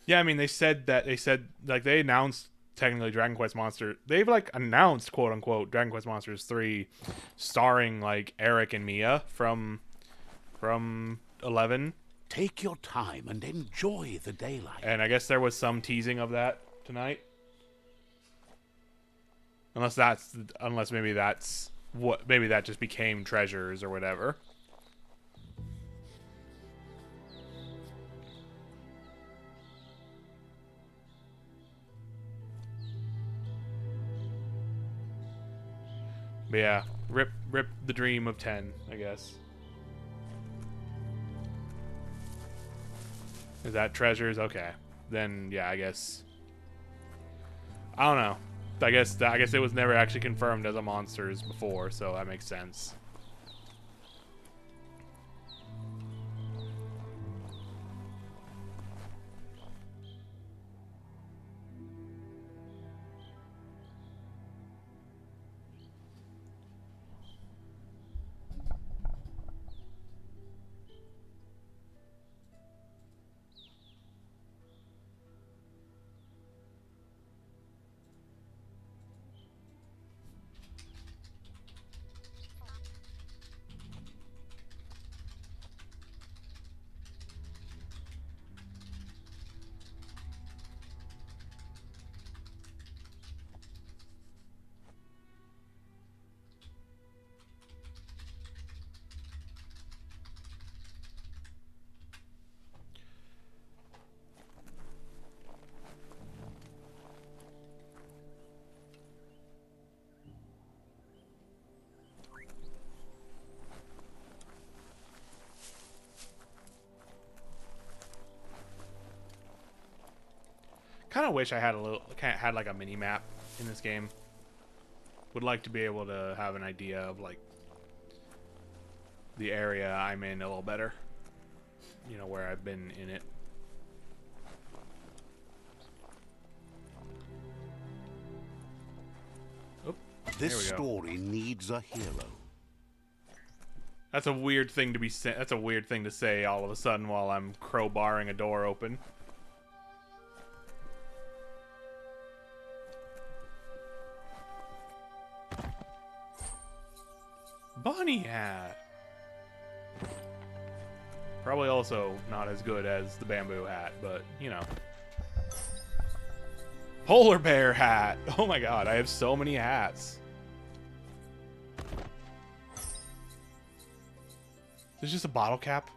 Yeah, I mean, they said like they announced technically Dragon Quest Monster. They've like announced quote unquote Dragon Quest Monsters 3 starring like Eric and Mia from 11. Take your time and enjoy the daylight. And I guess there was some teasing of that tonight. Unless maybe that's what, maybe that just became treasures or whatever. But yeah, rip the dream of 10, I guess. Is that treasures? Okay. Then yeah, I guess. I don't know. I guess it was never actually confirmed as a monsters before, so that makes sense. Kind of wish I had like a mini map in this game. Would like to be able to have an idea of like the area I'm in a little better. You know, where I've been in it. Oh, This there we go. story needs a hero. That's a weird thing to be. That's a weird thing to say all of a sudden while I'm crowbarring a door open. Bunny hat. Probably also not as good as the bamboo hat, but you know. Polar bear hat. Oh my god, I have so many hats. There's just a bottle cap.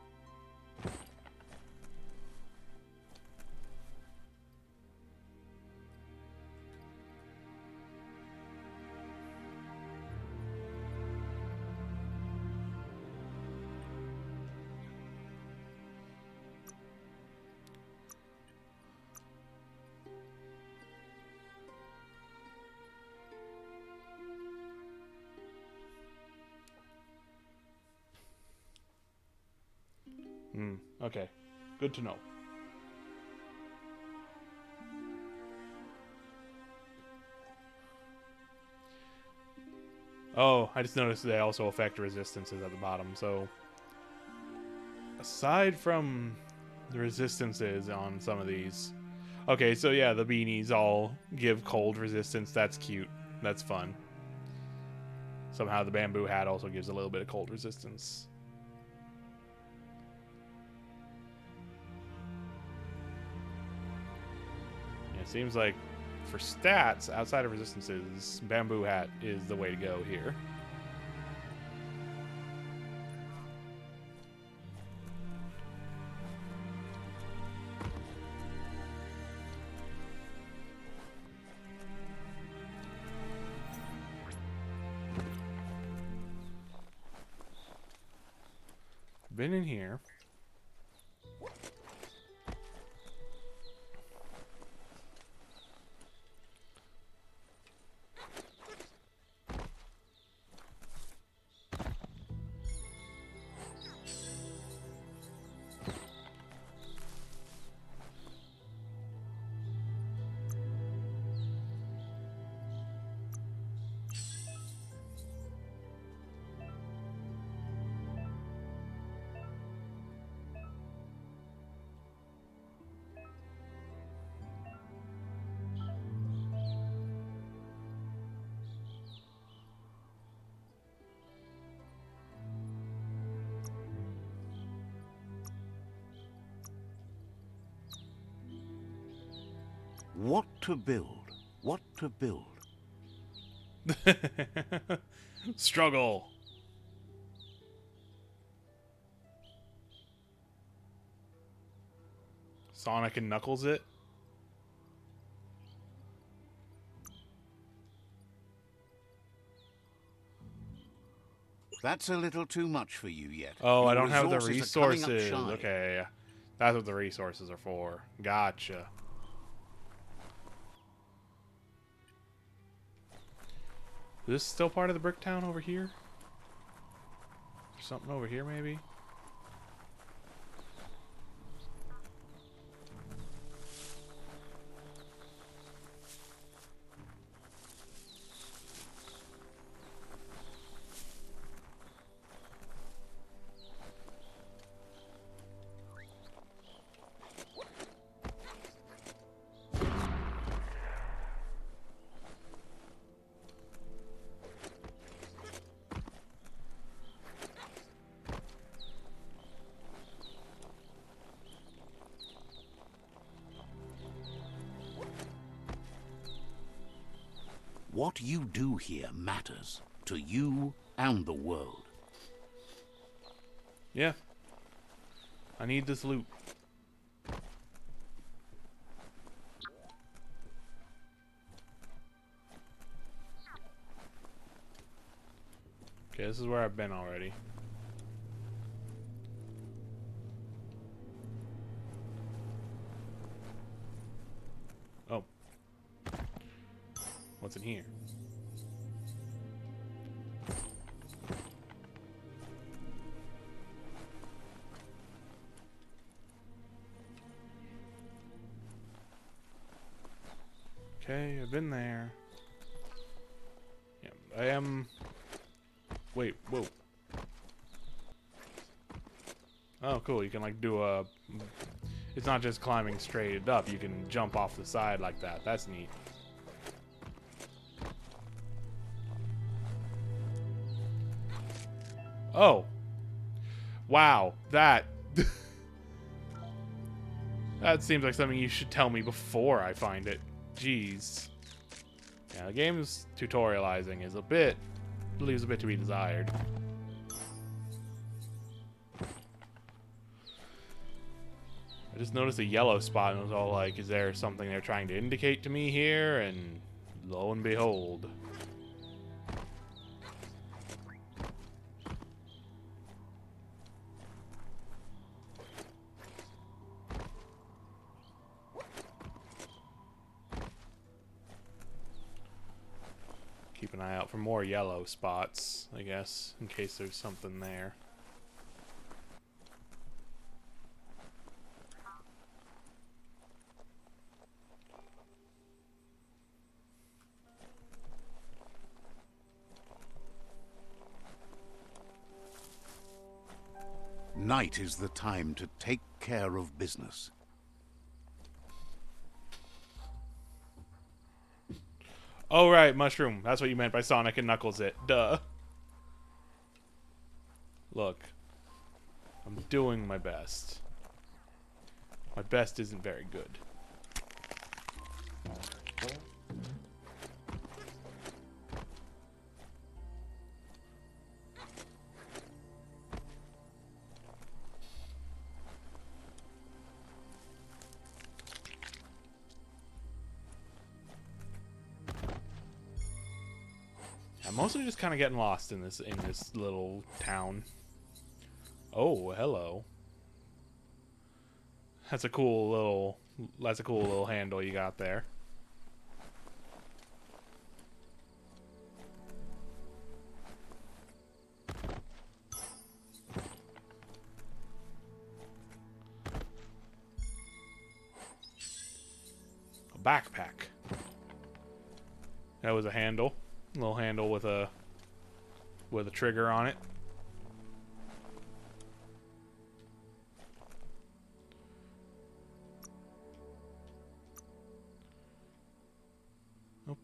Okay. Good to know. Oh, I just noticed they also affect resistances at the bottom, so... Aside from the resistances on some of these... Okay, so yeah, the beanies all give cold resistance. That's cute. That's fun. Somehow the bamboo hat also gives a little bit of cold resistance. It seems like for stats, outside of resistances, bamboo hat is the way to go here. Been in here. What to build? What to build? Struggle. Sonic and Knuckles it. That's a little too much for you yet. Oh, I Your don't have the resources are coming up resources. shy. Okay. That's what the resources are for. Gotcha. Is this still part of the brick town over here? There's something over here, maybe? What you do here matters to you and the world. Yeah. I need this loot. Okay, this is where I've been already. Oh. What's in here? Okay, I've been there. Yeah, I am... Wait, whoa. Oh, cool. You can, like, do a... It's not just climbing straight up. You can jump off the side like that. That's neat. Oh. Wow. That... That seems like something you should tell me before I find it. Jeez. Yeah, the game's tutorializing is a bit... leaves a bit to be desired. I just noticed a yellow spot and was all like, is there something they're trying to indicate to me here? And lo and behold. Keep an eye out for more yellow spots, I guess, in case there's something there. Night is the time to take care of business. Oh, right, mushroom. That's what you meant by Sonic and Knuckles it. Duh. Look. I'm doing my best. My best isn't very good. I'm mostly just kind of getting lost in this little town. Oh, hello. That's a cool little handle you got there. A backpack. That was a handle. A little handle with a trigger on it. Oh.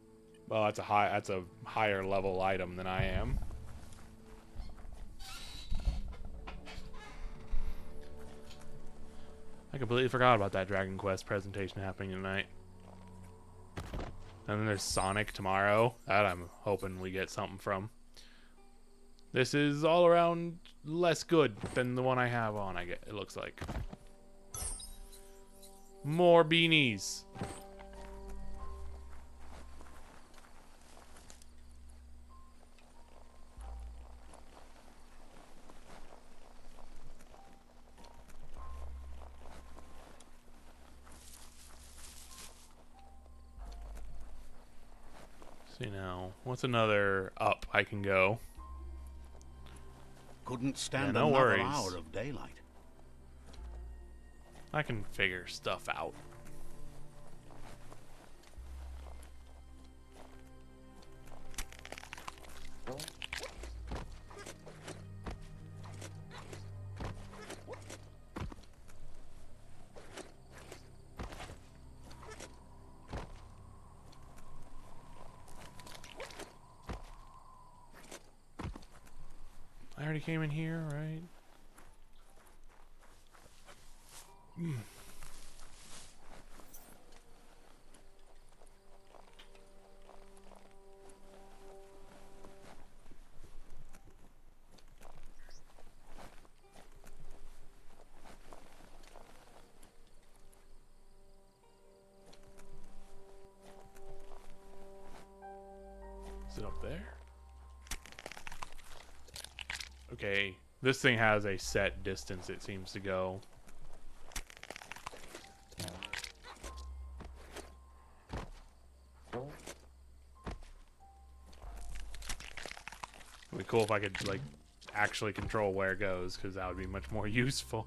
Well, that's a higher level item than I am. I completely forgot about that Dragon Quest presentation happening tonight. And then there's Sonic tomorrow. That I'm hoping we get something from. This is all around less good than the one I have on, it looks like. More beanies. See now, what's another up I can go? Couldn't stand Yeah, no another worries. hour of daylight. I can figure stuff out. I already came in here, right? Is it up there? Okay, this thing has a set distance it seems to go. It'd be cool if I could, like, actually control where it goes, because that would be much more useful.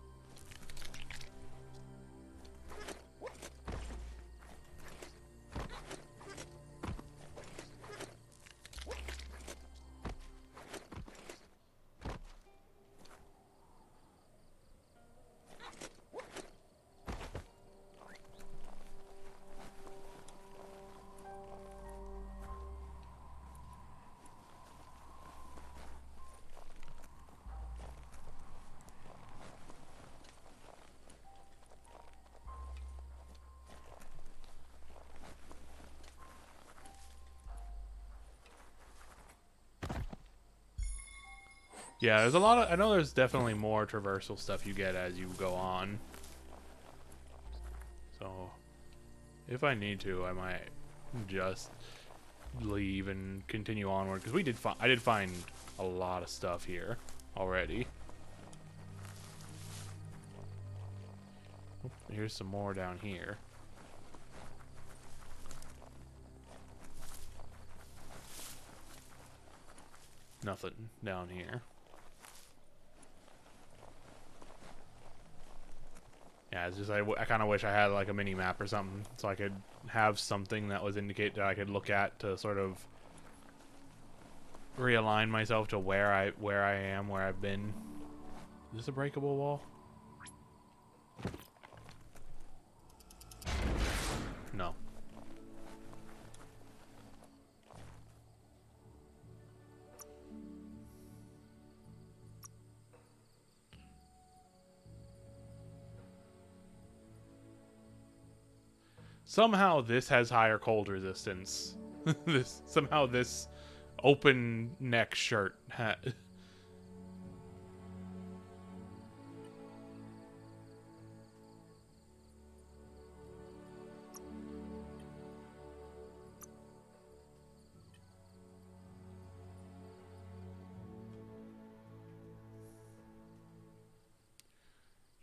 Yeah, there's a lot of... I know there's definitely more traversal stuff you get as you go on. So, if I need to, I might just leave and continue onward. Because I did find a lot of stuff here already. Oop, here's some more down here. Nothing down here. Yeah, it's just I kind of wish I had like a mini map or something, so I could have something that was indicate that I could look at to sort of realign myself to where I am, where I've been. Is this a breakable wall? No. Somehow this has higher cold resistance. Somehow this open neck shirt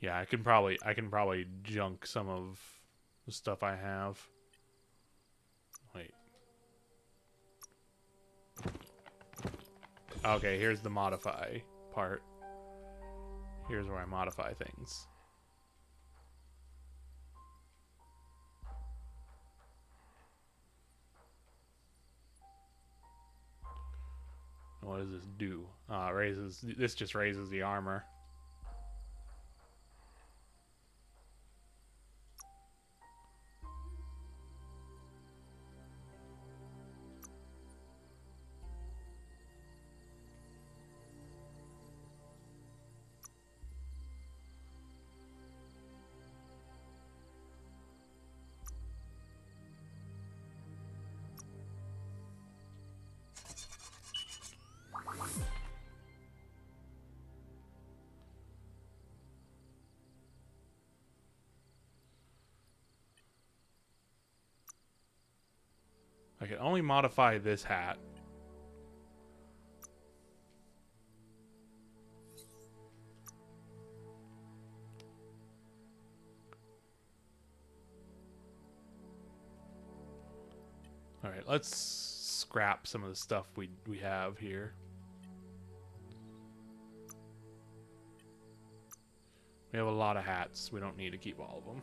Yeah, I can probably junk some of the stuff I have. Wait. Okay, here's the modify part. Here's where I modify things. What does this do? This just raises the armor. I can only modify this hat. All right, let's scrap some of the stuff we have here. We have a lot of hats. We don't need to keep all of them.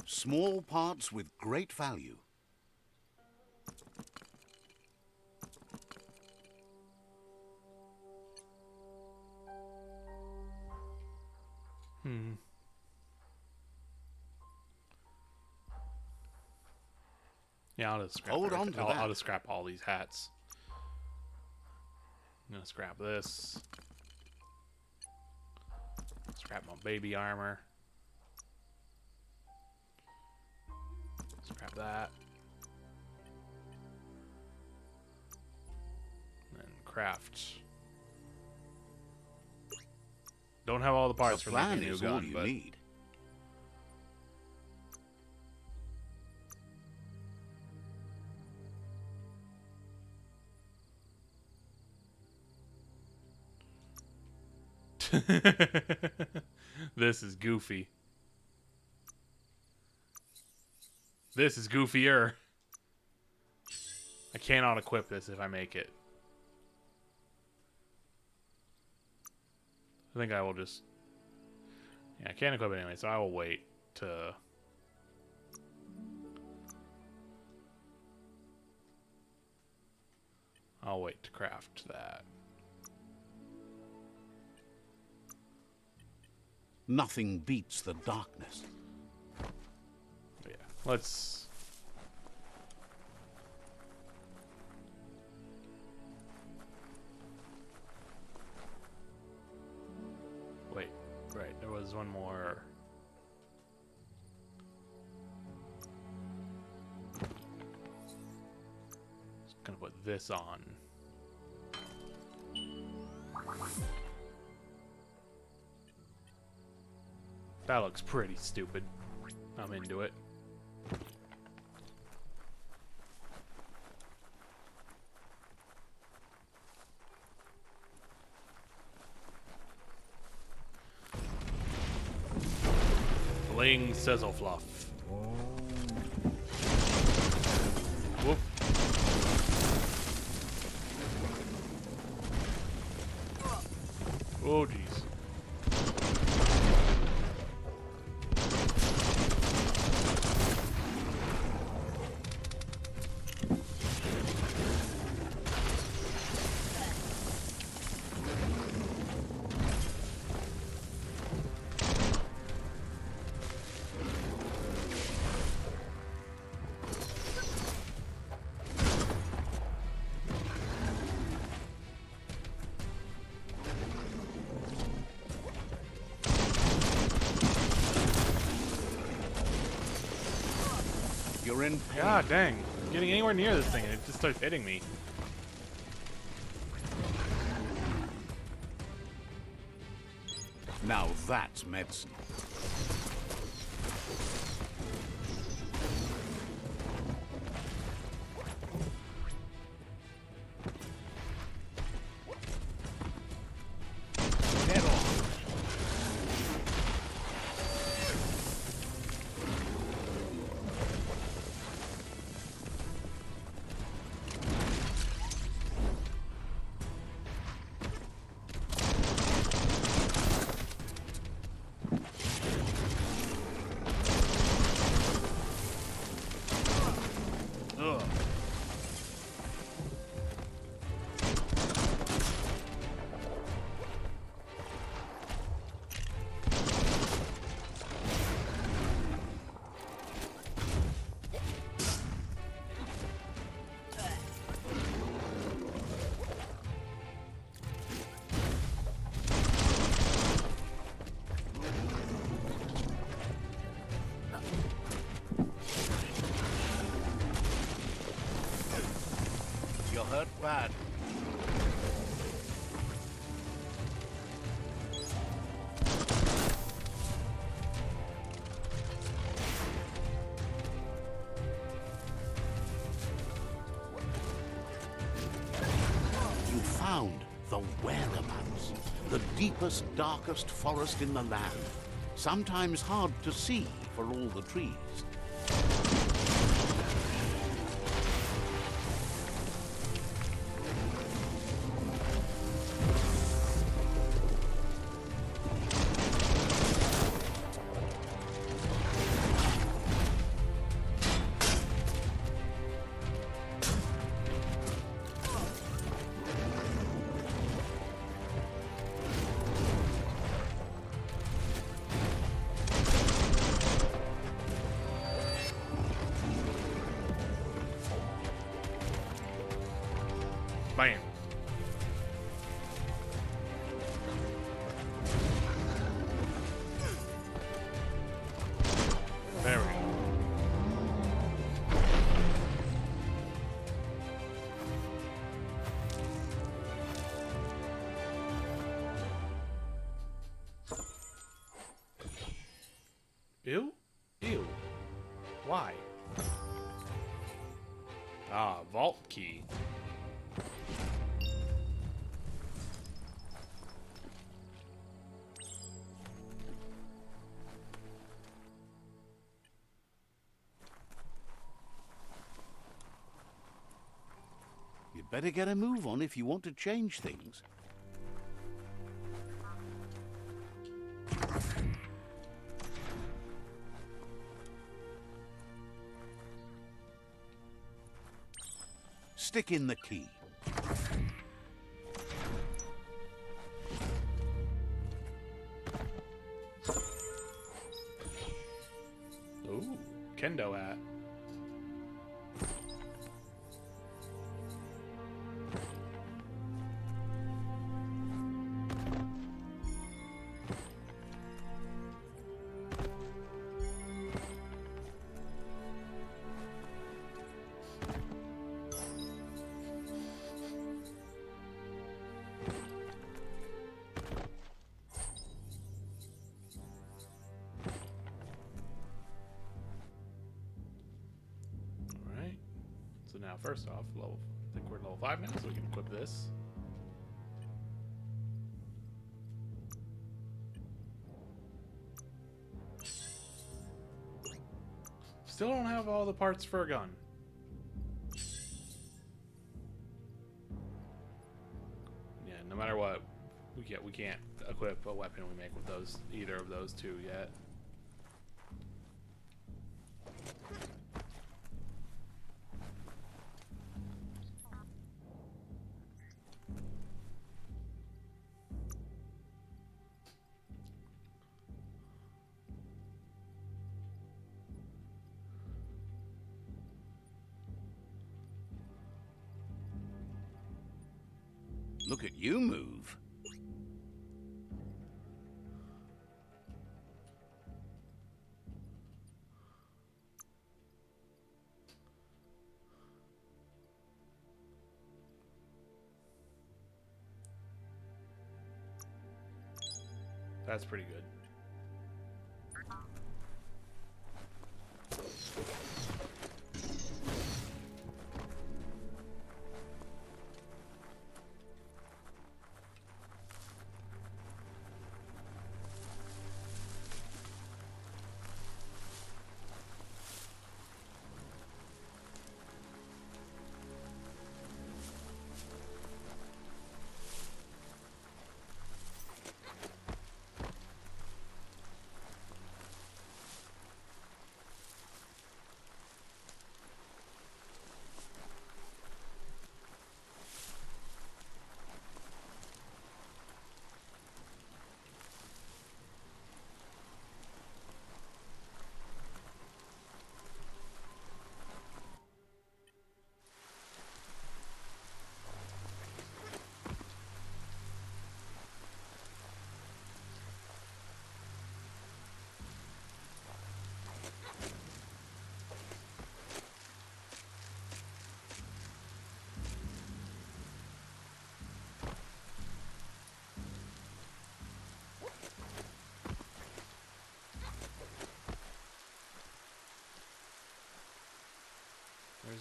Small parts with great value. Yeah, I'll just scrap. Hold on to that. I'll just scrap all these hats. I'm gonna scrap this. Scrap my baby armor. Scrap that. And craft. Don't have all the parts for making a new gun, all you but need. This is goofy. This is goofier. I cannot equip this if I make it. I think I will just... Yeah, I can't equip it anyway, so I will wait to... I'll wait to craft that. Nothing beats the darkness. But yeah, let's... Wait, right, there was one more... Just gonna put this on. That looks pretty stupid. I'm into it. Bling sizzle fluff. Whoop. Oh jeez. You're in pain. God dang. Getting anywhere near this thing and it just starts hitting me. Now that's medicine. Head on. You're hurt bad. You found the whereabouts, the deepest, darkest forest in the land. Sometimes hard to see for all the trees. Bam. There we go. Ew? Ew. Why? Ah, vault key. You'd better get a move on if you want to change things. Stick in the key. Ooh, kendo hat. Alright. So now first off, level I think we're at level 5 now, so we can equip this. Still don't have all the parts for a gun. Yeah, no matter what, we can't equip a weapon we make with those either of those two yet. Look at you move. That's pretty good.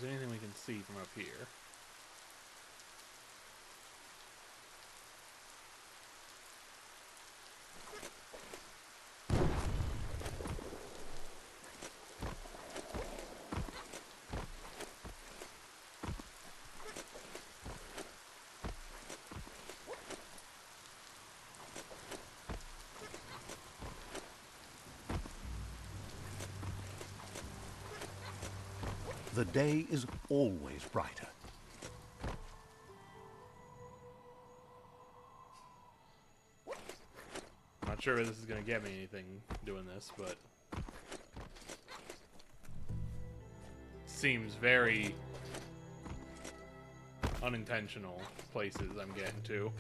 there's anything we can see from up here. The day is always brighter. Not sure if this is gonna get me anything doing this, but seems very unintentional places I'm getting to.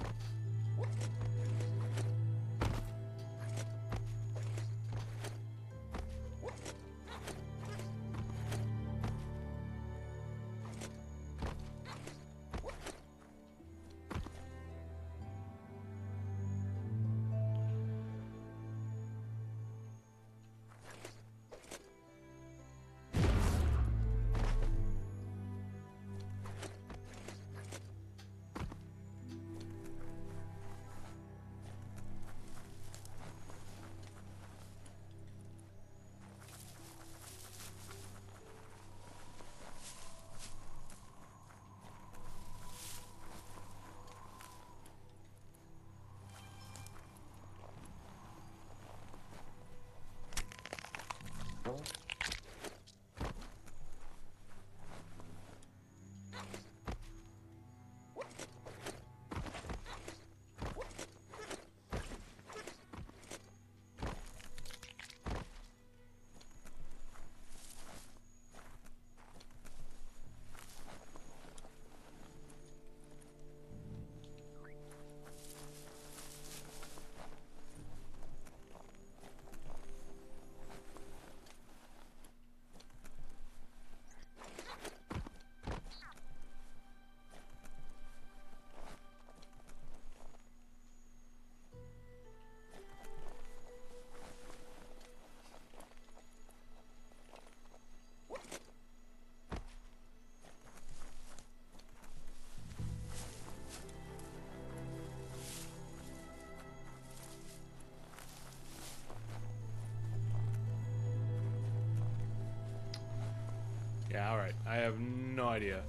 Yeah, alright. I have no idea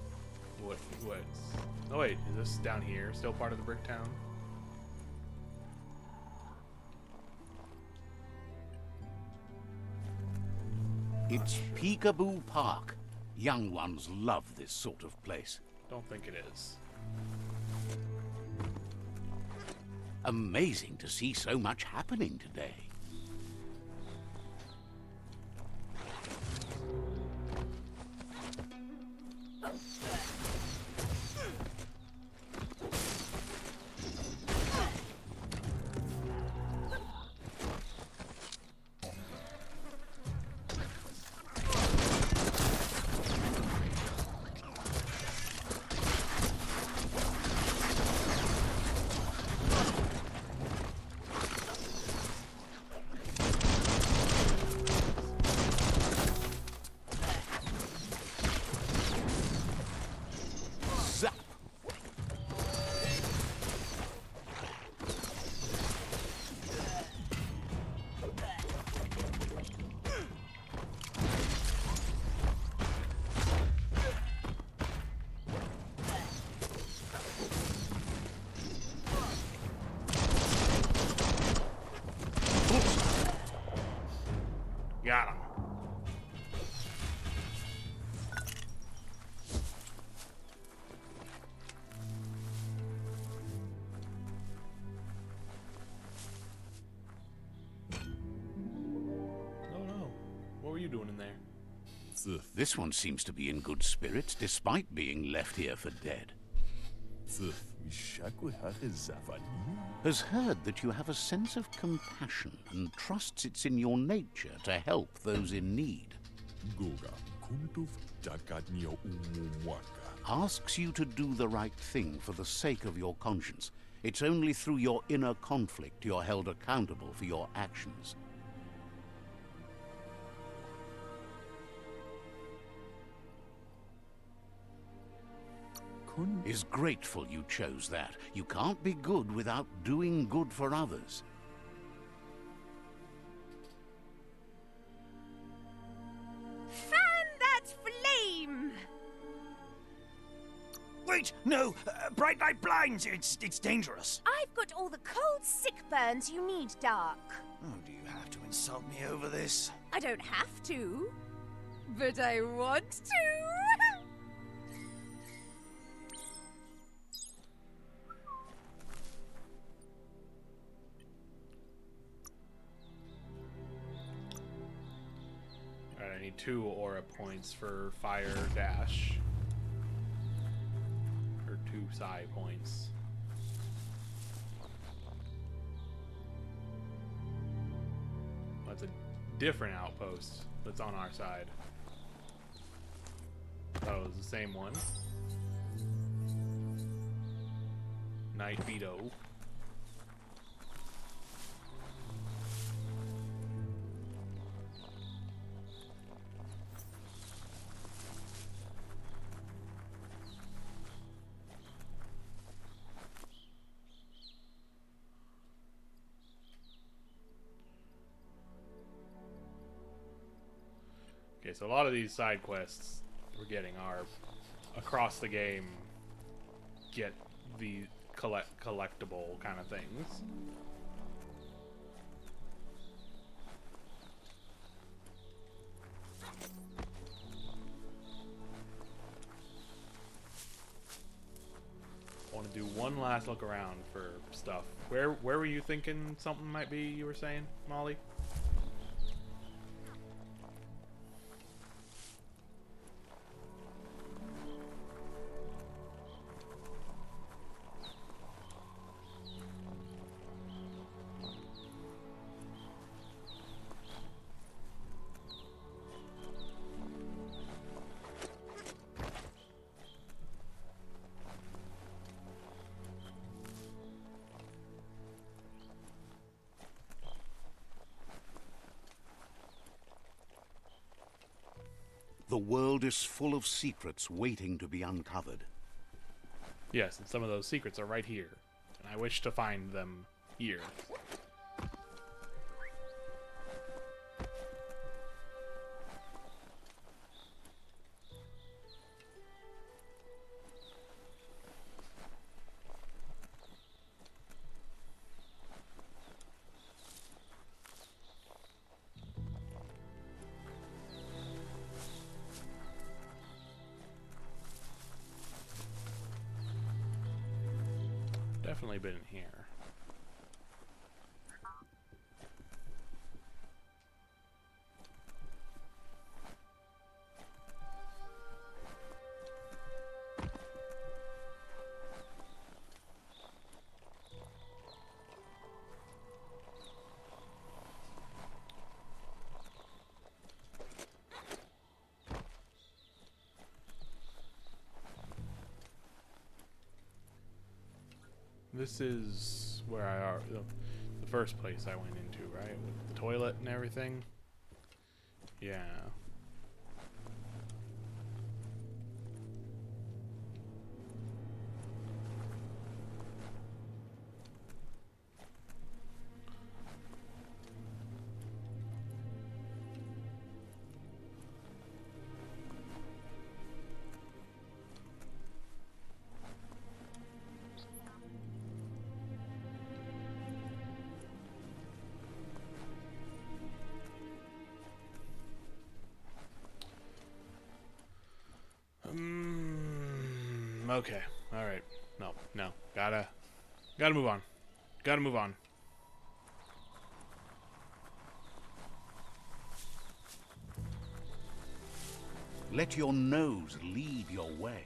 what's... Oh wait, is this down here still part of the brick town? It's Peekaboo Park. Young ones love this sort of place. Don't think it is. Amazing to see so much happening today. Zap! Got him. Oh no. What were you doing in there? This one seems to be in good spirits despite being left here for dead. Has heard that you have a sense of compassion and trusts it's in your nature to help those in need. Asks you to do the right thing for the sake of your conscience. It's only through your inner conflict you're held accountable for your actions. kun... Is grateful you chose that. You can't be good without doing good for others. Fan that flame! Wait, no! Bright light blinds! It's dangerous. I've got all the cold, sick burns you need, Dark. Oh, do you have to insult me over this? I don't have to, but I want to. Alright, I need 2 aura points for fire dash. Or 2 psi points. That's a different outpost that's on our side. Thought it was the same one. Night Veto. Okay, so a lot of these side quests we're getting are across the game get the collectible kind of things. I want to do one last look around for stuff. Where were you thinking something might be, you were saying, Molly? The world is full of secrets waiting to be uncovered. Yes, and some of those secrets are right here. And I wish to find them here. Definitely been in here. This is where I are the first place I went into, right? With the toilet and everything. Yeah. Okay. All right. No. Gotta move on. Gotta move on. Let your nose lead your way.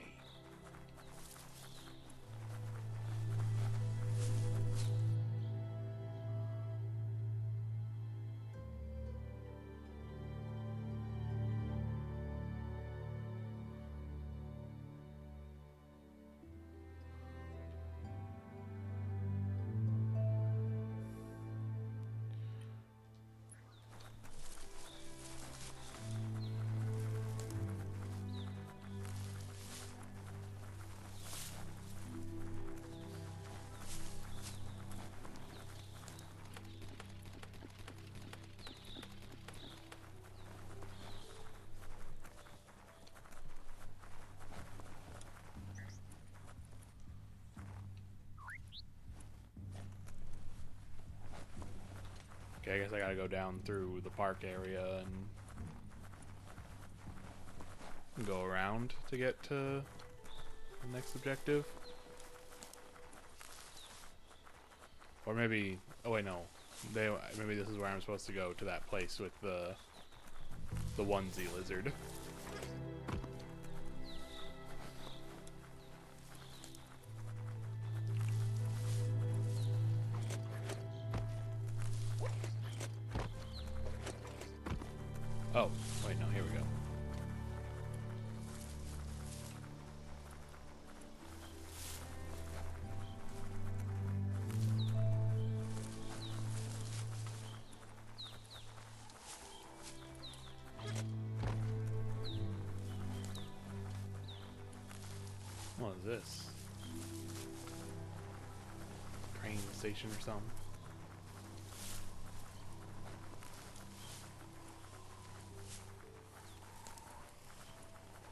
Okay, I guess I gotta go down through the park area and go around to get to the next objective. Or maybe... Oh wait, no. Maybe this is where I'm supposed to go, to that place with the onesie lizard. Oh, wait, no, here we go. What is this? Train station or something?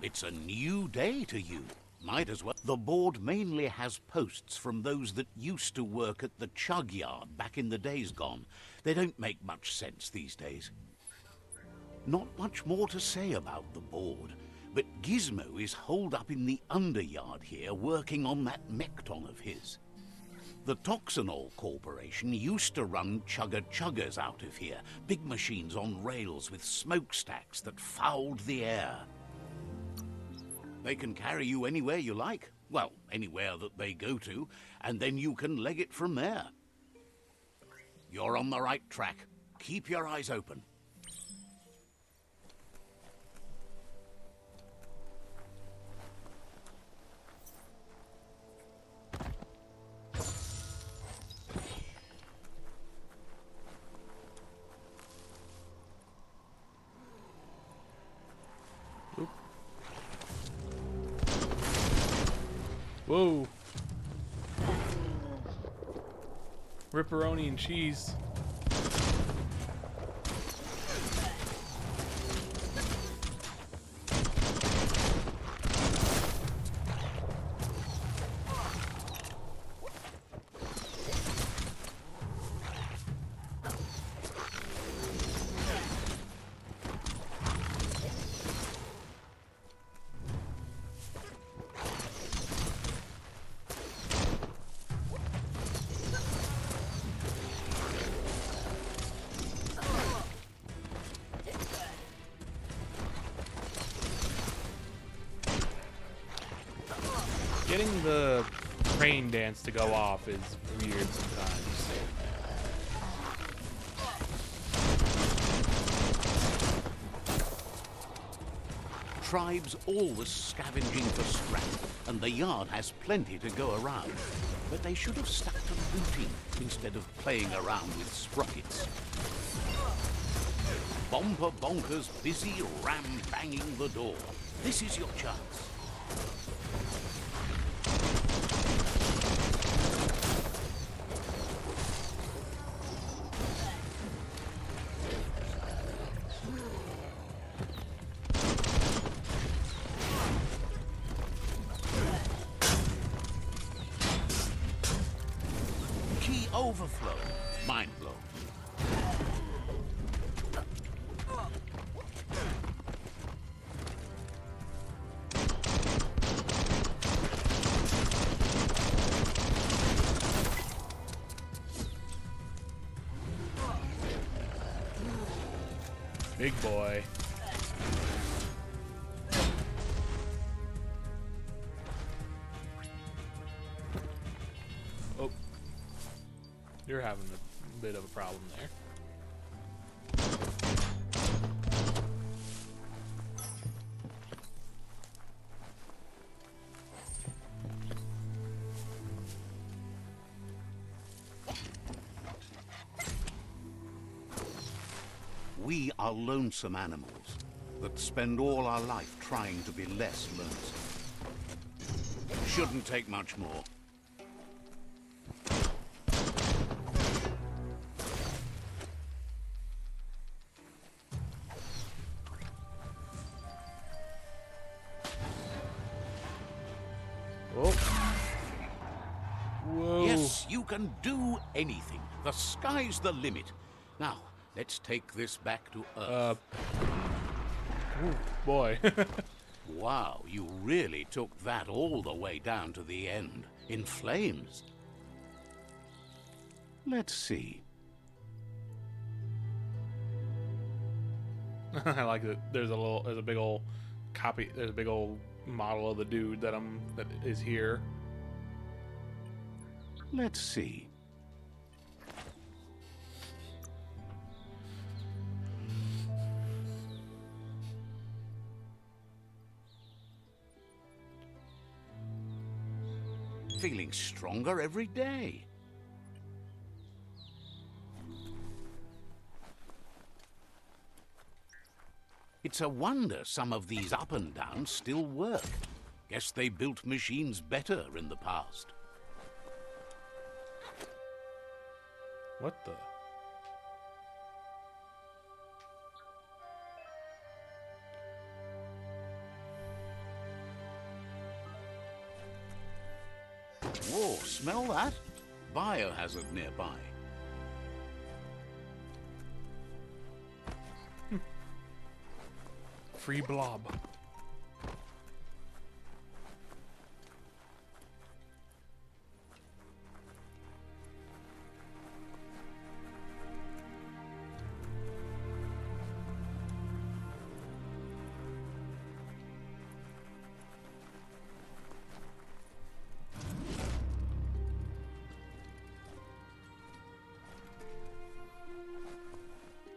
It's a new day to you. Might as well. The board mainly has posts from those that used to work at the chug yard back in the days gone. They don't make much sense these days. Not much more to say about the board, but Gizmo is holed up in the underyard here working on that Mekton of his. The Toxanol Corporation used to run chugger-chuggers out of here, big machines on rails with smokestacks that fouled the air. They can carry you anywhere you like. Well, anywhere that they go to, and then you can leg it from there. You're on the right track. Keep your eyes open. Whoa! Ripperoni and cheese. Getting the train dance to go off is weird sometimes. Tribes always scavenging for scrap, and the yard has plenty to go around. But they should have stuck to looting instead of playing around with sprockets. Bomper Bonkers busy ram-banging the door. This is your chance. Key overflow. Mind blow. Big boy. Oh. You're having a bit of a problem there. We are lonesome animals that spend all our life trying to be less lonesome. Shouldn't take much more. Oh. Whoa. Yes, you can do anything. The sky's the limit. Now, Let's take this back to Uh, Earth. ooh, boy. Wow, you really took that all the way down to the end, in flames. Let's see. I like that. There's a big old copy. There's a big old model of the dude that is here. Let's see. Feeling stronger every day. It's a wonder some of these up and downs still work. Guess they built machines better in the past. What the? Whoa, smell that? Biohazard nearby. Free blob.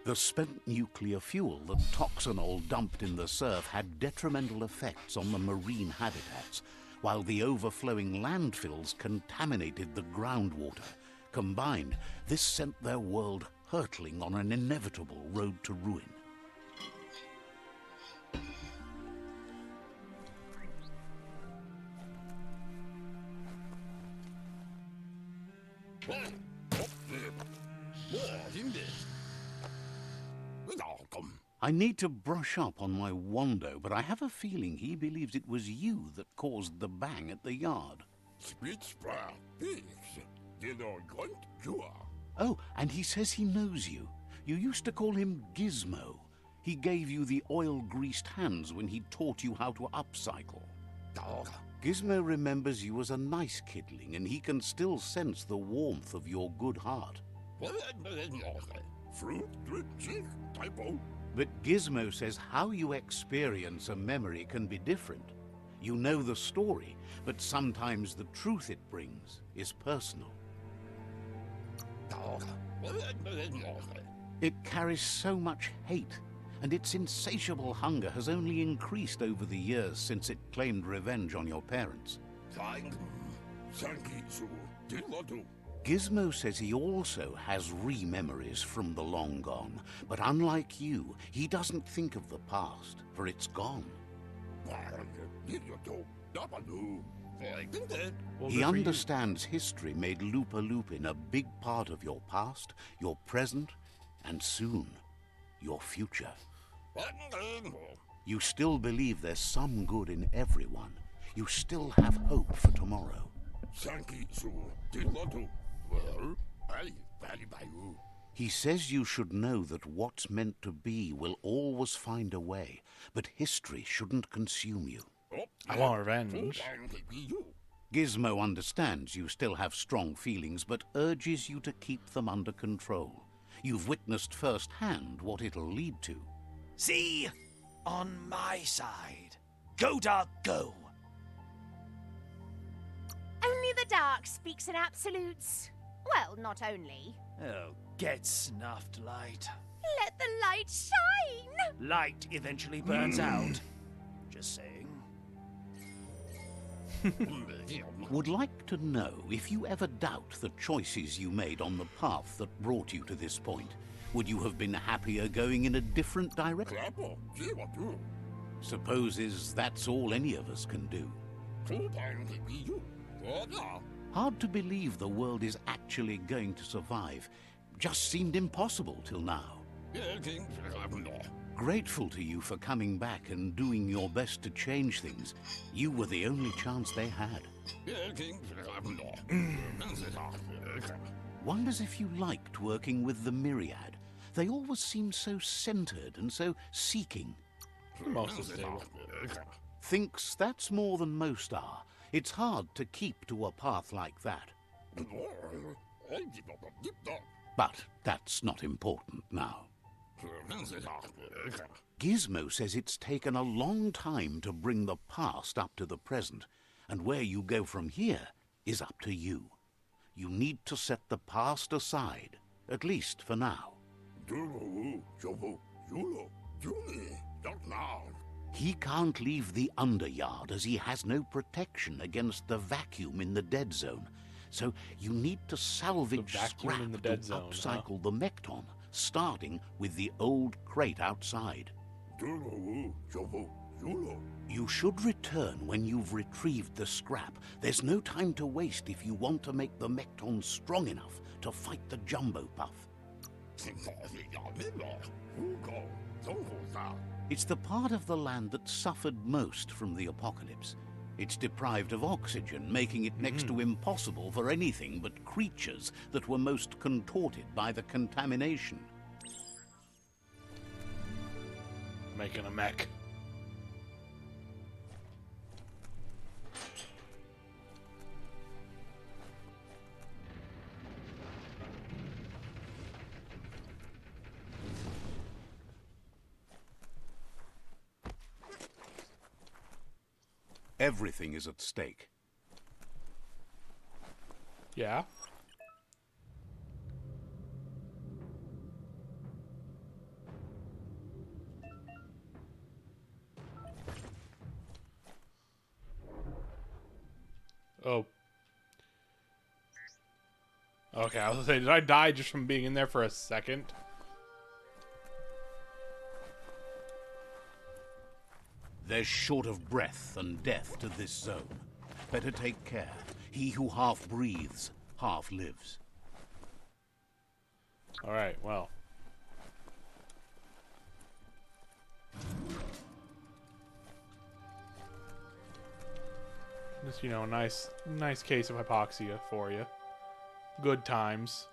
The spent nuclear fuel that Toxanol dumped in the surf had detrimental effects on the marine habitats, while the overflowing landfills contaminated the groundwater. Combined, this sent their world hurtling on an inevitable road to ruin. I need to brush up on my Wando, but I have a feeling he believes it was you that caused the bang at the yard. Oh, and he says he knows you. You used to call him Gizmo. He gave you the oil-greased hands when he taught you how to upcycle. Gizmo remembers you as a nice kidling, and he can still sense the warmth of your good heart. But Gizmo says how you experience a memory can be different. You know the story, but sometimes the truth it brings is personal. It carries so much hate, and its insatiable hunger has only increased over the years since it claimed revenge on your parents. Gizmo says he also has re-memories from the long gone, but unlike you, he doesn't think of the past, for it's gone. Well, He understands history made Lupa Lupin a big part of your past, your present, and soon, your future. You still believe there's some good in everyone. You still have hope for tomorrow. He says you should know that what's meant to be will always find a way, but history shouldn't consume you. I want revenge. Gizmo understands you still have strong feelings, but urges you to keep them under control. You've witnessed firsthand what it'll lead to. See? On my side. Go, Dark, go! Only the dark speaks in absolutes. Well, not only. Oh, get snuffed, Light. Let the light shine! Light eventually burns out. Just saying. Would like to know if you ever doubt the choices you made on the path that brought you to this point. Would you have been happier going in a different direction? Supposes that's all any of us can do. Hard to believe the world is actually going to survive. Just seemed impossible till now. Grateful to you for coming back and doing your best to change things. You were the only chance they had. Wonders if you liked working with the Myriad. They always seem so centered and so seeking. Most stable. Thinks that's more than most are. It's hard to keep to a path like that. But that's not important now. Gizmo says it's taken a long time to bring the past up to the present, and where you go from here is up to you. You need to set the past aside, at least for now. He can't leave the Underyard as he has no protection against the vacuum in the dead zone. So you need to salvage scrap in the to dead zone, upcycle the Mekton, starting with the old crate outside. You should return when you've retrieved the scrap. There's no time to waste if you want to make the Mekton strong enough to fight the Jumbo Puff. It's the part of the land that suffered most from the apocalypse. It's deprived of oxygen, making it next to impossible for anything but creatures that were most contorted by the contamination. Making a mech. Everything is at stake. Yeah. Oh. Okay, I was gonna say, did I die just from being in there for a second? There's short of breath and death to this zone. Better take care. He who half breathes, half lives. Alright, well. Just, you know, nice case of hypoxia for you. Good times.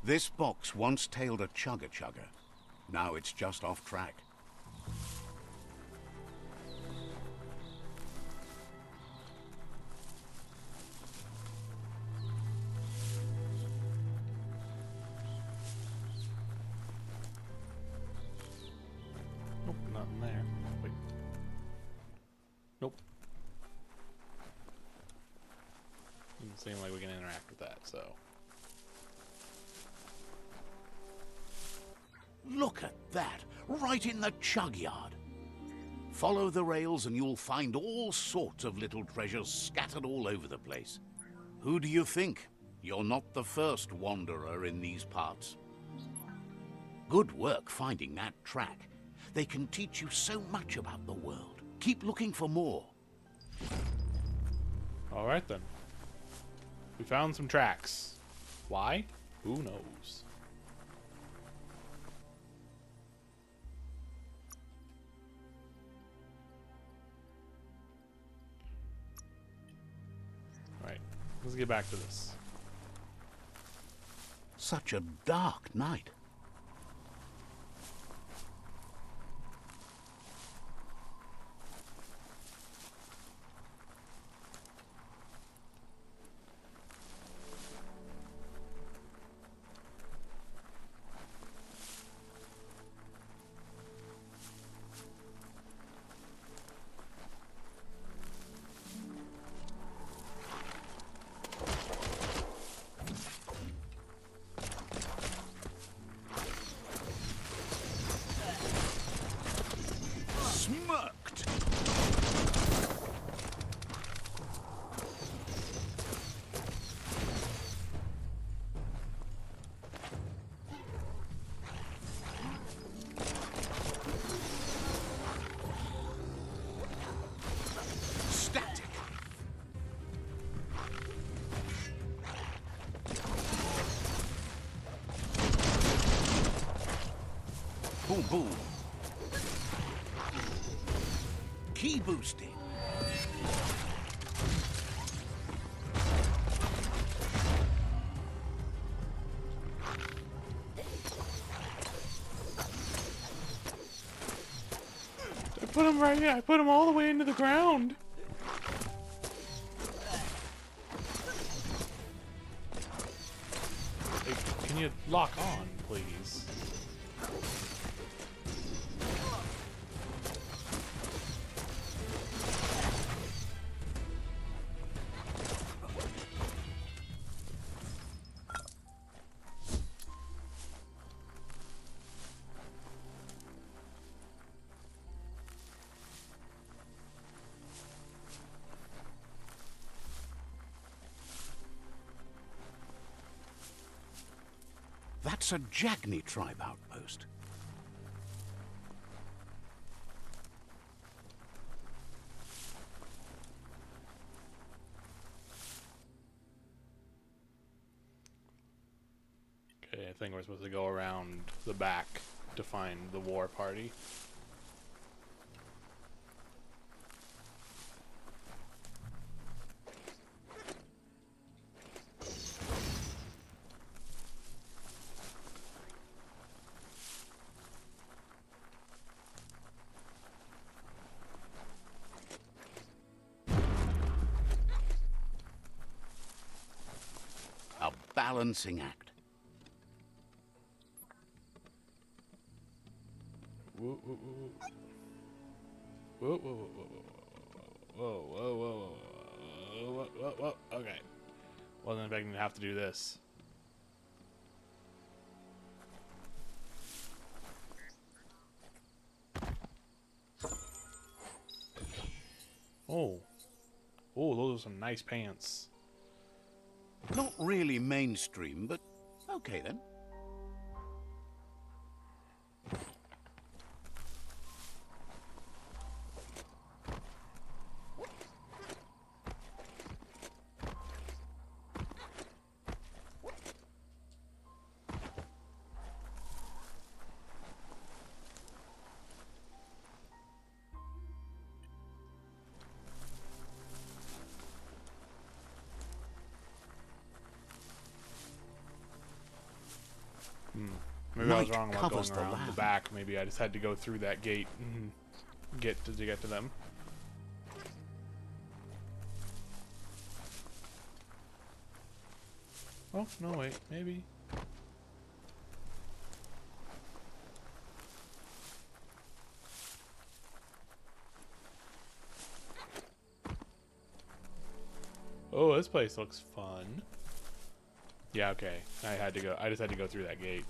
This box once tailed a chugger-chugger. Now it's just off track. Nope, nothing there. Wait. Nope. Doesn't seem like we can interact with that, so. Look at that, right in the chug yard. Follow the rails and you'll find all sorts of little treasures scattered all over the place. Who do you think? You're not the first wanderer in these parts. Good work finding that track. They can teach you so much about the world. Keep looking for more. Alright then. We found some tracks. Why? Who knows? Alright, let's get back to this. Such a dark night. boosting. I put him right here. I put him all the way into the ground. Hey, can you lock on, please? That's a Jagni tribe outpost. Okay, I think we're supposed to go around the back to find the war party. A balancing act. Whoa, whoa, whoa, whoa, whoa, whoa, whoa, whoa, whoa, whoa, whoa. Okay. Well, then I'm gonna have to do this. Oh. Oh, those are some nice pants. Not really mainstream, but okay then. Maybe I was Night wrong about going covers the around the land. back. Maybe I just had to go through that gate and get to them. Oh, no, wait. Maybe. Oh, this place looks fun. Yeah, okay. I just had to go through that gate.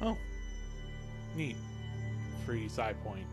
Oh. Neat. Free side point.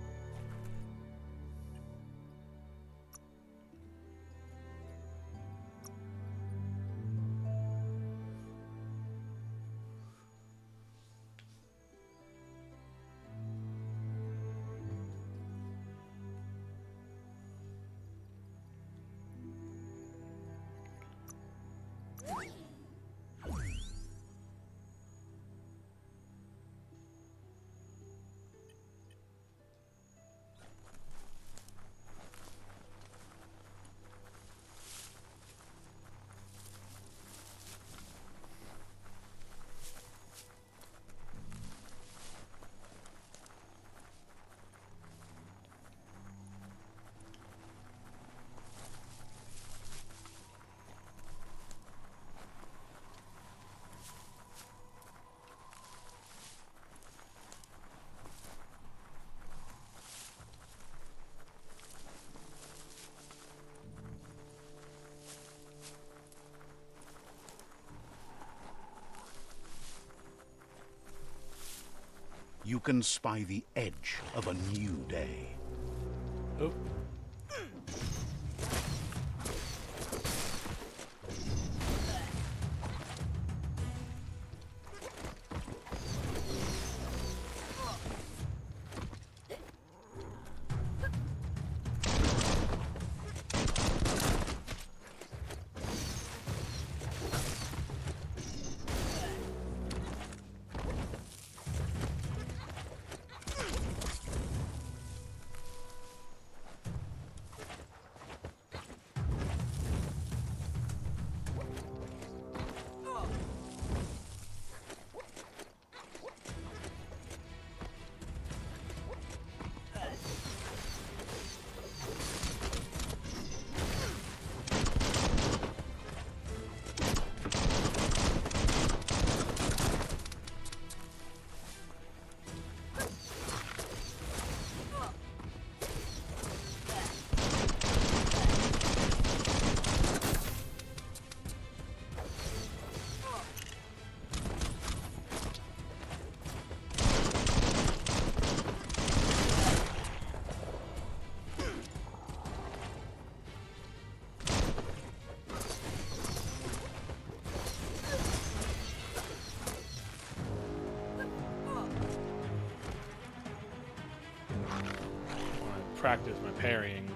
you can spy the edge of a new day. Oh. Practice my parrying.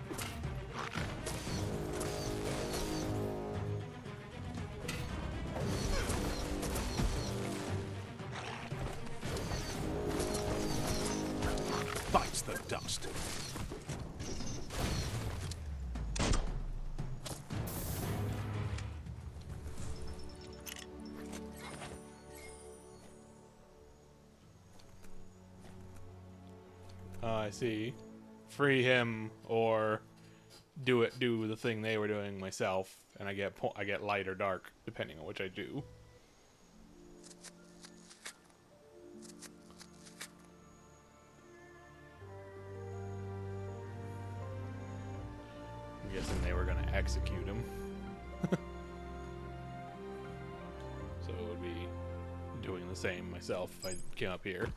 Bites the dust. I see. Free him or do the thing they were doing myself, and I get light or dark depending on which I do. I'm guessing they were gonna execute him. So it would be doing the same myself if I came up here.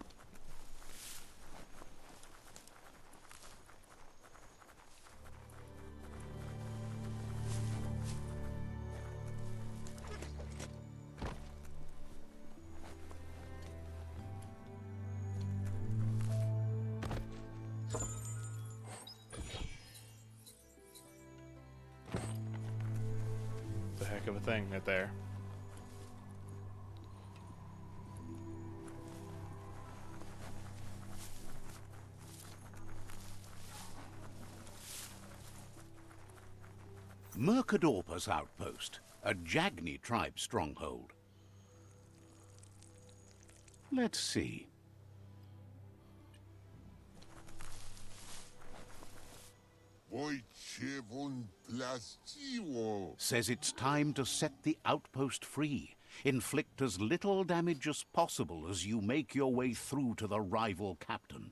It's a heck of a thing right there. Mercadorpa's outpost, a Jagni tribe stronghold. Let's see. Says it's time to set the outpost free. Inflict as little damage as possible as you make your way through to the rival captain.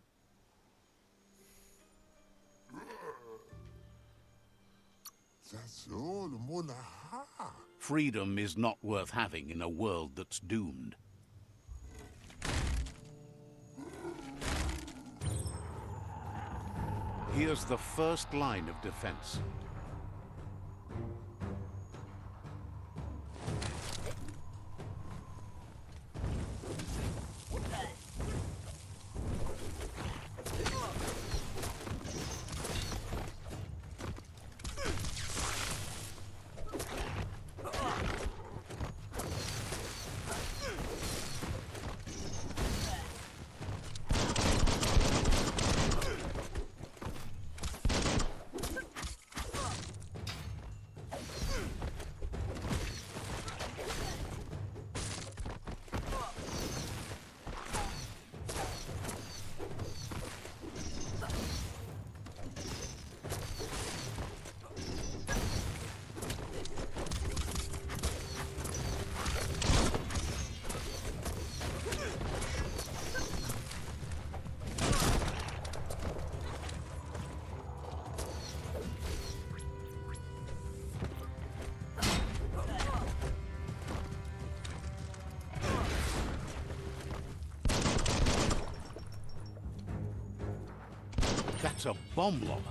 Freedom is not worth having in a world that's doomed. Here's the first line of defense. It's a bomb lobber.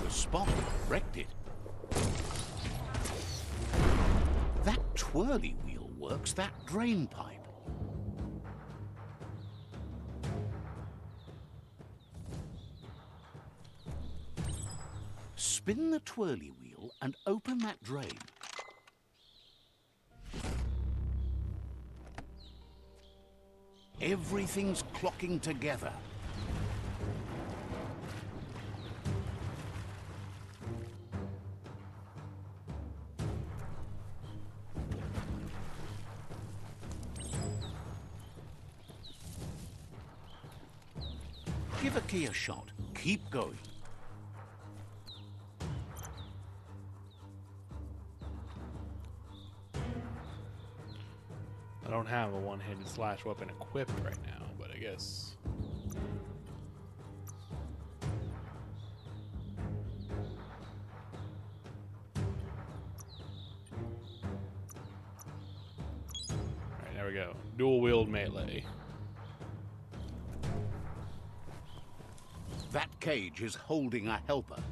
Spot wrecked it. That twirly wheel works that drain pipe. Spin the twirly wheel and open that drain. Everything's clocking together. Give a key a shot. Keep going. I don't have a one-handed slash weapon equipped right now, but I guess. Alright, there we go. Dual-wield melee. That cage is holding a helper.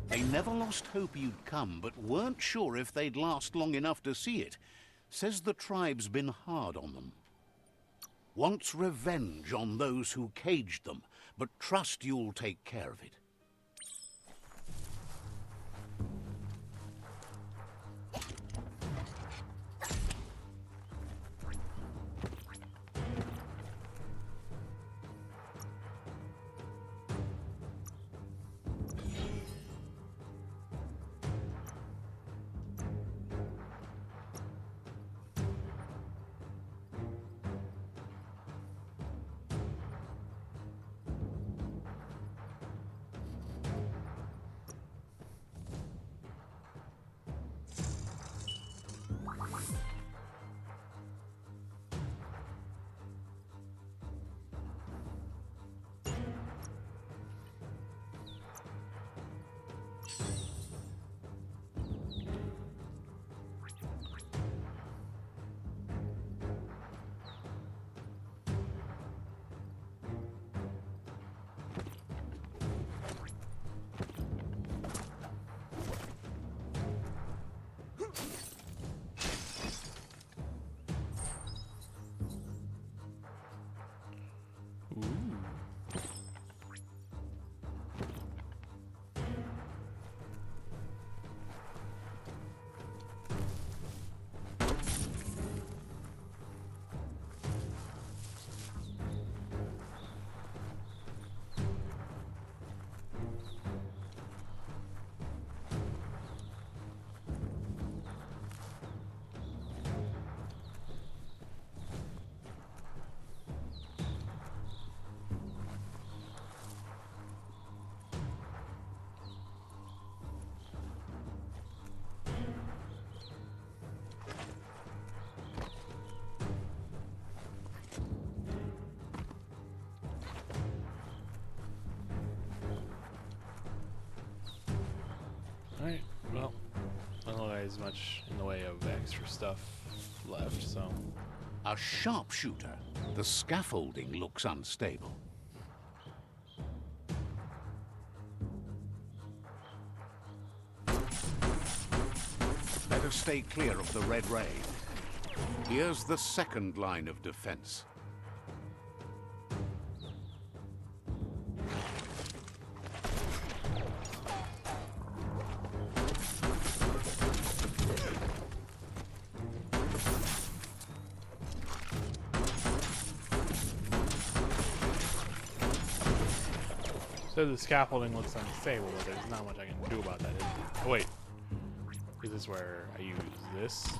They never lost hope you'd come, but weren't sure if they'd last long enough to see it. Says the tribe's been hard on them. Wants revenge on those who caged them, but trust you'll take care of it. Alright, well, I don't have as much in the way of extra stuff left, so A sharpshooter. The scaffolding looks unstable. Better stay clear of the red ray. Here's the second line of defense. So the scaffolding looks unstable, but there's not much I can do about that, is there? Oh, wait. Is this where I use this?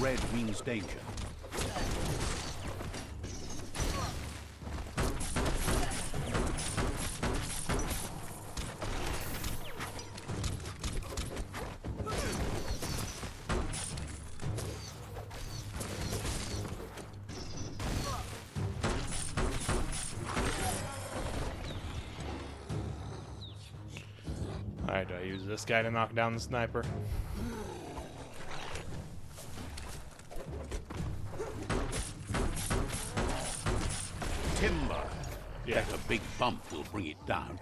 Red means danger. Alright, do I use this guy to knock down the sniper? Timber. Yeah. Bet a big bump will bring it down.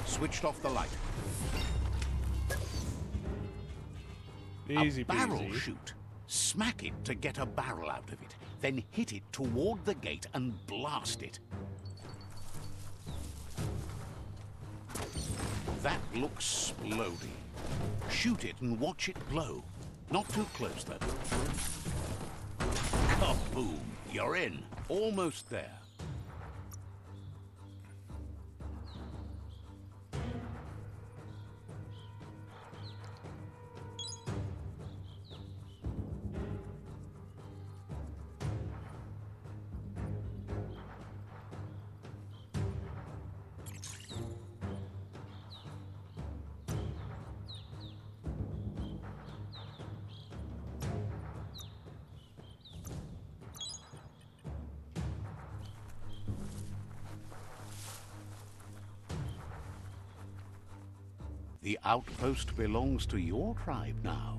Switched off the light. Easy A barrel peasy. shoot. Smack it to get a barrel out of it. Then hit it toward the gate and blast it. That looks splody. Shoot it and watch it glow. Not too close, though. Kaboom! You're in. Almost there. The outpost belongs to your tribe now.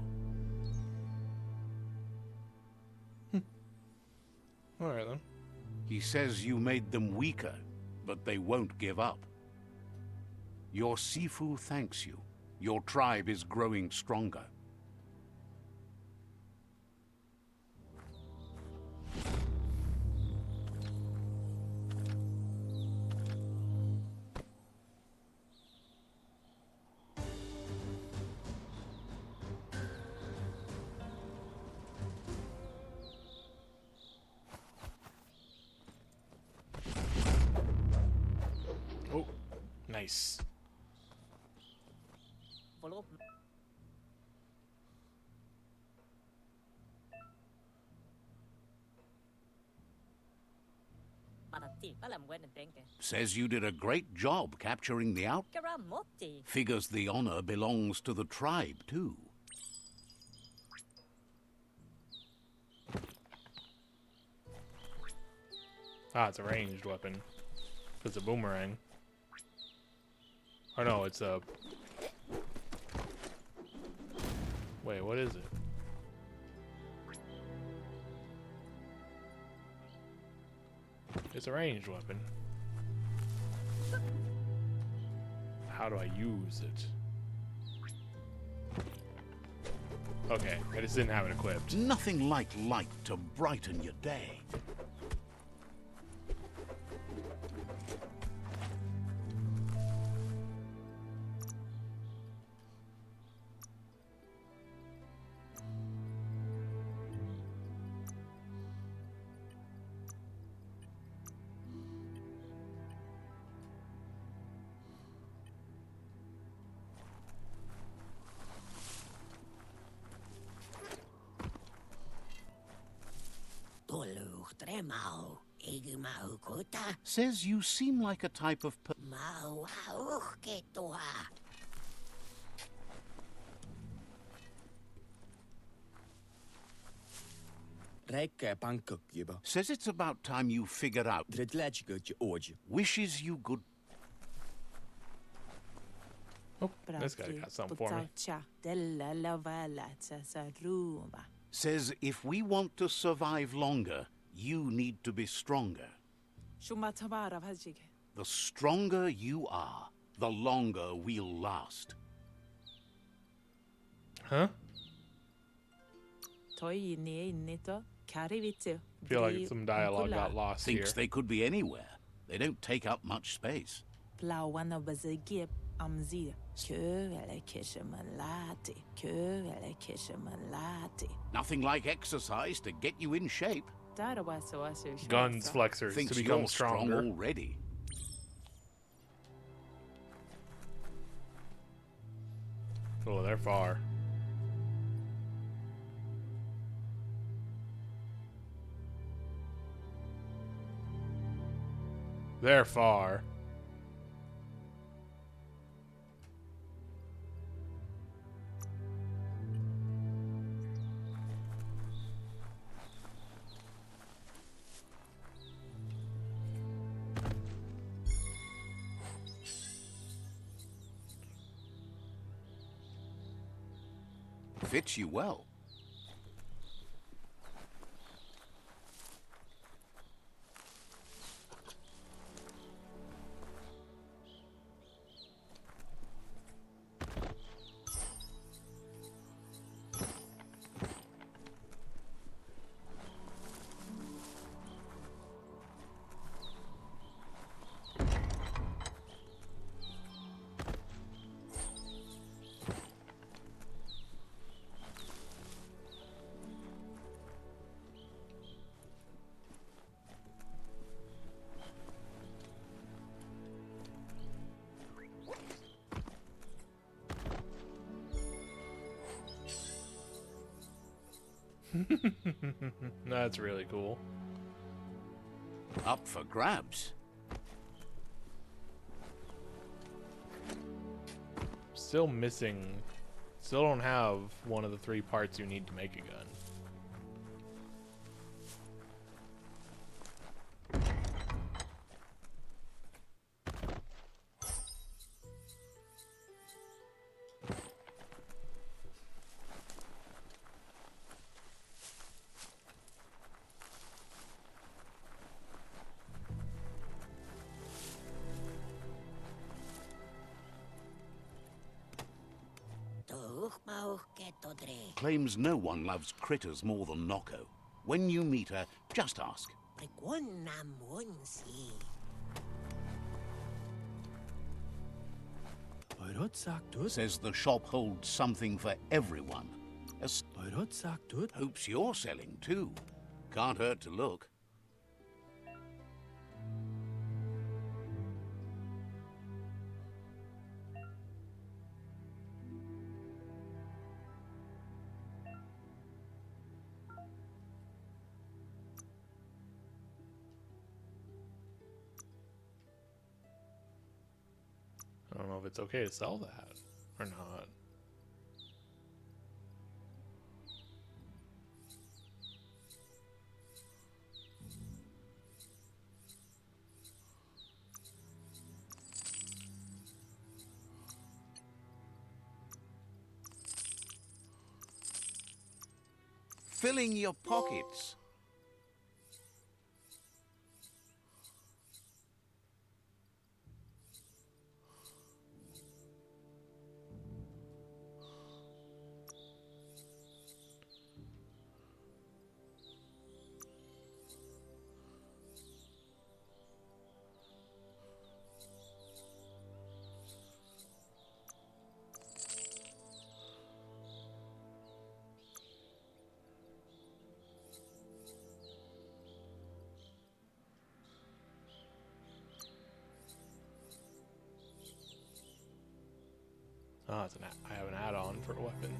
Alright then. He says you made them weaker, but they won't give up. Your Sifu thanks you. Your tribe is growing stronger. Oh, nice. Says you did a great job capturing the out. Figures the honor belongs to the tribe, too. Ah, it's a ranged weapon. It's a boomerang. Oh no, it's a... Wait, what is it? It's a ranged weapon. How do I use it? Okay, I just didn't have it equipped. Nothing like light to brighten your day. Mau igmau kota Says you seem like a type of mau ketoa. Räcker pankukkiba. Says it's about time you figured out. Dredlächgutje oje. Wishes you good. Oh, this guy got something for me. Says if we want to survive longer, you need to be stronger. The stronger you are, the longer we'll last. Huh? Feel like some dialogue got lost here. Thinks they could be anywhere. They don't take up much space. Nothing like exercise to get you in shape. Guns flexors Thinks to become you're strong stronger. already. Oh, they're far. They're far. Fits you well. That's really cool. Up for grabs. Still missing. Still don't have one of the 3 parts you need to make a gun. Claims no one loves critters more than Noko. When you meet her, just ask. Says the shop holds something for everyone. Hopes you're selling too. Can't hurt to look. I don't know if it's okay to sell that or not. Filling your pockets. Oh, it's I have an add-on for a weapon.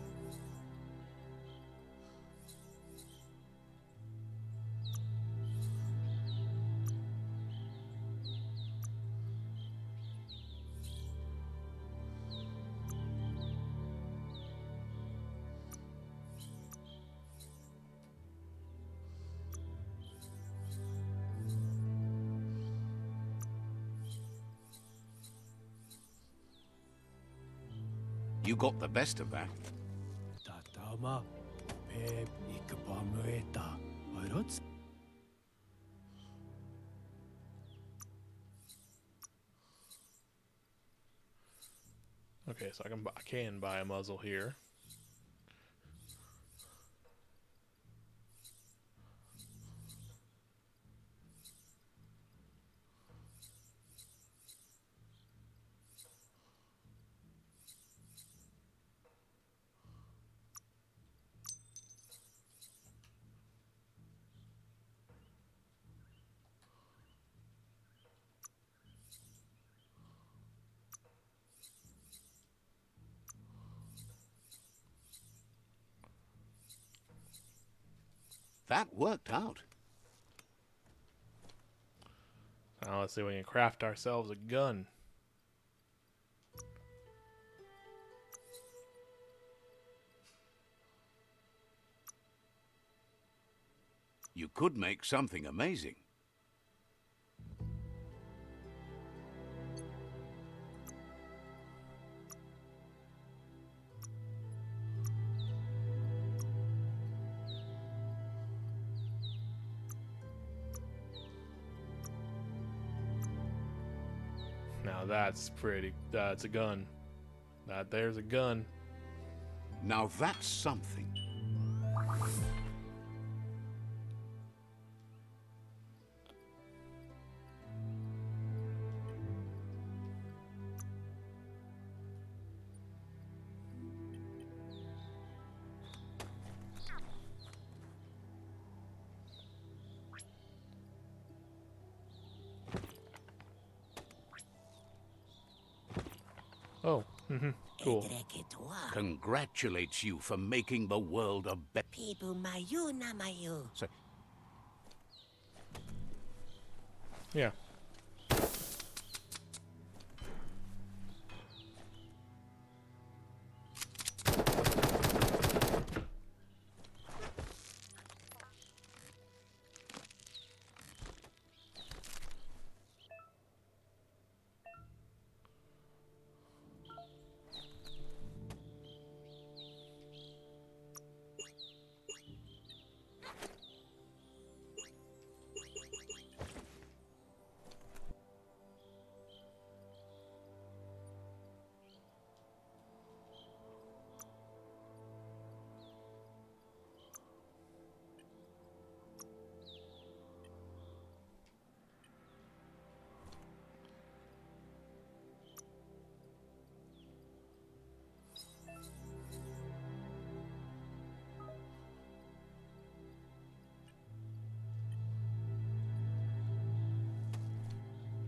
You got the best of that. Tatama, pe ikapamueta, arots. Okay, so I can buy a muzzle here. That worked out. Now let's see if we can craft ourselves a gun. You could make something amazing. Now that's pretty. That's a gun. There's a gun. Now that's something. Oh, cool. Congratulates you for making the world a better. Pibu mayu na mayu. So, Yeah.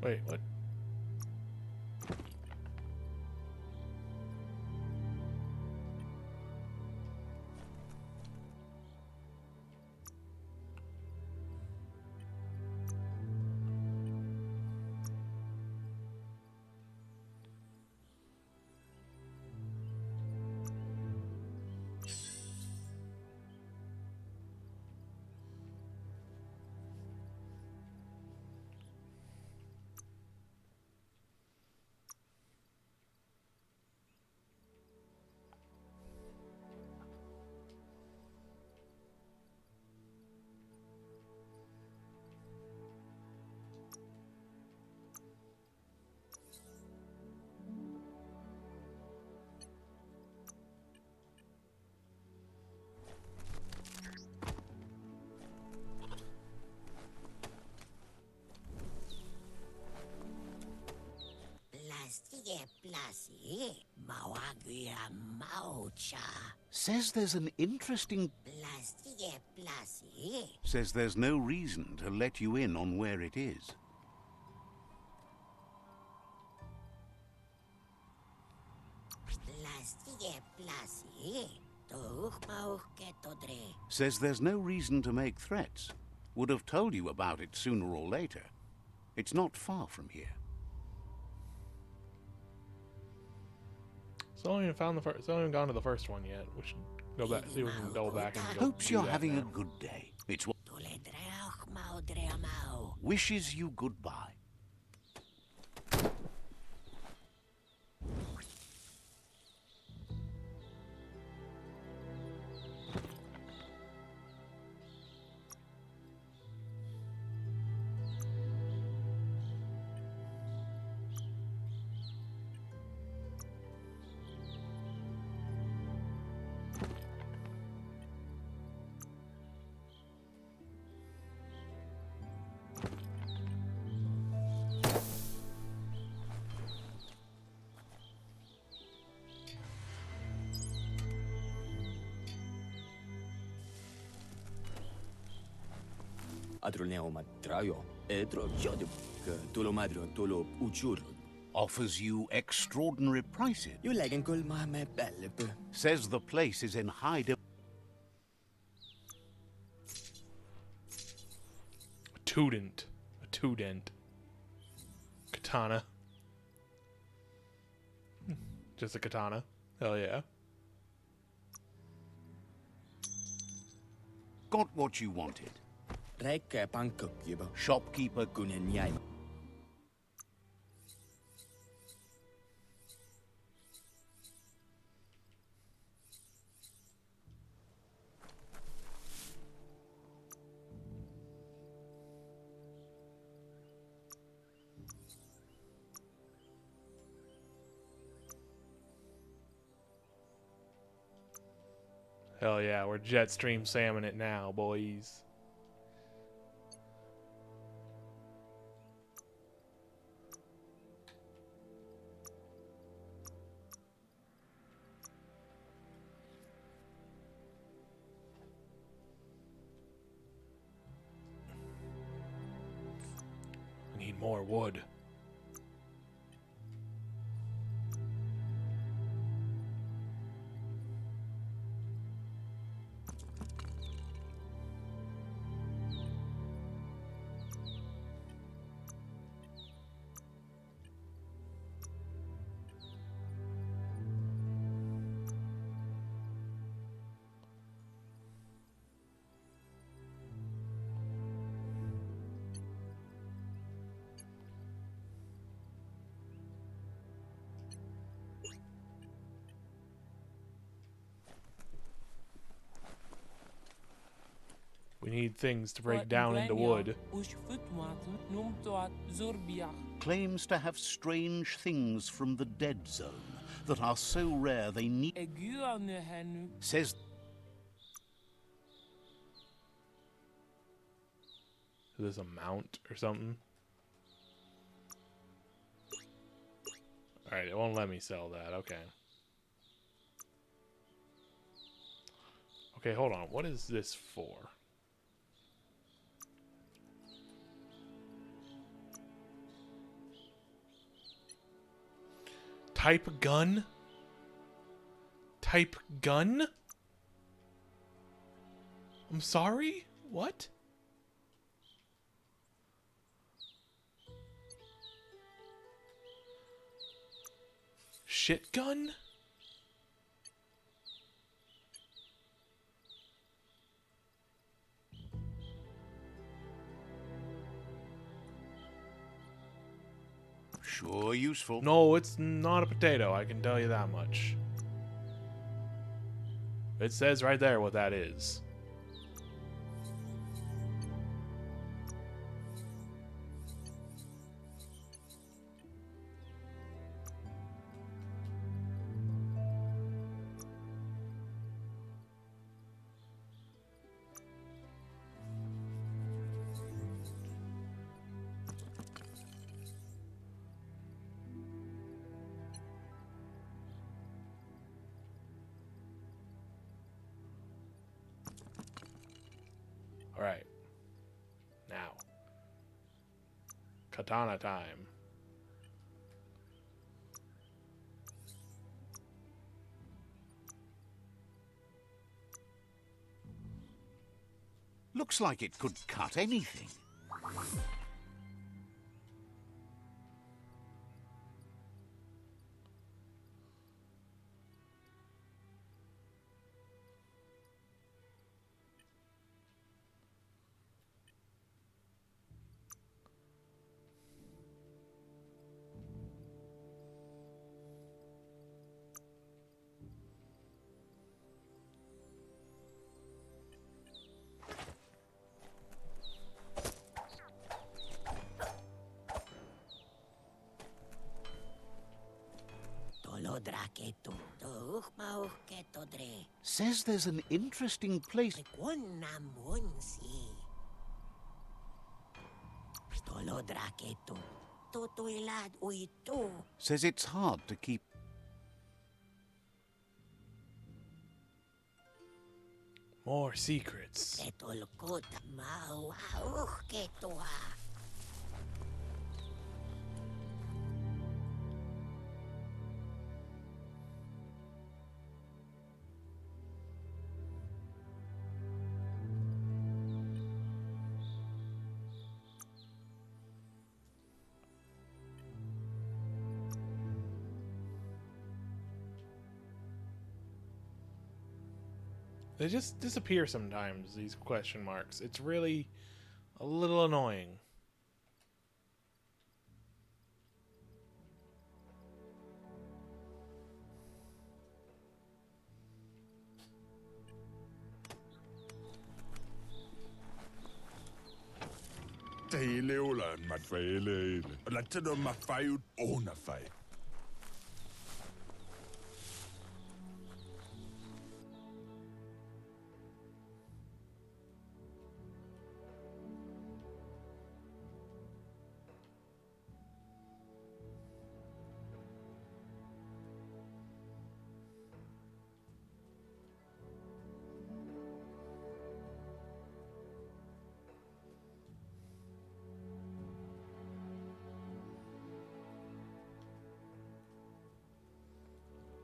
Wait, what? Plastige plasi. Mawagia maucha. says there's an interesting. Plastige plasi. Says there's no reason to let you in on where it is. Plastige plasi. Touch mauch ketodre. Says there's no reason to make threats. Would have told you about it sooner or later. It's not far from here. Still haven't even found the first. Still haven't even gone to the first one yet. We should go back. See if we can double back and go. Hopes do you're that having now. a good day. It's what Tuledreach maudrea mau. wishes you goodbye. Adrul neoma trayo. Edro jodu. Tulo madro tulo uchur. Offers you extraordinary prices. You leggen kol ma me belle. Says the place is in high demand. A tudent. Katana. Just a katana. Hell yeah. Got what you wanted. Rekke pankok jiba. Shopkeeper Kunen yai. Hell yeah, we're Jetstream Salmon it now, boys. We need more wood. We need things to break down into wood. Claims to have strange things from the dead zone that are so rare they need. Says Is this a mount or something? Alright, it won't let me sell that. Okay. Okay, hold on. What is this for? Type gun? Type gun? I'm sorry? What? Shit gun? sure useful. No, it's not a potato, I can tell you that much. It says right there what that is. Alright. Now. Katana time. Looks like it could cut anything. Says there's an interesting place. Says it's hard to keep. More secrets. Ketolkota mau ketua. They just disappear sometimes, these question marks. It's really a little annoying. Teileulan matfaileil. Latino mafaiut ona fai.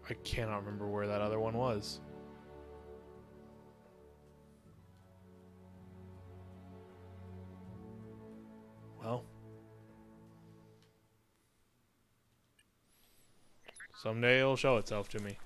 I cannot remember where that other one was. Well, someday it'll show itself to me.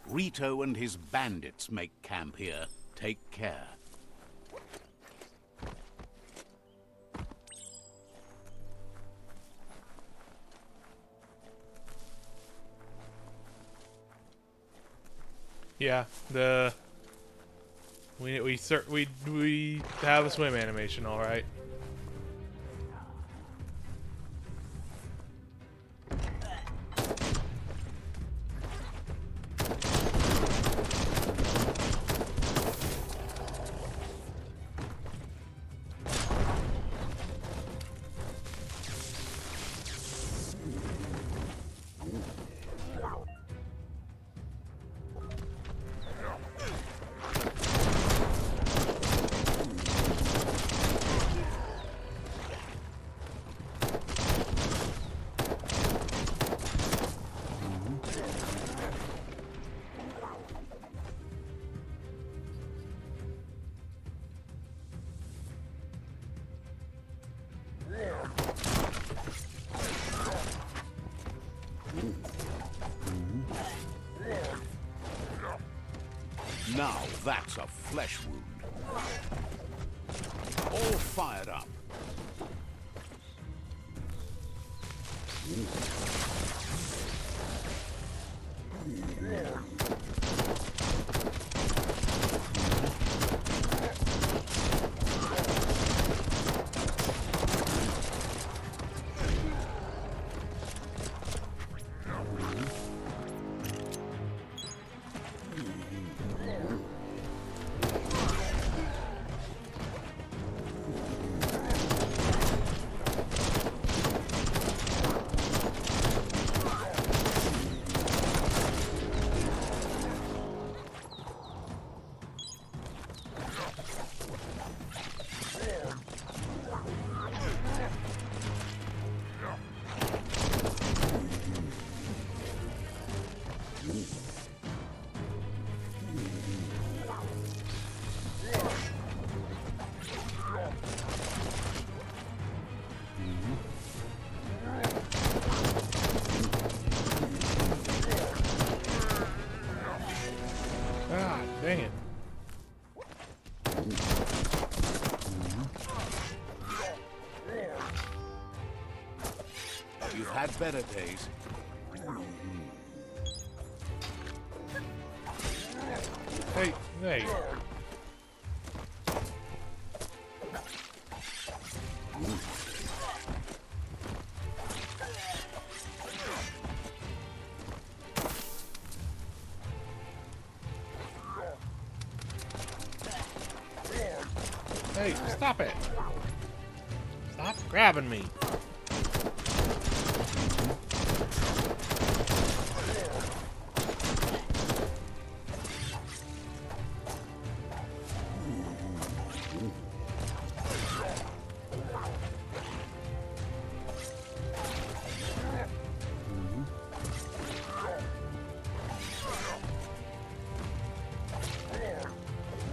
Rito and his bandits make camp here. Take care. Yeah, we have a swim animation, all right. Now that's a flesh wound. All fired up. had better days. Hey, hey. Hey, stop it! Stop grabbing me!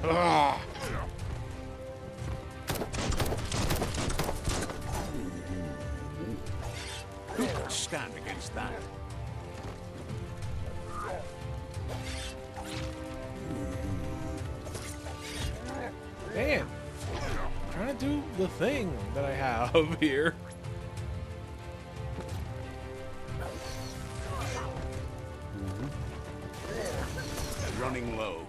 Ugh. Who could stand against that? Man, I'm trying to do the thing that I have here. Running low.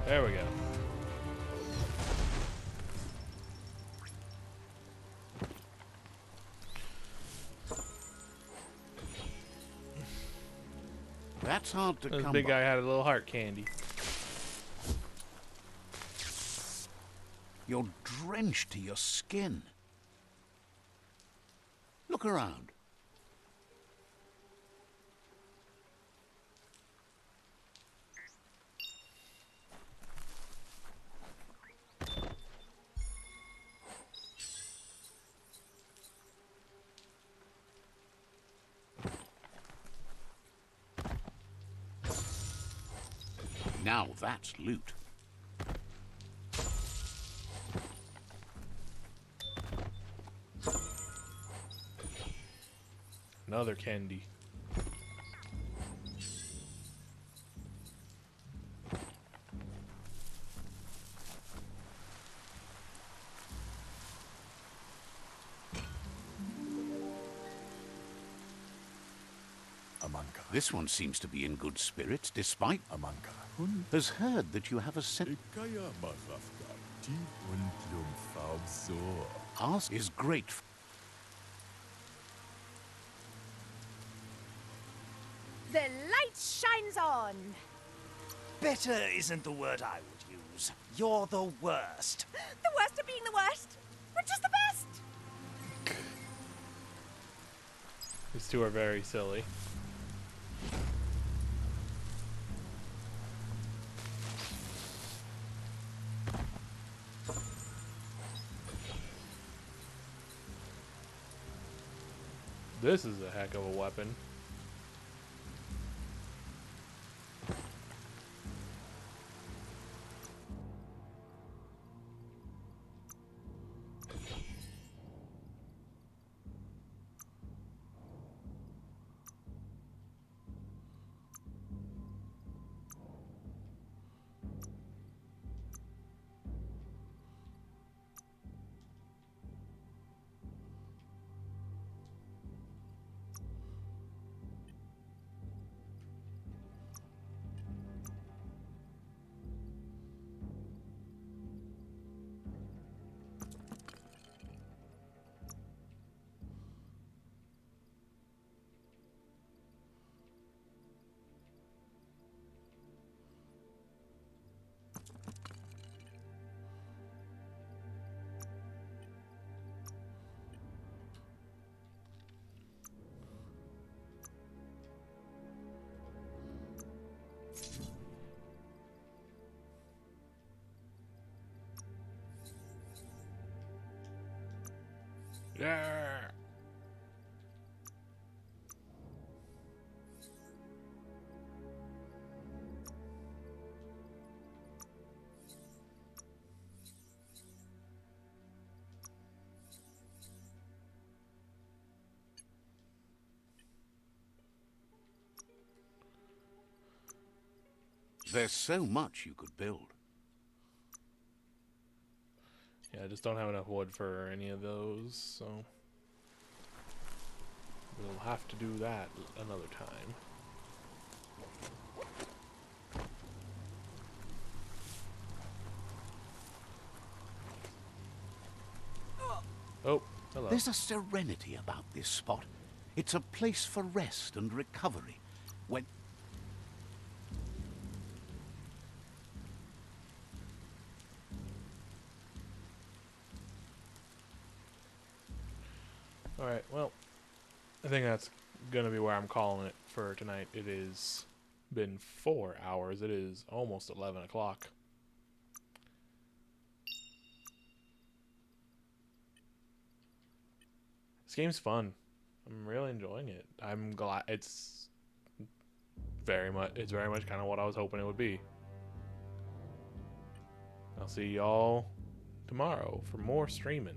There we go. That's hard to This come big by. guy had a little heart candy. You're drenched to your skin. Look around. Now that's loot. Another candy. Amanka. This one seems to be in good spirits, despite Amanka. has heard that you have a sen- Ikaya marafka. Ti untlum faubso. Ours is great. The light shines on. Better isn't the word I would use. You're the worst. The worst of being the worst. We're just the best. These two are very silly. This is a heck of a weapon. Yeah. There's so much you could build. Yeah, I just don't have enough wood for any of those, so we'll have to do that another time. Oh, hello. There's a serenity about this spot. It's a place for rest and recovery. When... Alright, well, I think that's going to be where I'm calling it for tonight. It has been 4 hours. It is almost 11 o'clock. This game's fun. I'm really enjoying it. I'm glad it's very much kind of what I was hoping it would be. I'll see y'all tomorrow for more streaming.